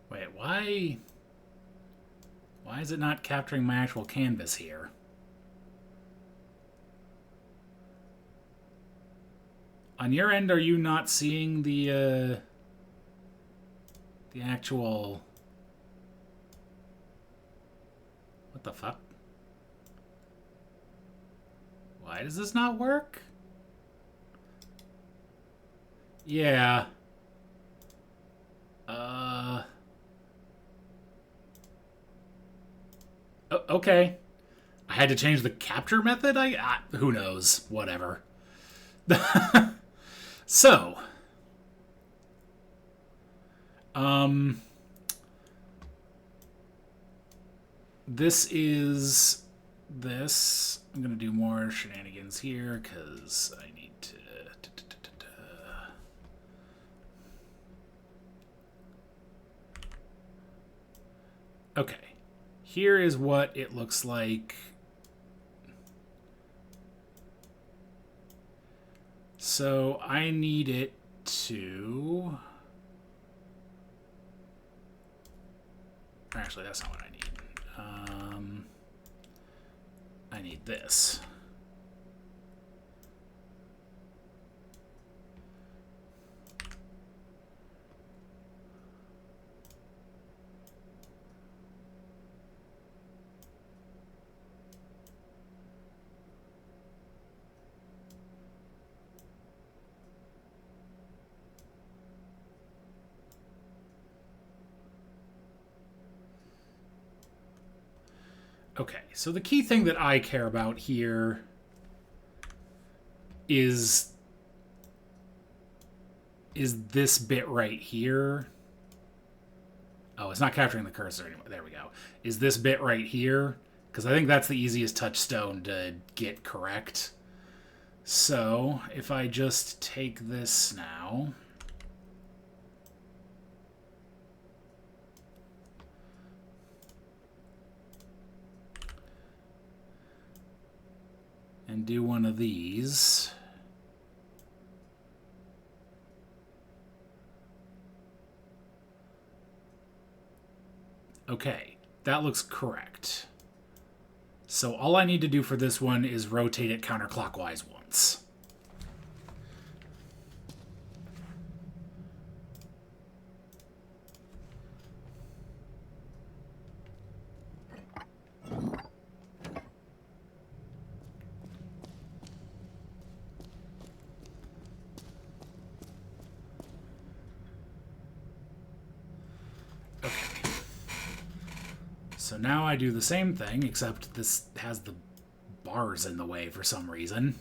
S1: Wait, why is it not capturing my actual canvas here? On your end, are you not seeing the actual... What the fuck? Why does this not work? Yeah. Okay. I had to change the capture method? Who knows? Whatever. So, this is this. I'm going to do more shenanigans here because I need to... Okay. Here is what it looks like. So I need it to... Actually, that's not what I need. I need this. Okay, so the key thing that I care about here is this bit right here. Oh, it's not capturing the cursor anymore. There we go. Is this bit right here? Because I think that's the easiest touchstone to get correct. So if I just take this now... and do one of these. Okay, that looks correct. So all I need to do for this one is rotate it counterclockwise once. So now I do the same thing, except this has the bars in the way for some reason.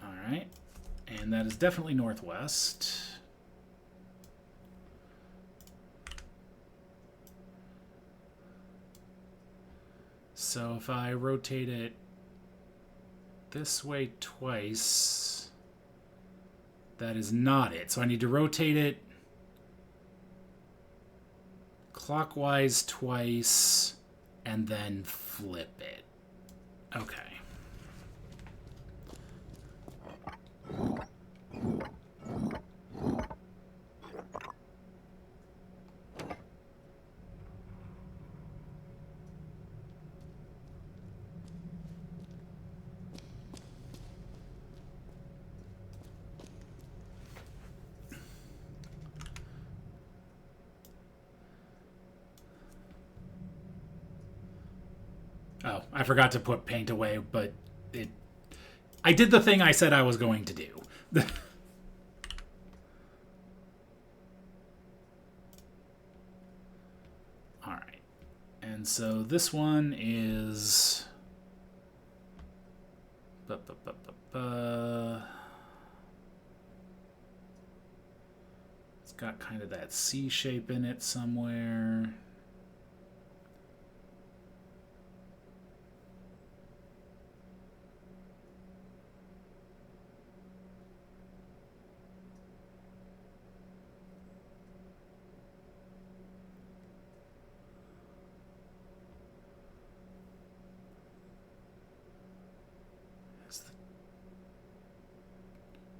S1: All right, and that is definitely northwest. So if I rotate it this way twice, that is not it. So I need to rotate it clockwise twice and then flip it. Okay. Oh, I forgot to put paint away, but I did the thing I said I was going to do. All right. And so this one is... It's got kind of that C shape in it somewhere.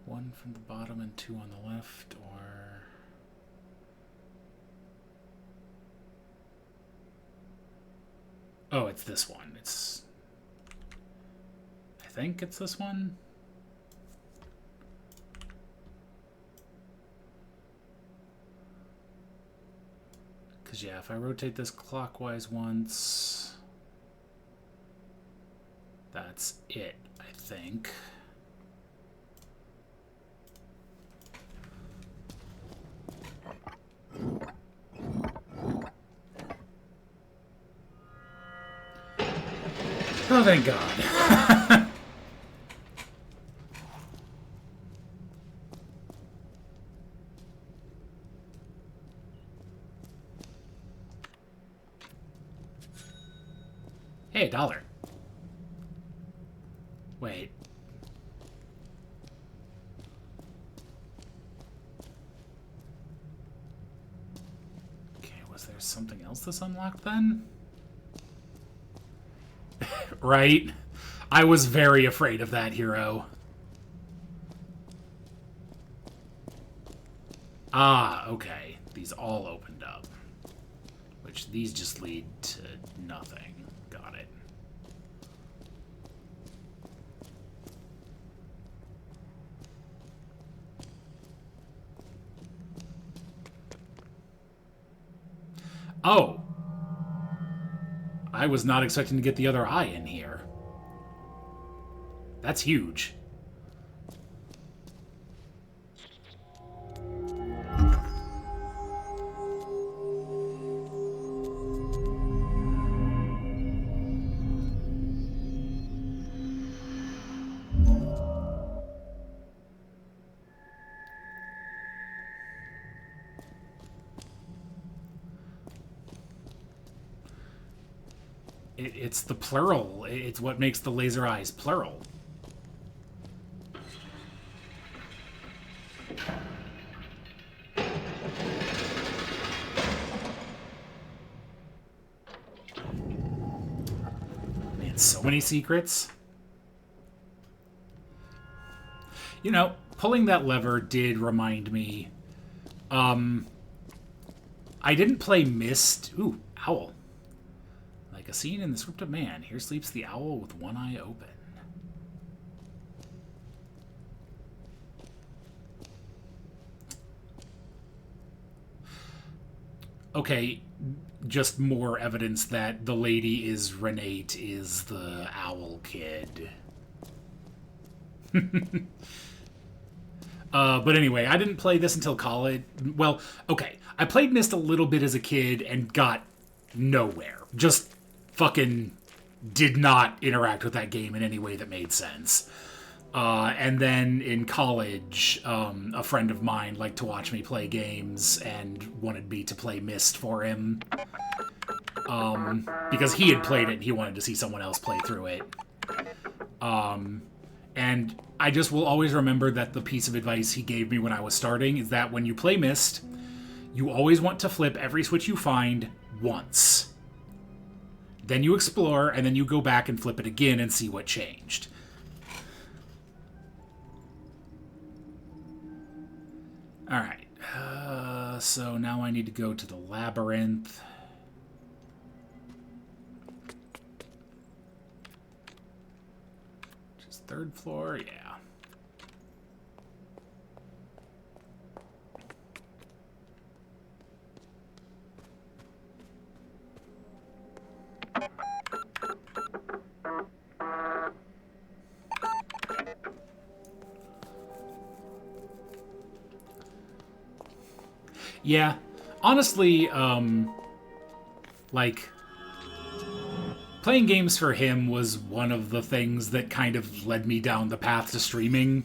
S1: One from the bottom and two on the left, or... Oh, it's this one. I think it's this one. Because, yeah, if I rotate this clockwise once... That's it, I think. Oh, thank God. Hey, $1. Wait. Okay, was there something else that's unlocked then? Right? I was very afraid of that hero. Ah, okay. These all opened up. Which these just lead to nothing. Got it. Oh! I was not expecting to get the other eye in here. That's huge. It's the plural. It's what makes the laser eyes plural. Man, so many secrets. You know, pulling that lever did remind me. I didn't play Myst. Ooh, owl. Like a scene in the script of man, here sleeps the owl with one eye open. Okay, just more evidence that the lady is Renate is the owl kid. But anyway, I didn't play this until college. Well, okay, I played Myst a little bit as a kid and got nowhere. Just fucking did not interact with that game in any way that made sense. And then in college, a friend of mine liked to watch me play games and wanted me to play Myst for him. Because he had played it and he wanted to see someone else play through it. And I just will always remember that the piece of advice he gave me when I was starting is that when you play Myst, you always want to flip every switch you find once. Then you explore, and then you go back and flip it again and see what changed. Alright, so now I need to go to the labyrinth. Which is 3rd floor, yeah. Yeah, honestly, like, playing games for him was one of the things that kind of led me down the path to streaming.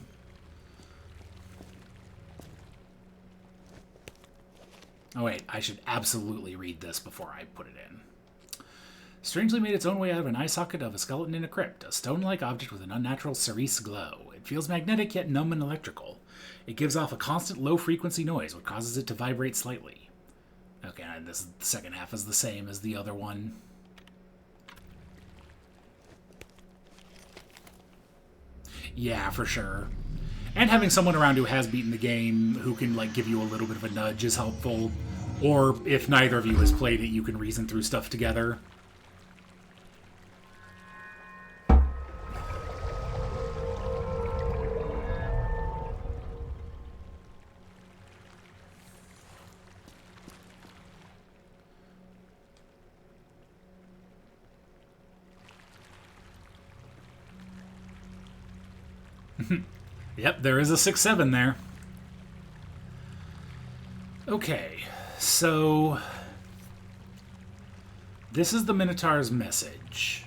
S1: Oh wait, I should absolutely read this before I put it in. Strangely made its own way out of an eye socket of a skeleton in a crypt, a stone-like object with an unnatural cerise glow. It feels magnetic yet numb and electrical. It gives off a constant low-frequency noise, which causes it to vibrate slightly. Okay, and this the second half is the same as the other one. Yeah, for sure. And having someone around who has beaten the game, who can like give you a little bit of a nudge is helpful. Or if neither of you has played it, you can reason through stuff together. Yep, there is a 6-7 there. Okay, so this is the Minotaur's message.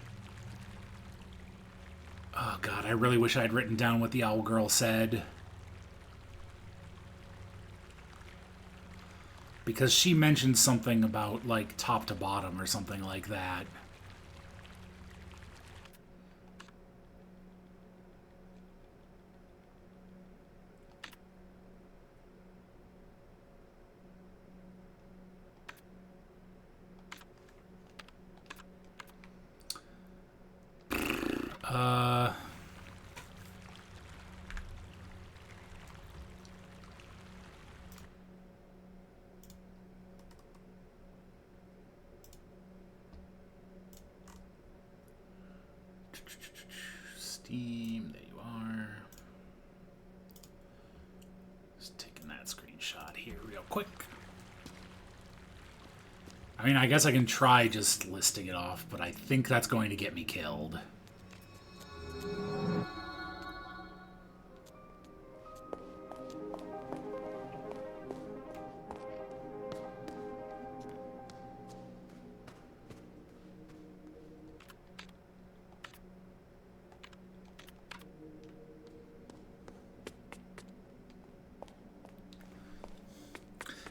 S1: Oh god, I really wish I'd written down what the owl girl said. Because she mentioned something about, like, top to bottom or something like that. Steam, there you are. Just taking that screenshot here real quick. I mean, I guess I can try just listing it off, but I think that's going to get me killed.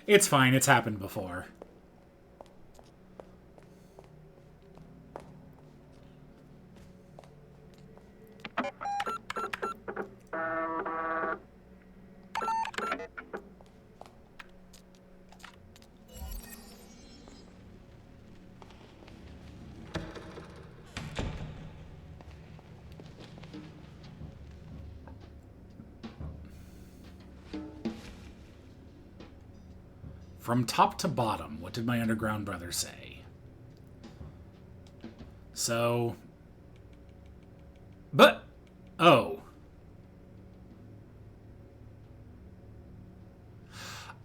S1: It's fine, it's happened before. From top to bottom, what did my underground brother say? So... But... Oh.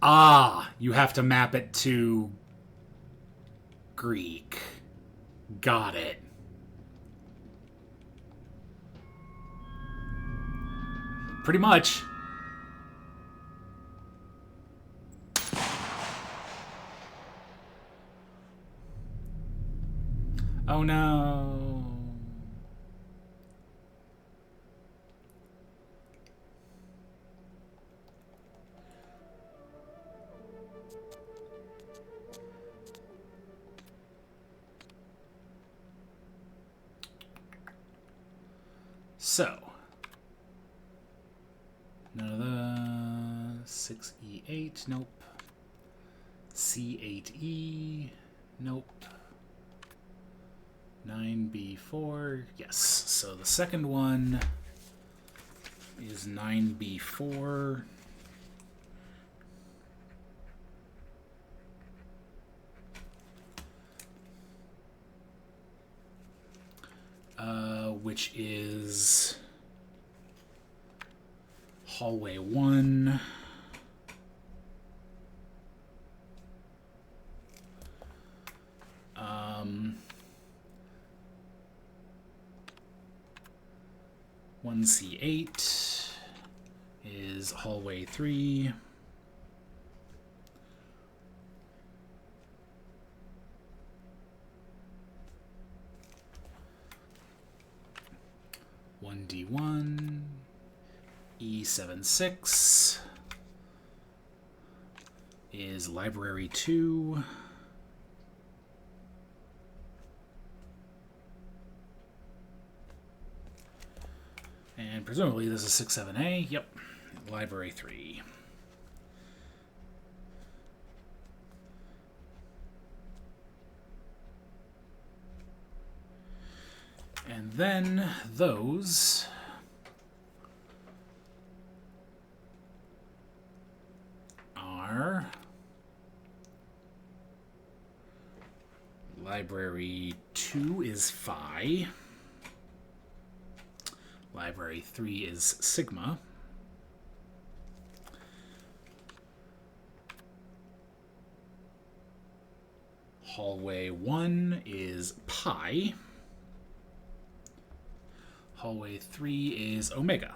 S1: Ah, you have to map it to... Greek. Got it. Pretty much. Oh no. So. None of the 6E8, nope. C8E, nope. 9B4, yes. So the second one is 9B4. Which is hallway 1. One C8 is hallway 3. One D1 E76 is library 2. And presumably this is 6-7A. Yep. Library 3. And then those are library 2 is Phi. Library 3 is Sigma. Hallway 1 is Pi. Hallway 3 is Omega.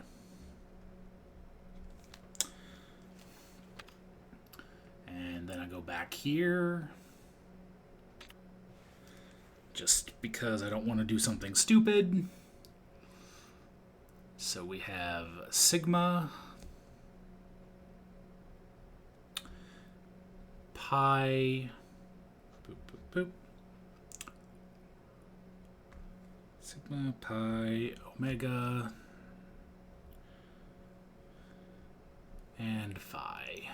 S1: And then I go back here. Just because I don't want to do something stupid. So we have sigma, pi, boop, boop, boop. Sigma, pi, omega, and phi.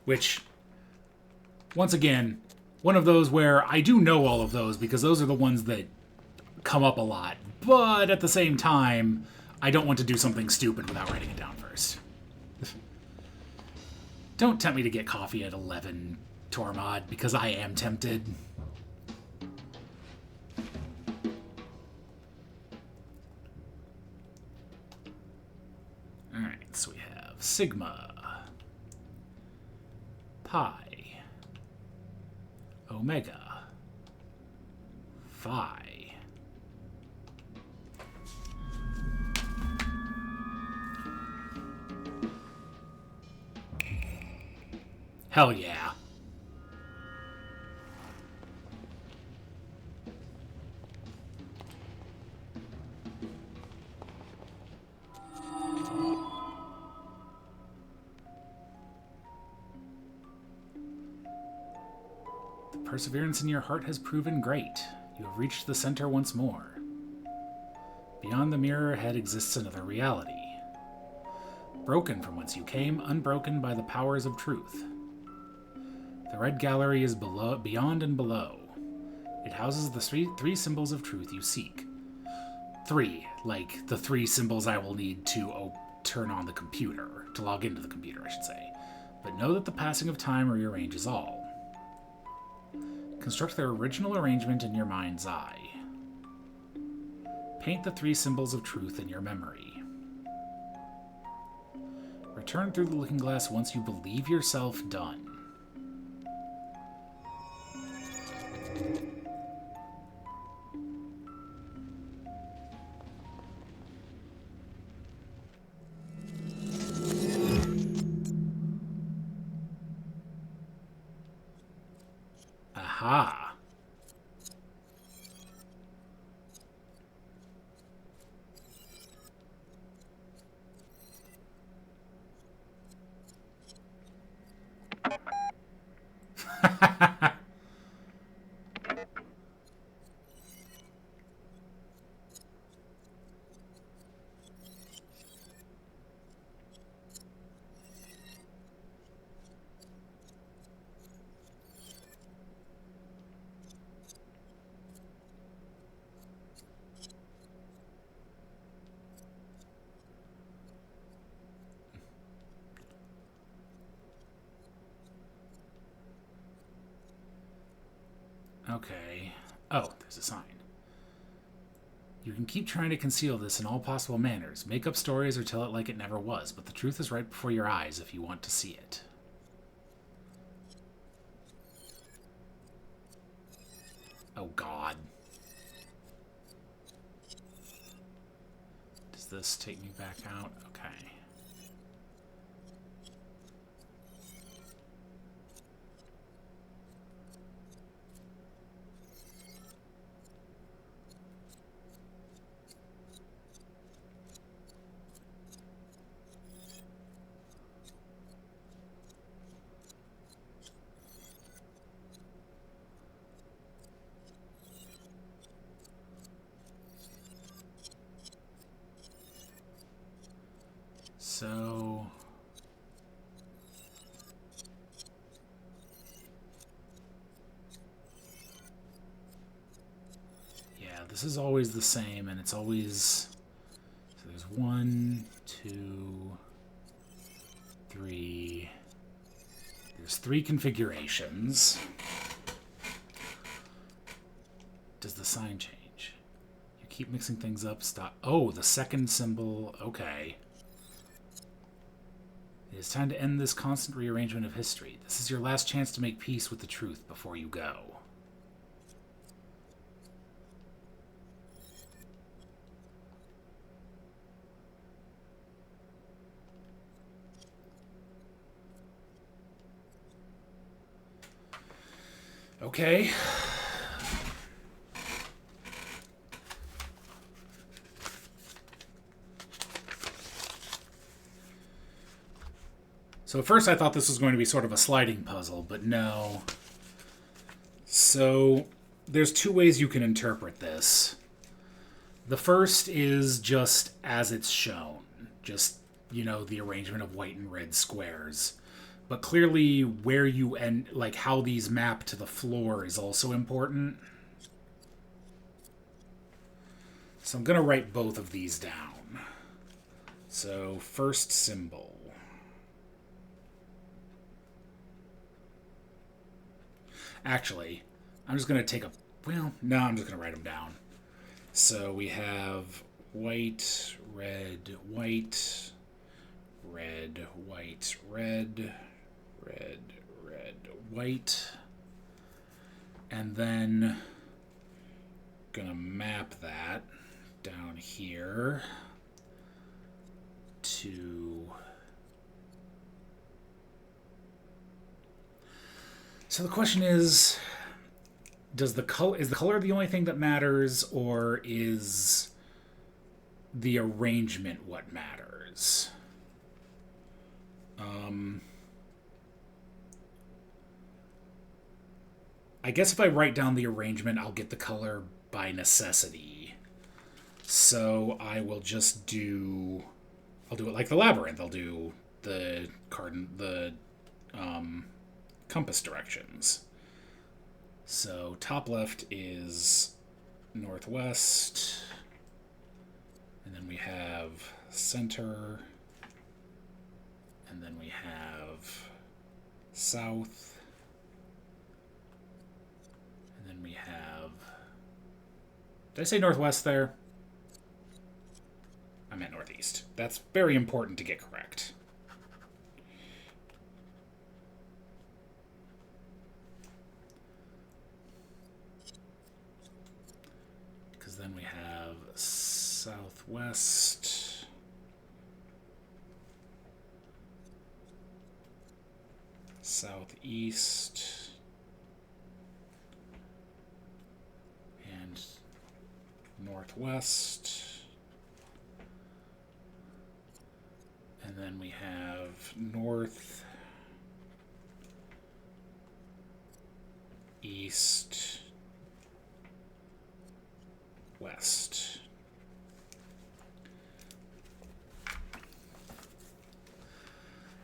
S1: Which, once again, one of those where I do know all of those because those are the ones that come up a lot. But at the same time, I don't want to do something stupid without writing it down first. Don't tempt me to get coffee at 11, Tormod, because I am tempted. Alright, so we have sigma, pi, omega, phi. Hell yeah. The perseverance in your heart has proven great. You have reached the center once more. Beyond the mirror ahead exists another reality. Broken from whence you came, unbroken by the powers of truth. The red gallery is below, beyond and below. It houses the three symbols of truth you seek. 3, like the 3 symbols I will need to turn on the computer, to log into the computer, I should say. But know that the passing of time rearranges all. Construct their original arrangement in your mind's eye. Paint the 3 symbols of truth in your memory. Return through the looking glass once you believe yourself done. Aha. Okay. Oh, there's a sign. You can keep trying to conceal this in all possible manners. Make up stories or tell it like it never was, but the truth is right before your eyes if you want to see it. Oh, God. Does this take me back out? Okay. So... yeah, this is always the same, and it's always... so there's 1, 2, 3... There's 3 configurations. Does the sign change? You keep mixing things up, stop... oh, the second symbol, okay. It is time to end this constant rearrangement of history. This is your last chance to make peace with the truth before you go. Okay. So at first I thought this was going to be sort of a sliding puzzle, but no. So there's two ways you can interpret this. The first is just as it's shown. Just, the arrangement of white and red squares. But clearly where you end, like how these map to the floor is also important. So I'm going to write both of these down. So first symbol. Actually, I'm just going to take a... Well, no, I'm just going to write them down. So we have white, red, white, red, white, red, red, red, white. And then going to map that down here to... So the question is the color the only thing that matters, or is the arrangement what matters? I guess if I write down the arrangement, I'll get the color by necessity. So I will just I'll do it like the labyrinth. I'll do the compass directions. So top left is northwest, and then we have center, and then we have south, and then we have... Did I say northwest there? I meant northeast. That's very important to get correct. Because then we have southwest, southeast, and northwest. And then we have north, east, west.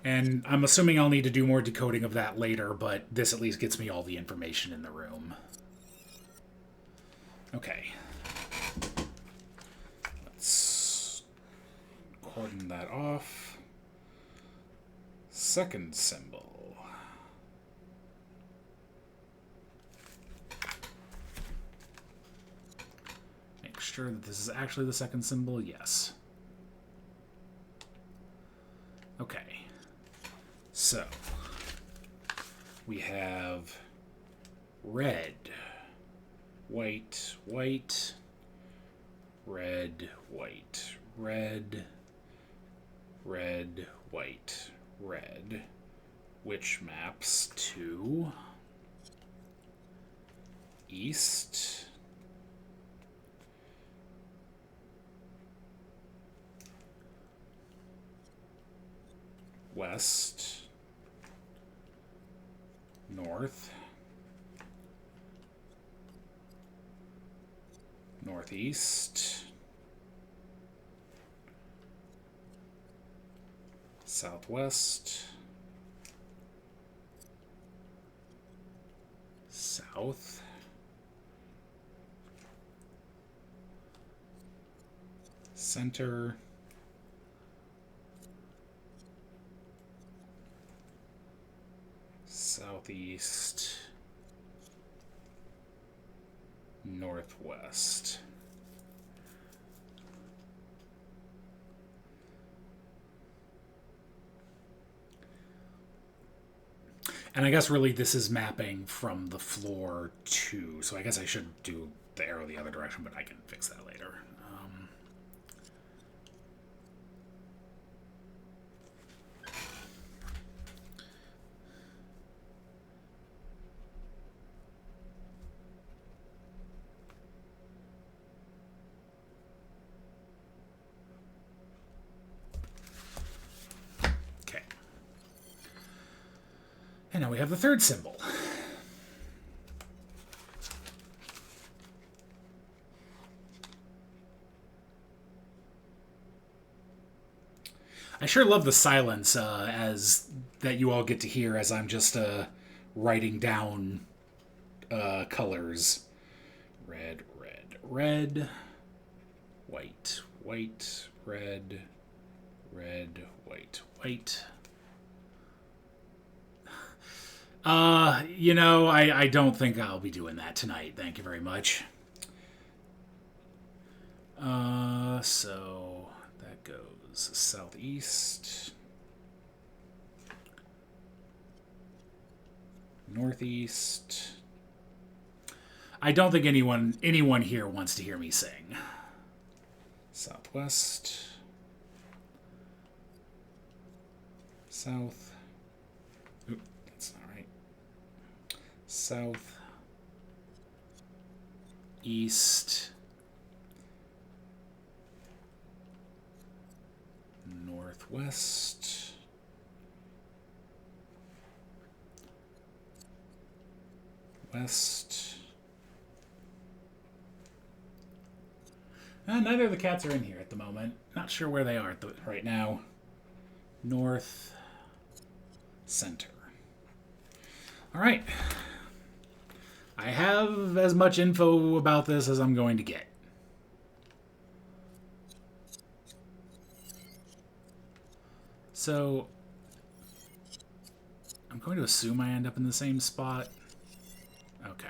S1: And I'm assuming I'll need to do more decoding of that later, but this at least gets me all the information in the room. Okay. Let's cordon that off. Second symbol. Make sure that this is actually the second symbol. Yes. Okay. So, we have red, white, white, red, white, red, red, white, red, which maps to east, west, north, northeast, southwest, south, center, southeast, northwest. And I guess really this is mapping from the floor to... So I guess I should do the arrow the other direction, but I can fix that later. And now we have the third symbol. I sure love the silence as that you all get to hear as I'm just writing down colors. Red, red, red. White, white, red, red, white, white. You know, I don't think I'll be doing that tonight. Thank you very much. So that goes southeast, northeast. I don't think anyone here wants to hear me sing. Southwest, south. Oop, that's not right. South, east, northwest, west. Neither of the cats are in here at the moment. Not sure where they are right now. North, center. All right. I have as much info about this as I'm going to get. So, I'm going to assume I end up in the same spot. Okay.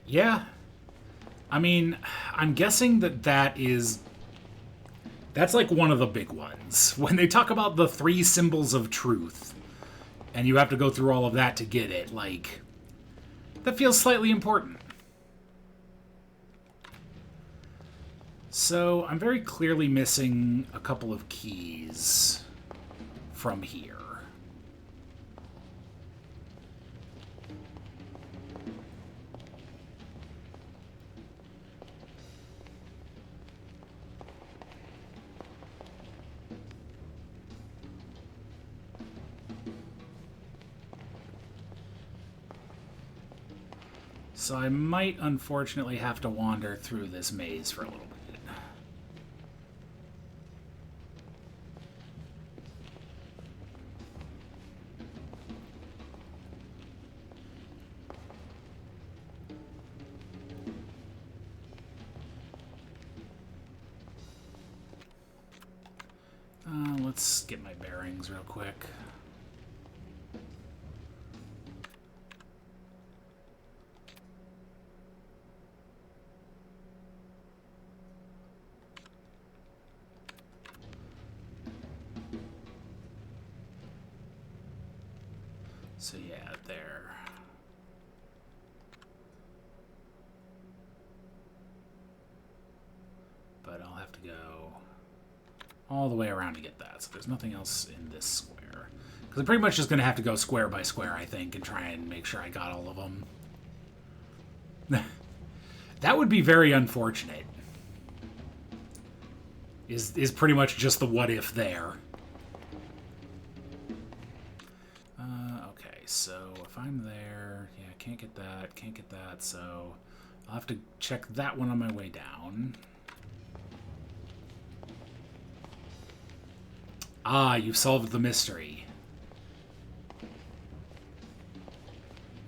S1: Yeah. I mean, I'm guessing that's like one of the big ones. When they talk about the 3 symbols of truth, and you have to go through all of that to get it, like, that feels slightly important. So, I'm very clearly missing a couple of keys from here. So I might unfortunately have to wander through this maze for a little bit. Let's get my bearings real quick. So yeah, there. But I'll have to go all the way around to get that. So there's nothing else in this square. Because I'm pretty much just going to have to go square by square, I think, and try and make sure I got all of them. That would be very unfortunate. Is pretty much just the what if there. Okay, so if I'm there, yeah, can't get that, so I'll have to check that one on my way down. Ah, you've solved the mystery.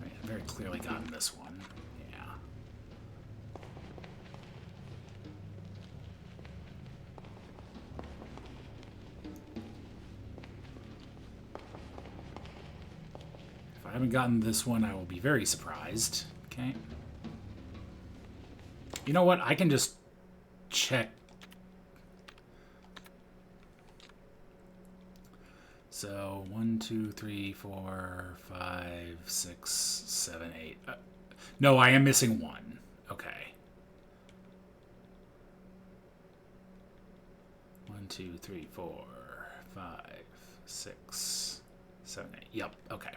S1: Right, I've very clearly gotten this one. Yeah. If I haven't gotten this one, I will be very surprised. Okay. You know what? I can just check. So 1, 2, 3, 4, 5, 6, 7, 8. No, I am missing 1. 3, 4, 5, 6, 7, 8. Yep, okay.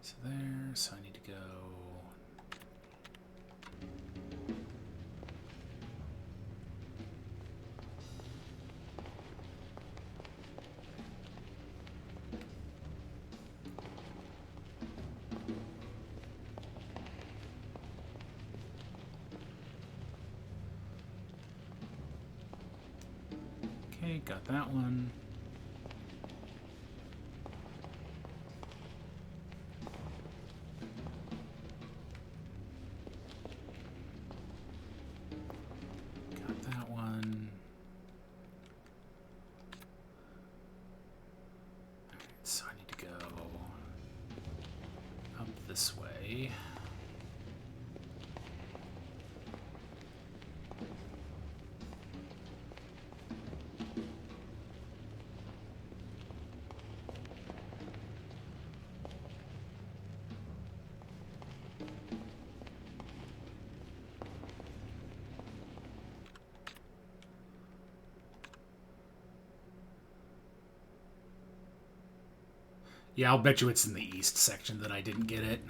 S1: So there, so I need to go. Okay, got that one. Got that one. Alright, so I need to go up this way. Yeah, I'll bet you it's in the east section that I didn't get it.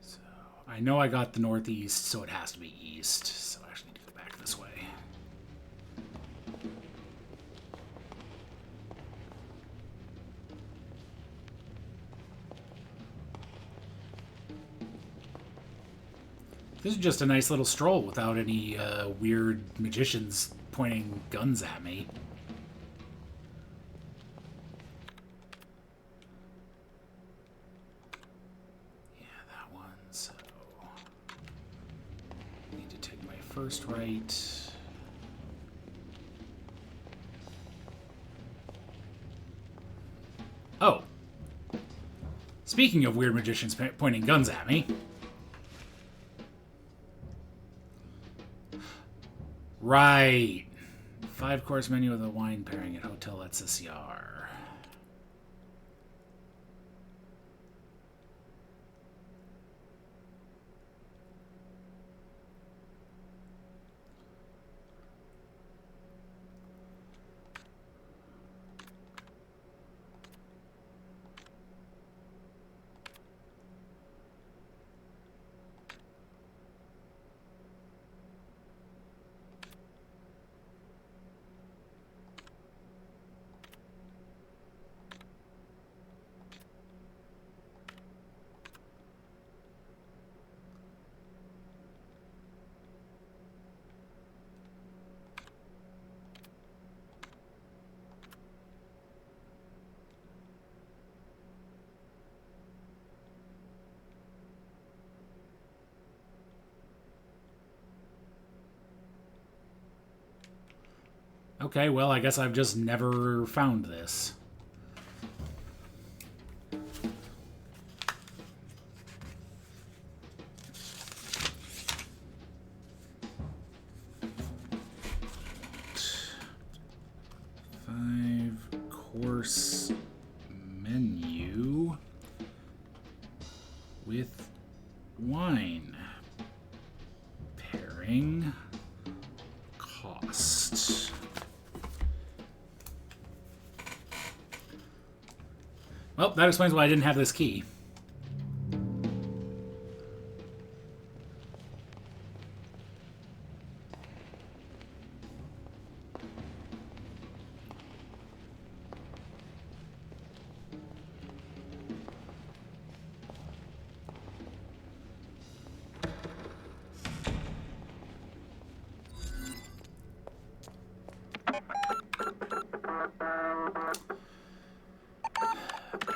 S1: So I know I got the northeast, so it has to be east. So I actually need to go back this way. This is just a nice little stroll without any weird magicians pointing guns at me. Yeah, that one, so... I need to take my first right. Oh! Speaking of weird magicians pointing guns at me... Right. 5-course menu with a wine pairing at Hotel at SCR. Okay, well, I guess I've just never found this. Five-course menu with wine pairing cost. Well, that explains why I didn't have this key.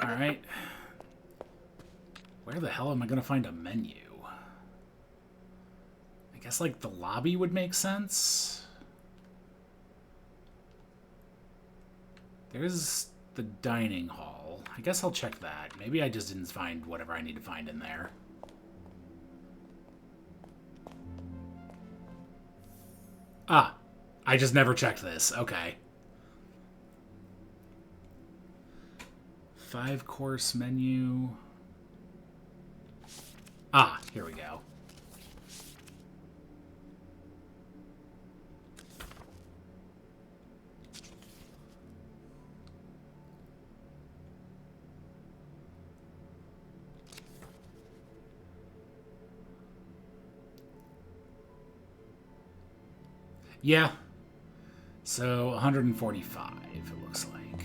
S1: Alright. Where the hell am I going to find a menu? I guess, like, the lobby would make sense? There's the dining hall. I guess I'll check that. Maybe I just didn't find whatever I need to find in there. Ah, I just never checked this. Okay. 5-course menu. Ah, here we go. Yeah. So 145, it looks like.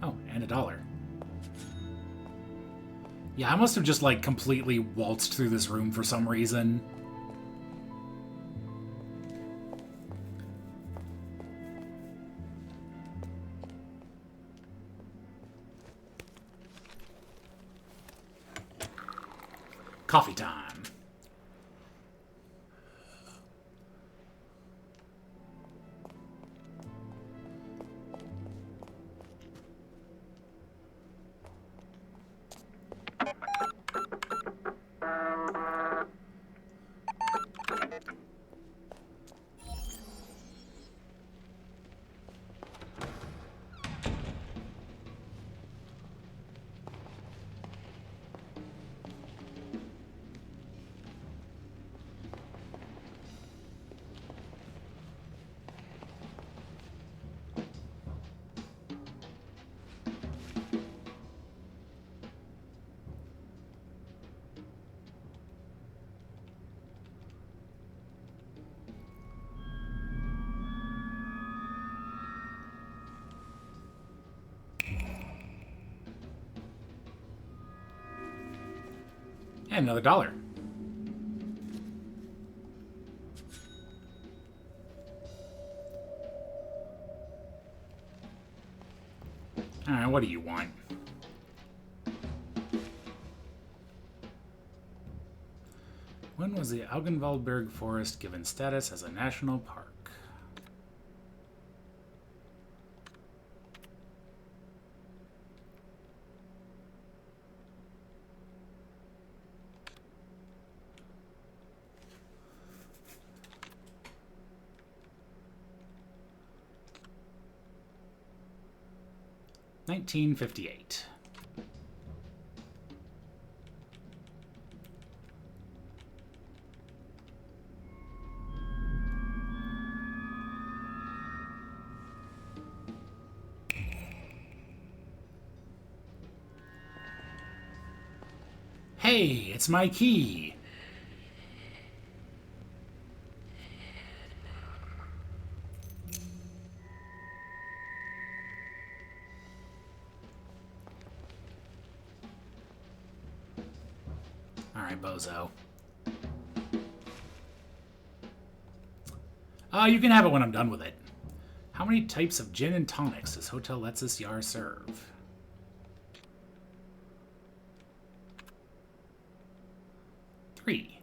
S1: Oh, and $1. Yeah, I must have just, like, completely waltzed through this room for some reason. Coffee time. And another $1. Alright, what do you want? When was the Augenwaldberg Forest given status as a national park? $1958. Hey, it's my key. Alright, bozo. You can have it when I'm done with it. How many types of gin and tonics does Hotel Letsis Yar serve? 3.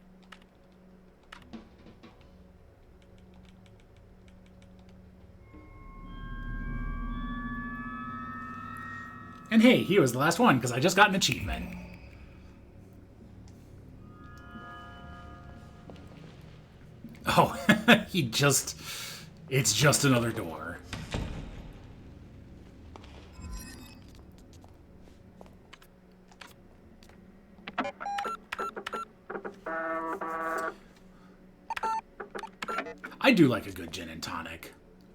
S1: And hey, he was the last one because I just got an achievement. Oh, it's just another door. I do like a good gin and tonic.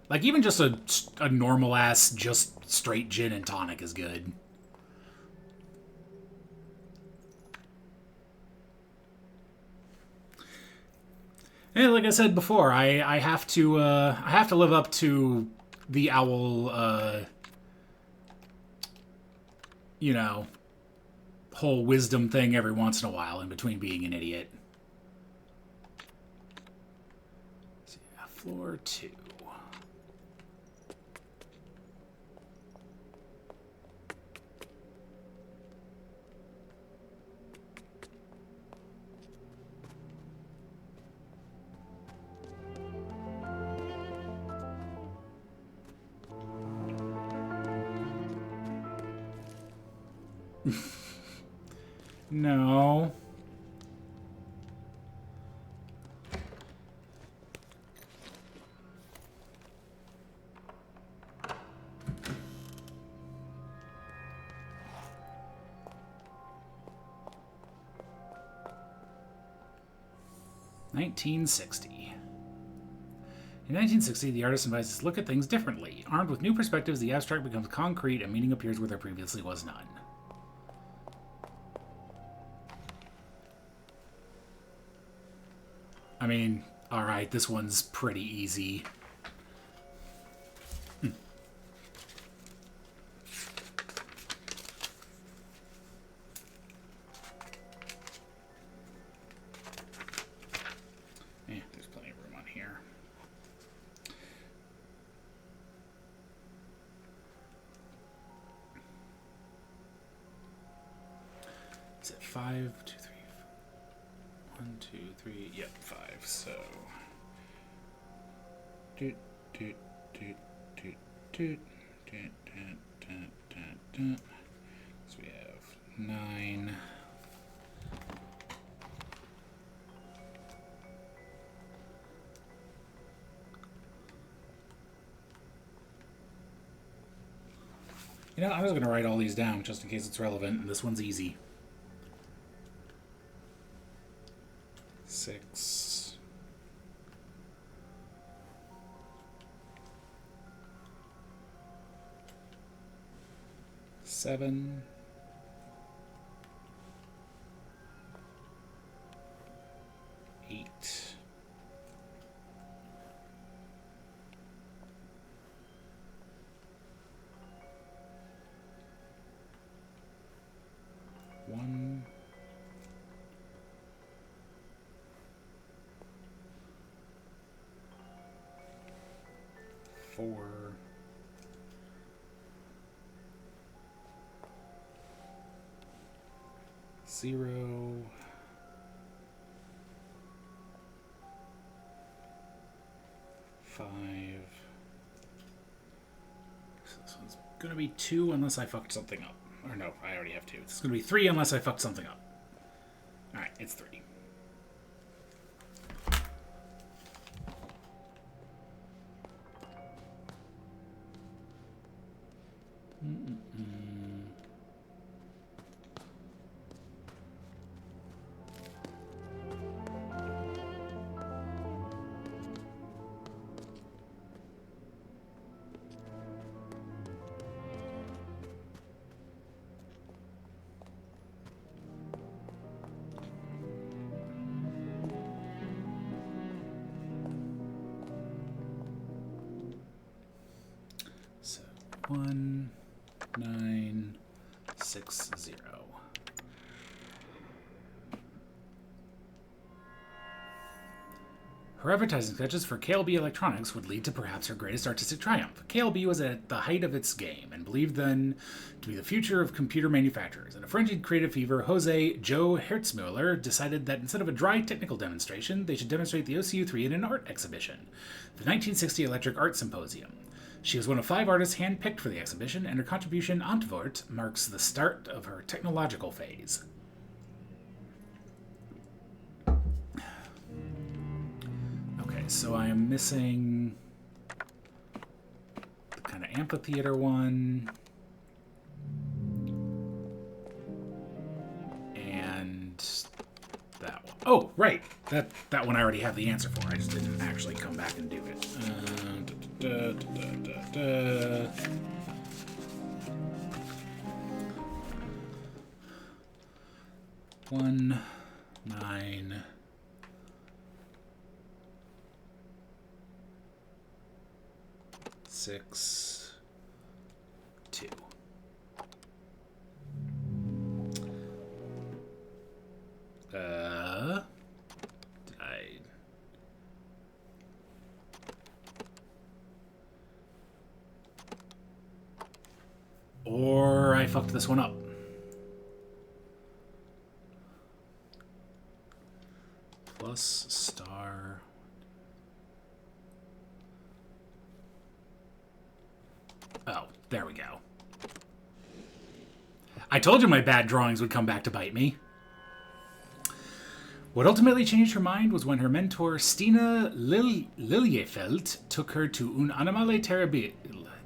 S1: Like, even just a normal-ass, just straight gin and tonic is good. And like I said before, I have to live up to the owl, you know, whole wisdom thing every once in a while in between being an idiot. So, yeah, floor 2. No. (1960). In 1960, the artist invites us to look at things differently. Armed with new perspectives, the abstract becomes concrete and meaning appears where there previously was none. I mean, alright, this one's pretty easy. There's plenty of room on here. Is it 5, 2, 3, 1, 2, 3? Yep, 5. So, doot, doot, doot, doot, doot, doot, doot, doot, doot, doot. So we have 9. You know, I was going to write all these down just in case it's relevant, and this one's easy. 6. 7. 8. 1. 4. 0. 5. So this one's gonna be 2 unless I fucked something up. Or no, I already have 2. It's gonna be 3 unless I fucked something up. Alright, it's 3. So 1, 9, 6, 0. Her advertising sketches for KLB Electronics would lead to perhaps her greatest artistic triumph. KLB was at the height of its game and believed then to be the future of computer manufacturers. In a frenzied creative fever, Joe Hertzmuller decided that instead of a dry technical demonstration, they should demonstrate the OCU3 in an art exhibition, the 1960 Electric Art Symposium. She was one of 5 artists handpicked for the exhibition, and her contribution, Antwort, marks the start of her technological phase. Okay, so I am missing the kind of amphitheater one. And that one. Oh, right. That one I already have the answer for. I just didn't actually come back and do it. 1, 9, 6, 2. Or I fucked this one up. Plus star. Oh, there we go. I told you my bad drawings would come back to bite me.
S2: What ultimately changed her mind was when her mentor, Stina Liljefelt, took her to Un Animale Terribile,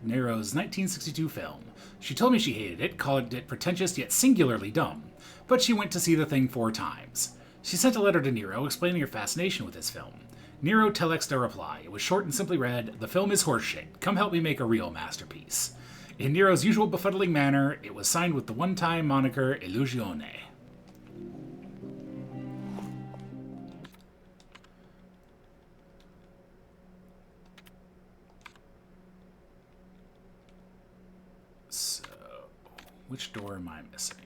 S2: Nero's 1962 film. She told me she hated it, called it pretentious yet singularly dumb, but she went to see the thing 4 times. She sent a letter to Nero explaining her fascination with this film. Nero telexed a reply. It was short and simply read, "The film is horseshit. Come help me make a real masterpiece." In Nero's usual befuddling manner, it was signed with the one-time moniker Illusione. So, which door am I missing?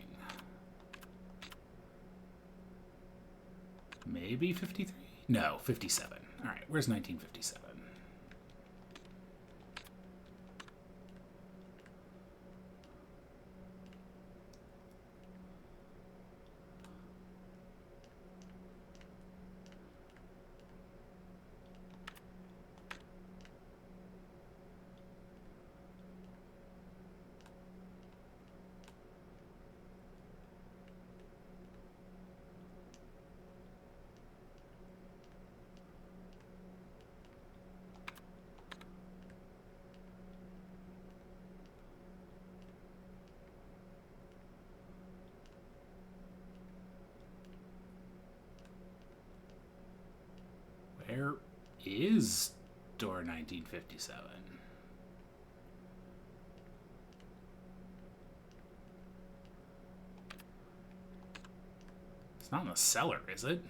S2: Maybe 53? No, 57. Alright, where's 1957? Where is door 1957? It's not in the cellar, is it?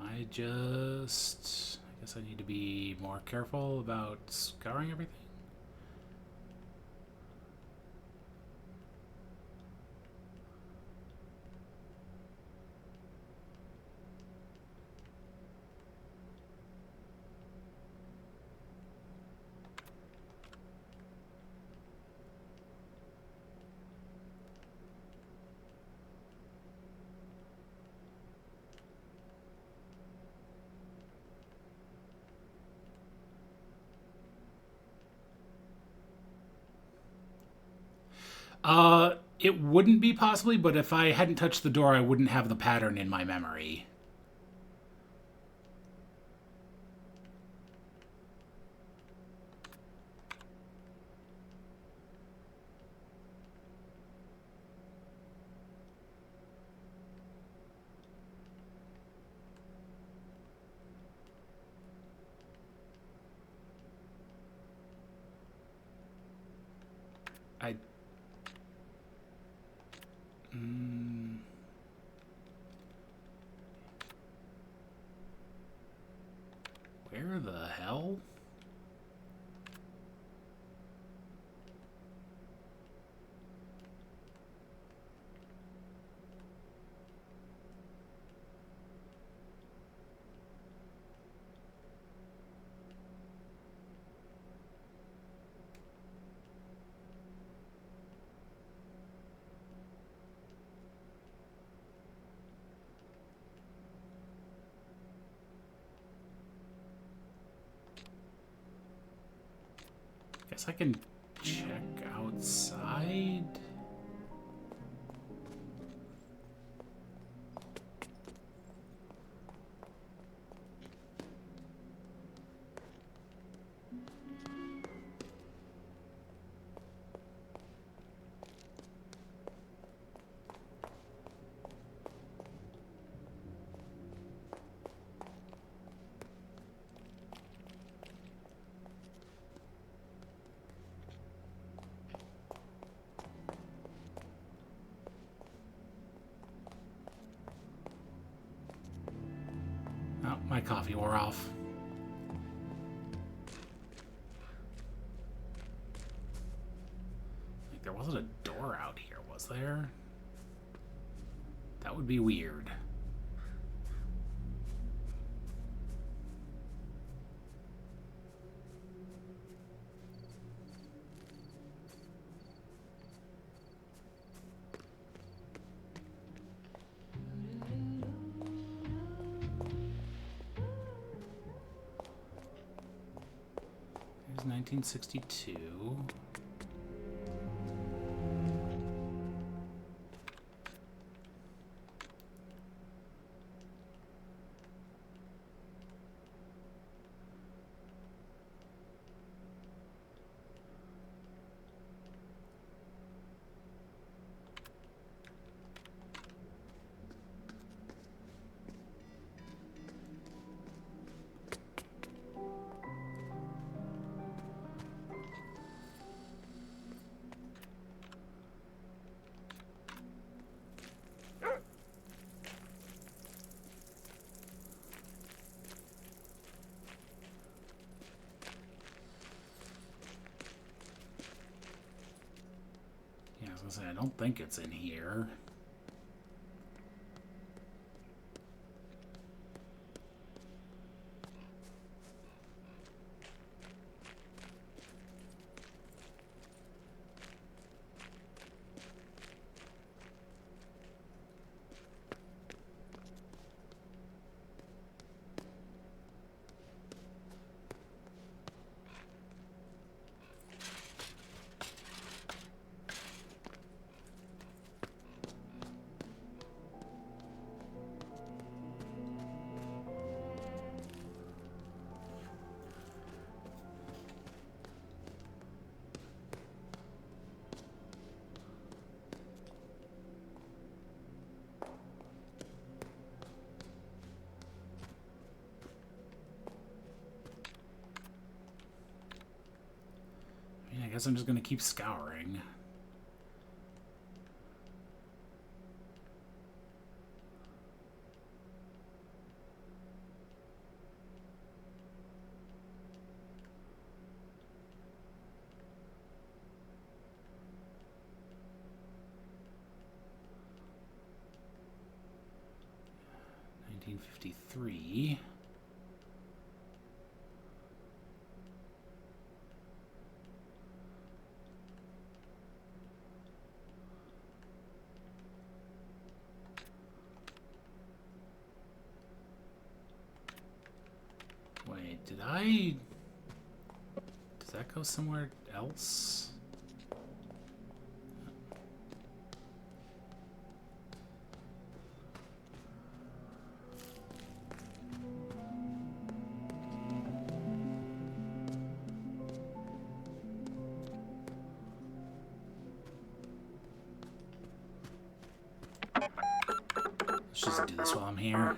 S2: I guess I need to be more careful about scouring everything. It wouldn't be possibly, but if I hadn't touched the door, I wouldn't have the pattern in my memory. I... Where the hell? Guess I can check outside. Oh, my coffee wore off. Like, there wasn't a door out here, was there? That would be weird. is 1962. Yeah, I was gonna say, I don't think it's in here. I guess I'm just gonna keep scouring. $1953. Wait, did I... Does that go somewhere else? Let's just do this while I'm here.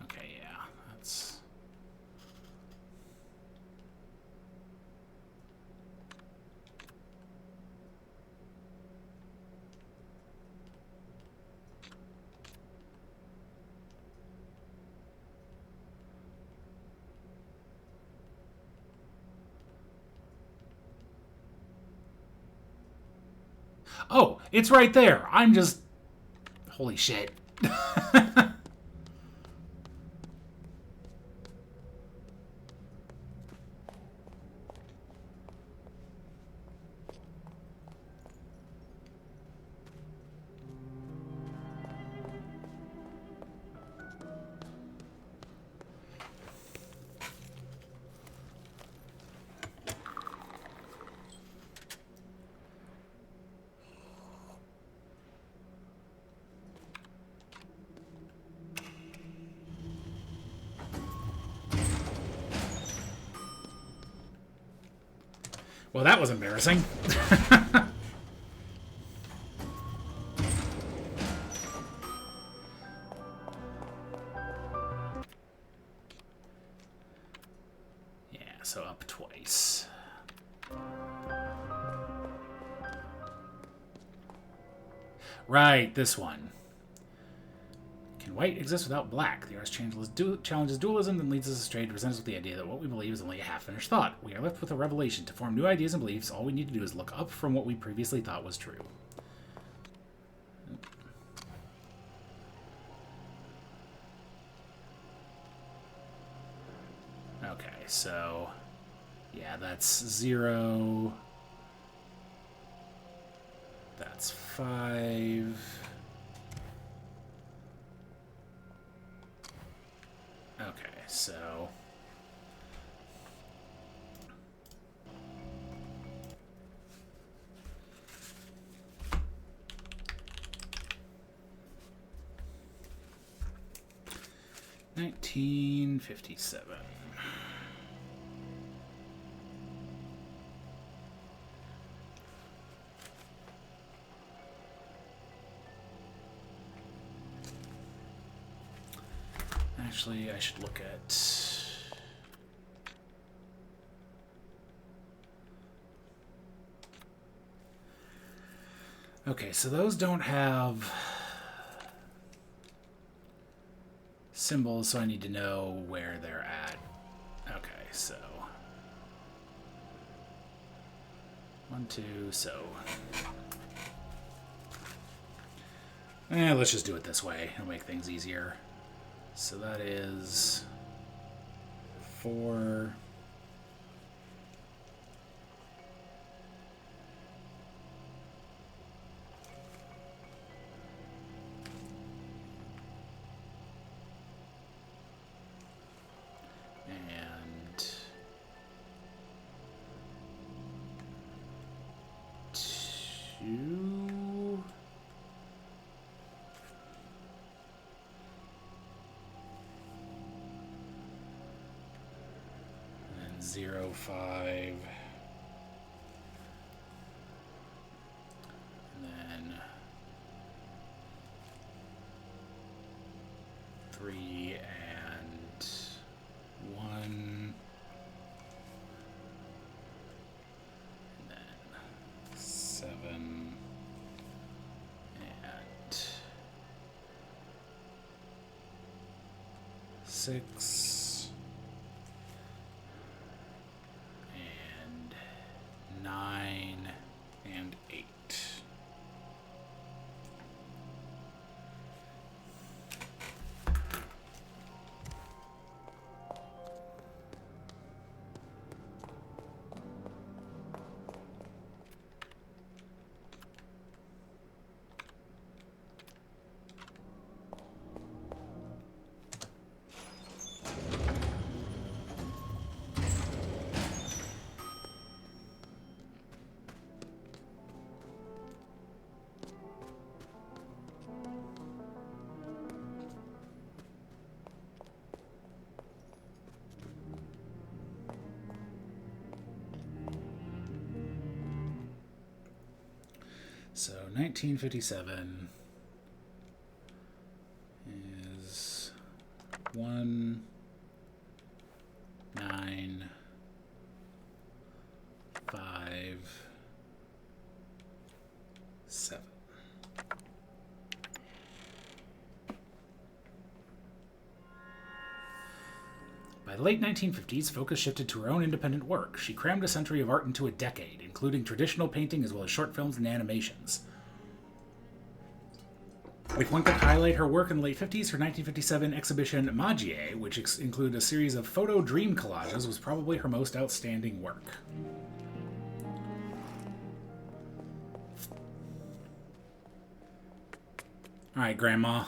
S2: Okay, yeah, that's... Oh, it's right there. I'm just... Holy shit. Well, that was embarrassing. Yeah, so up twice. Right, this one. Can white exist without black? The artist challenges dualism and leads us astray to present us with the idea that what we believe is only a half-finished thought. We are left with a revelation. To form new ideas and beliefs, all we need to do is look up from what we previously thought was true. Okay, so... Yeah, that's 0...
S1: That's 5. Okay, so... $19.57. Actually, I should look at... Okay, so those don't have symbols, so I need to know where they're at. Okay, so... 1, 2, so... let's just do it this way. It'll make things easier. So that is 4. And 2. And 0, 5. And then 3 and 1. And then 7 and 6 and 9 and 8. So 1957 is 1, 9, 5, 7. By the late 1950s, focus shifted to her own independent work. She crammed a century of art into a decade, including traditional painting as well as short films and animations. If one could highlight her work in the late 50s, her 1957 exhibition Magie, which included a series of photo dream collages, was probably her most outstanding work. Alright, Grandma.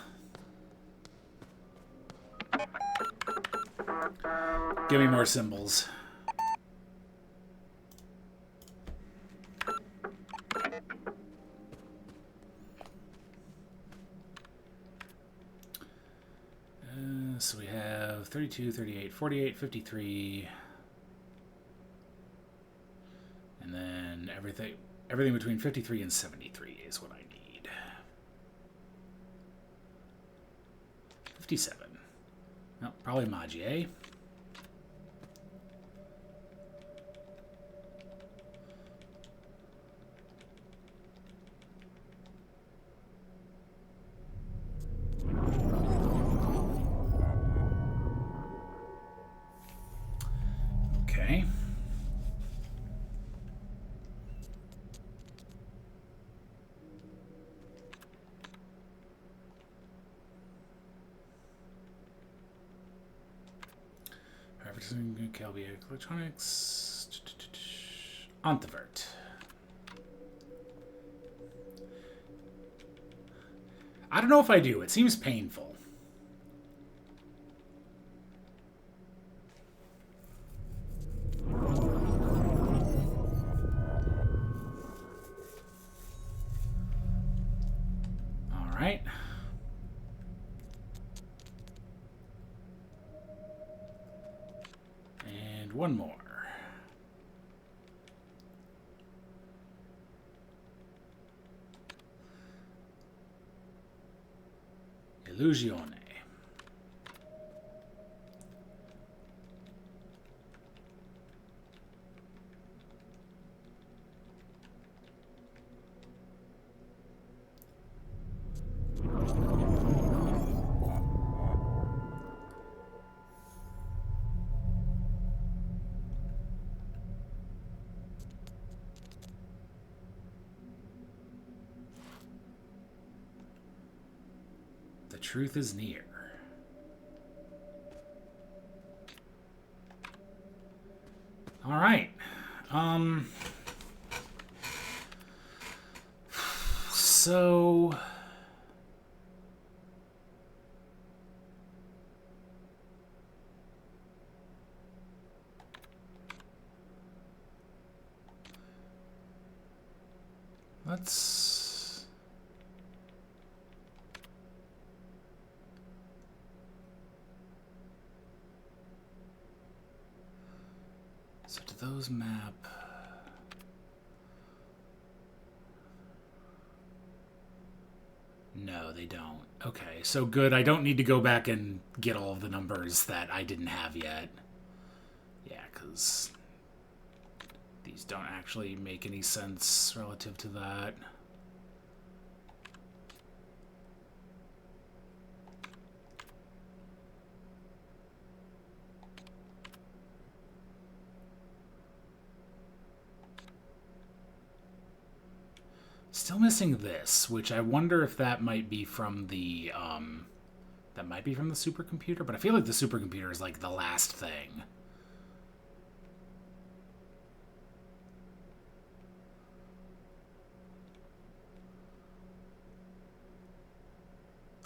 S1: Give me more symbols. So we have 32, 38, 48, 53. And then everything between 53 and 73 is what I need. 57. No, probably Magie. Okay. Advertising, Calvi Electronics, Ontivert. I don't know if I do. It seems painful. All right. And one more. Illusione. The truth is near. All right. So let's so do those map? No, they don't. Okay, so good. I don't need to go back and get all of the numbers that I didn't have yet. Yeah, because these don't actually make any sense relative to that. Still missing this, which I wonder if that might be from the supercomputer, but I feel like the supercomputer is like the last thing.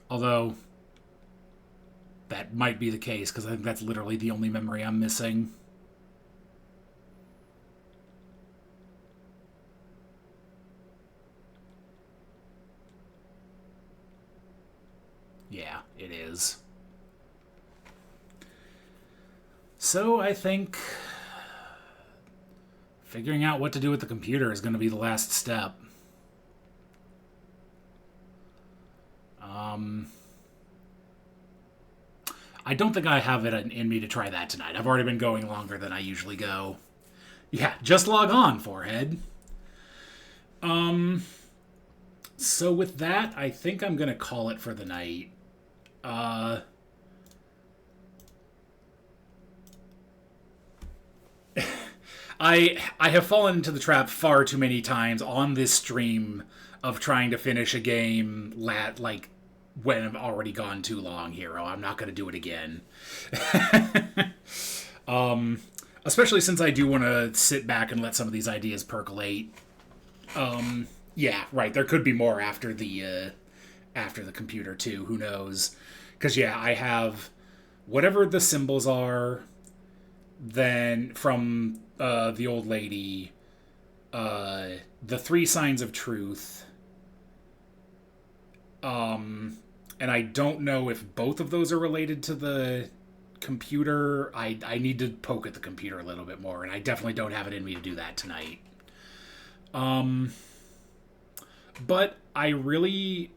S1: Although that might be the case because I think that's literally the only memory I'm missing. Yeah, it is. So I think figuring out what to do with the computer is going to be the last step. I don't think I have it in me to try that tonight. I've already been going longer than I usually go. Yeah, just log on, forehead. So with that, I think I'm going to call it for the night. I have fallen into the trap far too many times on this stream of trying to finish a game like when I've already gone too long, Hero. I'm not going to do it again. Especially since I do want to sit back and let some of these ideas percolate. Yeah, right. There could be more after the computer too. Who knows? Because yeah, I have whatever the symbols are. Then from the old lady, the 3 signs of truth. And I don't know if both of those are related to the computer. I need to poke at the computer a little bit more, and I definitely don't have it in me to do that tonight. But I really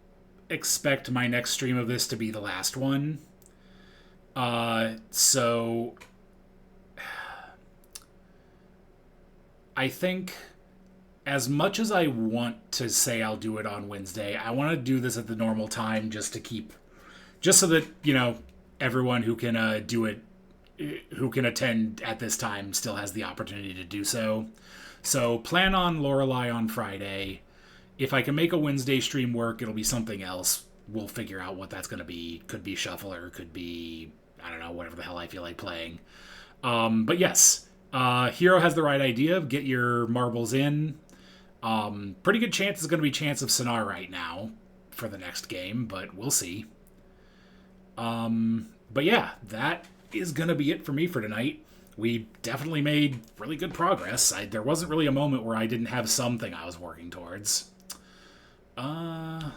S1: expect my next stream of this to be the last one. So I think as much as I want to say I'll do it on Wednesday, I want to do this at the normal time just so that, everyone who can do it, who can attend at this time still has the opportunity to do so. So plan on Lorelei on Friday. If I can make a Wednesday stream work, it'll be something else. We'll figure out what that's going to be. Could be Shuffler, could be, I don't know, whatever the hell I feel like playing. But yes, Hero has the right idea. Get your marbles in. Pretty good chance it's going to be Chance of Sonar right now for the next game, but we'll see. But yeah, that is going to be it for me for tonight. We definitely made really good progress. There wasn't really a moment where I didn't have something I was working towards. But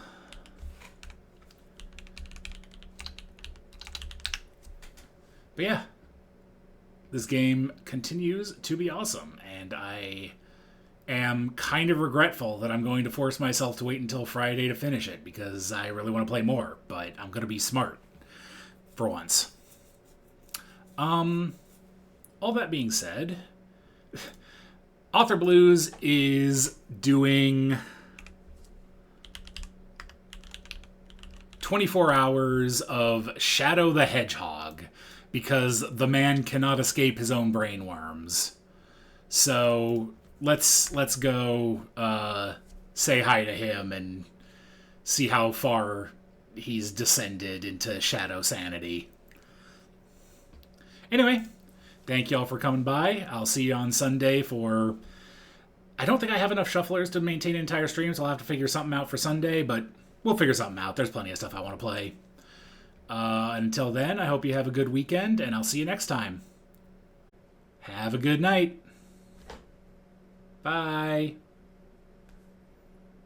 S1: yeah, this game continues to be awesome, and I am kind of regretful that I'm going to force myself to wait until Friday to finish it, because I really want to play more, but I'm going to be smart for once. All that being said, Author Blues is doing 24 hours of Shadow the Hedgehog, because the man cannot escape his own brainworms. So let's go say hi to him and see how far he's descended into shadow sanity. Anyway, thank y'all for coming by. I'll see you on Sunday for... I don't think I have enough shufflers to maintain an entire stream, so I'll have to figure something out for Sunday, but we'll figure something out. There's plenty of stuff I want to play. Until then, I hope you have a good weekend, and I'll see you next time. Have a good night. Bye.